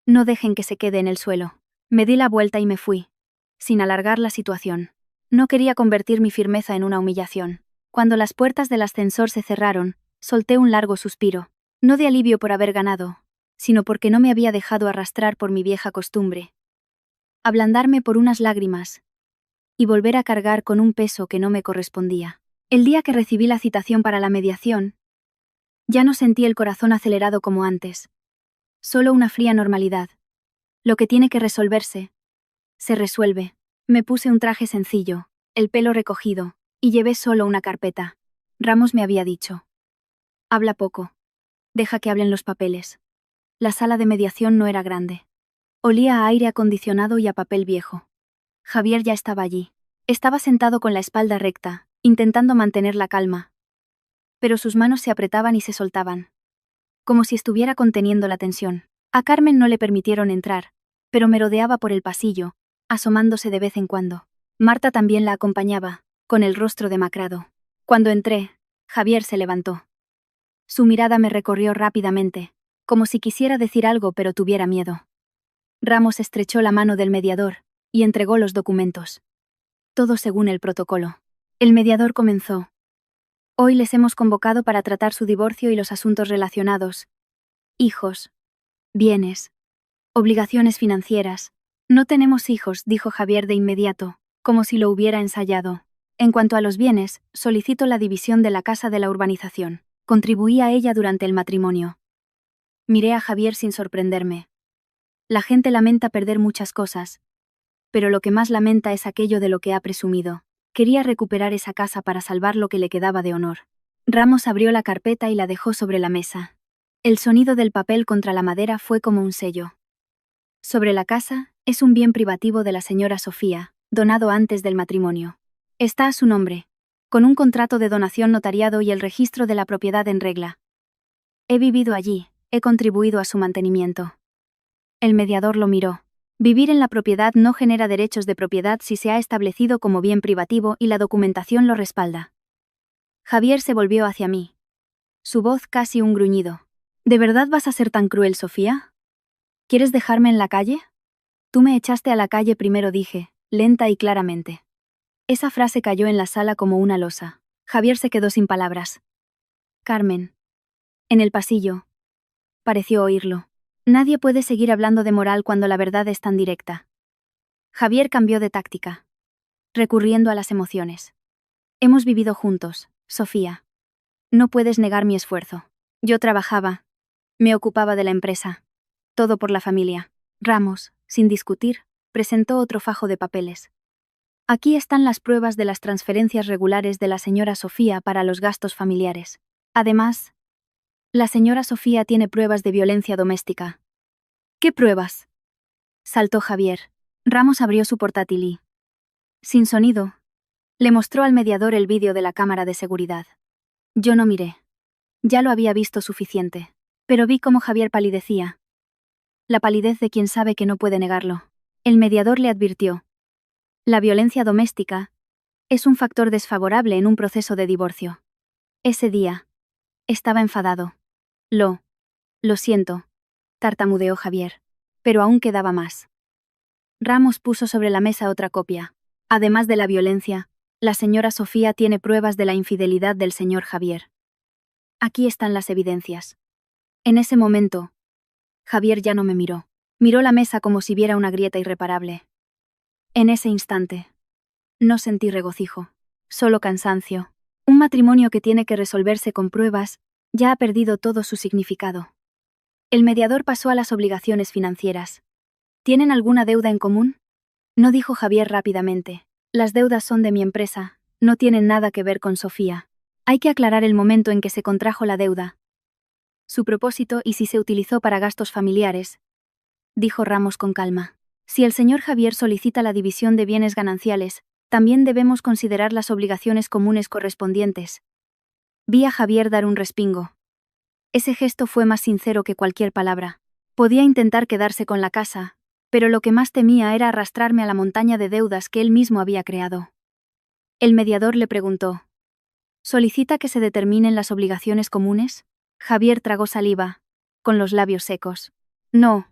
No dejen que se quede en el suelo. Me di la vuelta y me fui, sin alargar la situación. No quería convertir mi firmeza en una humillación. Cuando las puertas del ascensor se cerraron, solté un largo suspiro, no de alivio por haber ganado, sino porque no me había dejado arrastrar por mi vieja costumbre. Ablandarme por unas lágrimas y volver a cargar con un peso que no me correspondía. El día que recibí la citación para la mediación, ya no sentí el corazón acelerado como antes. Solo una fría normalidad. Lo que tiene que resolverse, se resuelve. Me puse un traje sencillo, el pelo recogido, y llevé solo una carpeta. Ramos me había dicho: habla poco. Deja que hablen los papeles. La sala de mediación no era grande. Olía a aire acondicionado y a papel viejo. Javier ya estaba allí. Estaba sentado con la espalda recta, intentando mantener la calma. Pero sus manos se apretaban y se soltaban, como si estuviera conteniendo la tensión. A Carmen no le permitieron entrar, pero merodeaba por el pasillo, asomándose de vez en cuando. Marta también la acompañaba, con el rostro demacrado. Cuando entré, Javier se levantó. Su mirada me recorrió rápidamente, como si quisiera decir algo pero tuviera miedo. Ramos estrechó la mano del mediador y entregó los documentos. Todo según el protocolo. El mediador comenzó. Hoy les hemos convocado para tratar su divorcio y los asuntos relacionados. Hijos. Bienes. Obligaciones financieras. No tenemos hijos, dijo Javier de inmediato, como si lo hubiera ensayado. En cuanto a los bienes, solicito la división de la casa de la urbanización. Contribuí a ella durante el matrimonio. Miré a Javier sin sorprenderme. La gente lamenta perder muchas cosas, pero lo que más lamenta es aquello de lo que ha presumido. Quería recuperar esa casa para salvar lo que le quedaba de honor. Ramos abrió la carpeta y la dejó sobre la mesa. El sonido del papel contra la madera fue como un sello. Sobre la casa, es un bien privativo de la señora Sofía, donado antes del matrimonio. Está a su nombre, con un contrato de donación notariado y el registro de la propiedad en regla. He vivido allí, he contribuido a su mantenimiento. El mediador lo miró. Vivir en la propiedad no genera derechos de propiedad si se ha establecido como bien privativo y la documentación lo respalda. Javier se volvió hacia mí. Su voz casi un gruñido. ¿De verdad vas a ser tan cruel, Sofía? ¿Quieres dejarme en la calle? Tú me echaste a la calle primero, dije, lenta y claramente. Esa frase cayó en la sala como una losa. Javier se quedó sin palabras. Carmen. En el pasillo. Pareció oírlo. Nadie puede seguir hablando de moral cuando la verdad es tan directa. Javier cambió de táctica, recurriendo a las emociones. Hemos vivido juntos, Sofía. No puedes negar mi esfuerzo. Yo trabajaba, me ocupaba de la empresa. Todo por la familia. Ramos, sin discutir, presentó otro fajo de papeles. Aquí están las pruebas de las transferencias regulares de la señora Sofía para los gastos familiares. Además, la señora Sofía tiene pruebas de violencia doméstica. ¿Qué pruebas? Saltó Javier. Ramos abrió su portátil y, sin sonido, le mostró al mediador el vídeo de la cámara de seguridad. Yo no miré. Ya lo había visto suficiente. Pero vi cómo Javier palidecía. La palidez de quien sabe que no puede negarlo. El mediador le advirtió. La violencia doméstica es un factor desfavorable en un proceso de divorcio. Ese día, estaba enfadado. Lo siento, tartamudeó Javier. Pero aún quedaba más. Ramos puso sobre la mesa otra copia. Además de la violencia, la señora Sofía tiene pruebas de la infidelidad del señor Javier. Aquí están las evidencias. En ese momento, Javier ya no me miró. Miró la mesa como si viera una grieta irreparable. En ese instante, no sentí regocijo, solo cansancio. Un matrimonio que tiene que resolverse con pruebas ya ha perdido todo su significado. El mediador pasó a las obligaciones financieras. ¿Tienen alguna deuda en común? No, dijo Javier rápidamente. Las deudas son de mi empresa, no tienen nada que ver con Sofía. Hay que aclarar el momento en que se contrajo la deuda, su propósito y si se utilizó para gastos familiares, dijo Ramos con calma. Si el señor Javier solicita la división de bienes gananciales, también debemos considerar las obligaciones comunes correspondientes. Vi a Javier dar un respingo. Ese gesto fue más sincero que cualquier palabra. Podía intentar quedarse con la casa, pero lo que más temía era arrastrarme a la montaña de deudas que él mismo había creado. El mediador le preguntó. ¿Solicita que se determinen las obligaciones comunes? Javier tragó saliva, con los labios secos. No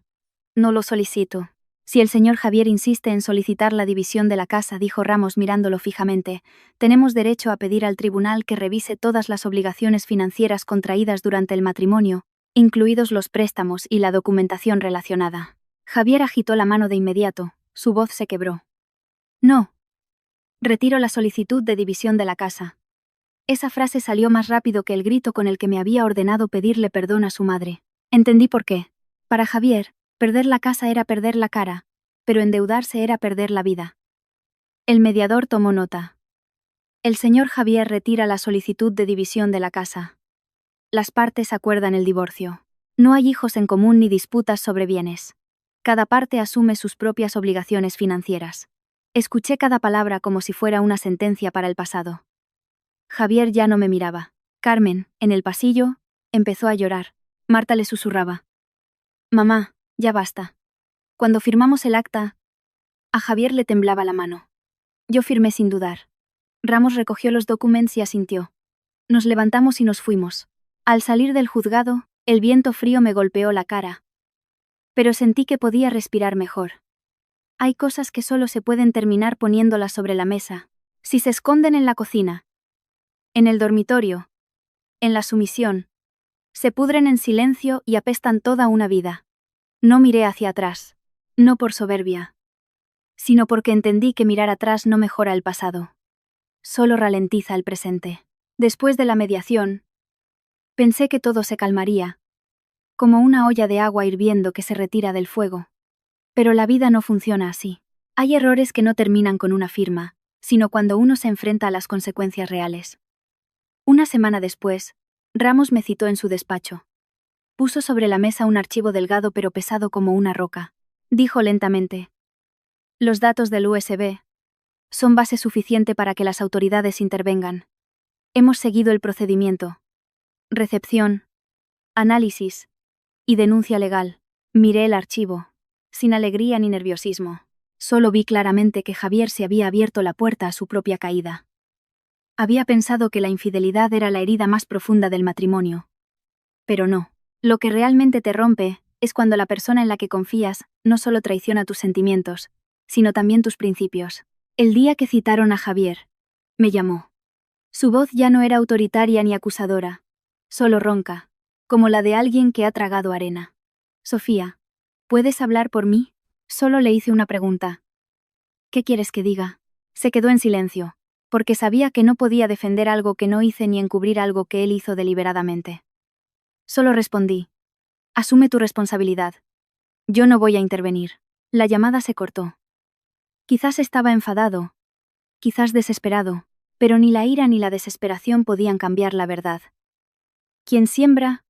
lo solicito. Si el señor Javier insiste en solicitar la división de la casa, dijo Ramos mirándolo fijamente, tenemos derecho a pedir al tribunal que revise todas las obligaciones financieras contraídas durante el matrimonio, incluidos los préstamos y la documentación relacionada. Javier agitó la mano de inmediato, su voz se quebró. No. Retiro la solicitud de división de la casa. Esa frase salió más rápido que el grito con el que me había ordenado pedirle perdón a su madre. Entendí por qué. Para Javier, perder la casa era perder la cara, pero endeudarse era perder la vida. El mediador tomó nota. El señor Javier retira la solicitud de división de la casa. Las partes acuerdan el divorcio. No hay hijos en común ni disputas sobre bienes. Cada parte asume sus propias obligaciones financieras. Escuché cada palabra como si fuera una sentencia para el pasado. Javier ya no me miraba. Carmen, en el pasillo, empezó a llorar. Marta le susurraba. Mamá, ya basta. Cuando firmamos el acta, a Javier le temblaba la mano. Yo firmé sin dudar. Ramos recogió los documentos y asintió. Nos levantamos y nos fuimos. Al salir del juzgado, el viento frío me golpeó la cara. pero sentí que podía respirar mejor. Hay cosas que solo se pueden terminar poniéndolas sobre la mesa, si se esconden en la cocina, en el dormitorio, en la sumisión. Se pudren en silencio y apestan toda una vida. No miré hacia atrás, no por soberbia, sino porque entendí que mirar atrás no mejora el pasado, solo ralentiza el presente. Después de la mediación, pensé que todo se calmaría, como una olla de agua hirviendo que se retira del fuego. Pero la vida no funciona así. Hay errores que no terminan con una firma, sino cuando uno se enfrenta a las consecuencias reales. Una semana después, Ramos me citó en su despacho. Puso sobre la mesa un archivo delgado pero pesado como una roca. Dijo lentamente: los datos del USB son base suficiente para que las autoridades intervengan. Hemos seguido el procedimiento. Recepción, análisis y denuncia legal. Miré el archivo, sin alegría ni nerviosismo. Solo vi claramente que Javier se había abierto la puerta a su propia caída. Había pensado que la infidelidad era la herida más profunda del matrimonio. Pero no. Lo que realmente te rompe es cuando la persona en la que confías no solo traiciona tus sentimientos, sino también tus principios. El día que citaron a Javier, me llamó. Su voz ya no era autoritaria ni acusadora, solo ronca, como la de alguien que ha tragado arena. Sofía, ¿puedes hablar por mí? Solo le hice una pregunta. ¿Qué quieres que diga? Se quedó en silencio, porque sabía que no podía defender algo que no hice ni encubrir algo que él hizo deliberadamente. Solo respondí: asume tu responsabilidad. Yo no voy a intervenir. La llamada se cortó. Quizás estaba enfadado, quizás desesperado, pero ni la ira ni la desesperación podían cambiar la verdad. Quien siembra,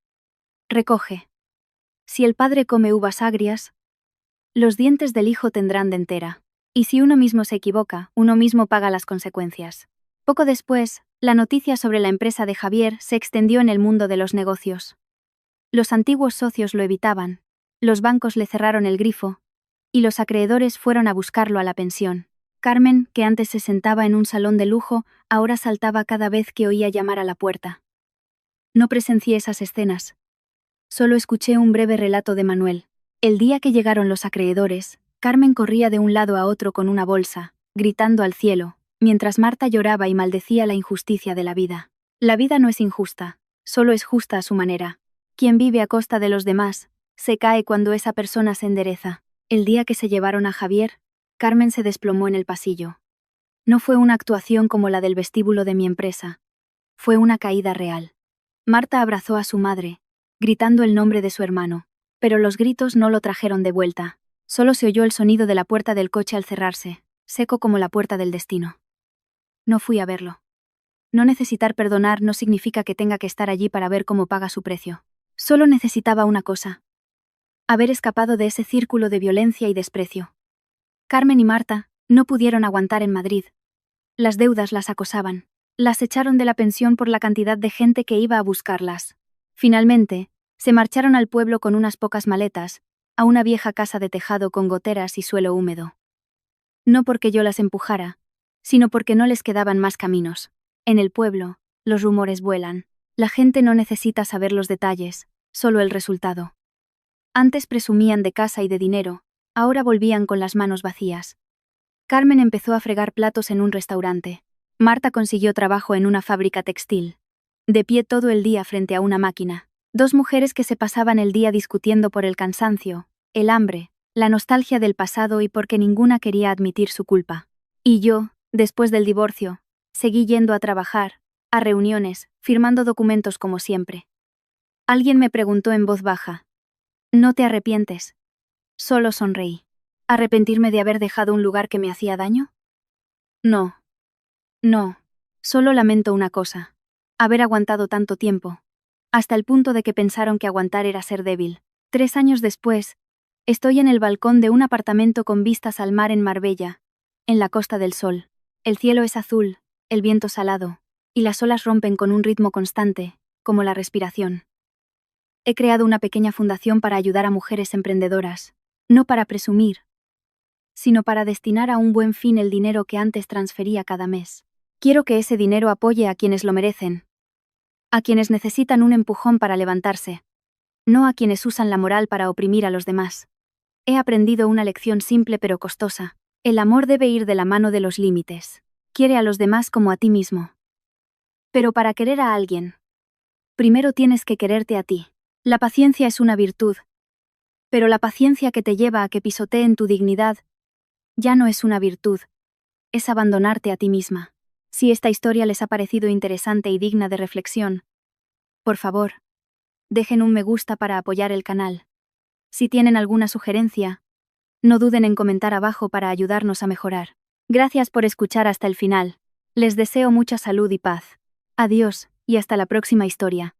recoge. Si el padre come uvas agrias, los dientes del hijo tendrán dentera. Y si uno mismo se equivoca, uno mismo paga las consecuencias. Poco después, la noticia sobre la empresa de Javier se extendió en el mundo de los negocios. Los antiguos socios lo evitaban, los bancos le cerraron el grifo, y los acreedores fueron a buscarlo a la pensión. Carmen, que antes se sentaba en un salón de lujo, ahora saltaba cada vez que oía llamar a la puerta. No presencié esas escenas. Solo escuché un breve relato de Manuel. El día que llegaron los acreedores, Carmen corría de un lado a otro con una bolsa, gritando al cielo, mientras Marta lloraba y maldecía la injusticia de la vida. La vida no es injusta, solo es justa a su manera. Quien vive a costa de los demás, se cae cuando esa persona se endereza. El día que se llevaron a Javier, Carmen se desplomó en el pasillo. No fue una actuación como la del vestíbulo de mi empresa. Fue una caída real. Marta abrazó a su madre, gritando el nombre de su hermano, pero los gritos no lo trajeron de vuelta. Solo se oyó el sonido de la puerta del coche al cerrarse, seco como la puerta del destino. No fui a verlo. No necesitar perdonar no significa que tenga que estar allí para ver cómo paga su precio. Solo necesitaba una cosa: haber escapado de ese círculo de violencia y desprecio. Carmen y Marta no pudieron aguantar en Madrid. Las deudas las acosaban. Las echaron de la pensión por la cantidad de gente que iba a buscarlas. Finalmente, se marcharon al pueblo con unas pocas maletas, a una vieja casa de tejado con goteras y suelo húmedo. No porque yo las empujara, sino porque no les quedaban más caminos. En el pueblo, los rumores vuelan. La gente no necesita saber los detalles, solo el resultado. Antes presumían de casa y de dinero, ahora volvían con las manos vacías. Carmen empezó a fregar platos en un restaurante. Marta consiguió trabajo en una fábrica textil. De pie todo el día frente a una máquina. Dos mujeres que se pasaban el día discutiendo por el cansancio, el hambre, la nostalgia del pasado y porque ninguna quería admitir su culpa. Y yo, después del divorcio, seguí yendo a trabajar, a reuniones, firmando documentos como siempre. Alguien me preguntó en voz baja: ¿no te arrepientes? Solo sonreí. ¿Arrepentirme de haber dejado un lugar que me hacía daño? No. No. Solo lamento una cosa: haber aguantado tanto tiempo. Hasta el punto de que pensaron que aguantar era ser débil. 3 años después, estoy en el balcón de un apartamento con vistas al mar en Marbella, en la Costa del Sol. El cielo es azul, el viento salado, y las olas rompen con un ritmo constante, como la respiración. He creado una pequeña fundación para ayudar a mujeres emprendedoras, no para presumir, sino para destinar a un buen fin el dinero que antes transfería cada mes. Quiero que ese dinero apoye a quienes lo merecen, a quienes necesitan un empujón para levantarse, no a quienes usan la moral para oprimir a los demás. He aprendido una lección simple pero costosa. El amor debe ir de la mano de los límites. Quiere a los demás como a ti mismo. Pero para querer a alguien, primero tienes que quererte a ti. La paciencia es una virtud, pero la paciencia que te lleva a que pisoteen tu dignidad ya no es una virtud, es abandonarte a ti misma. Si esta historia les ha parecido interesante y digna de reflexión, por favor, dejen un me gusta para apoyar el canal. Si tienen alguna sugerencia, no duden en comentar abajo para ayudarnos a mejorar. Gracias por escuchar hasta el final. Les deseo mucha salud y paz. Adiós, y hasta la próxima historia.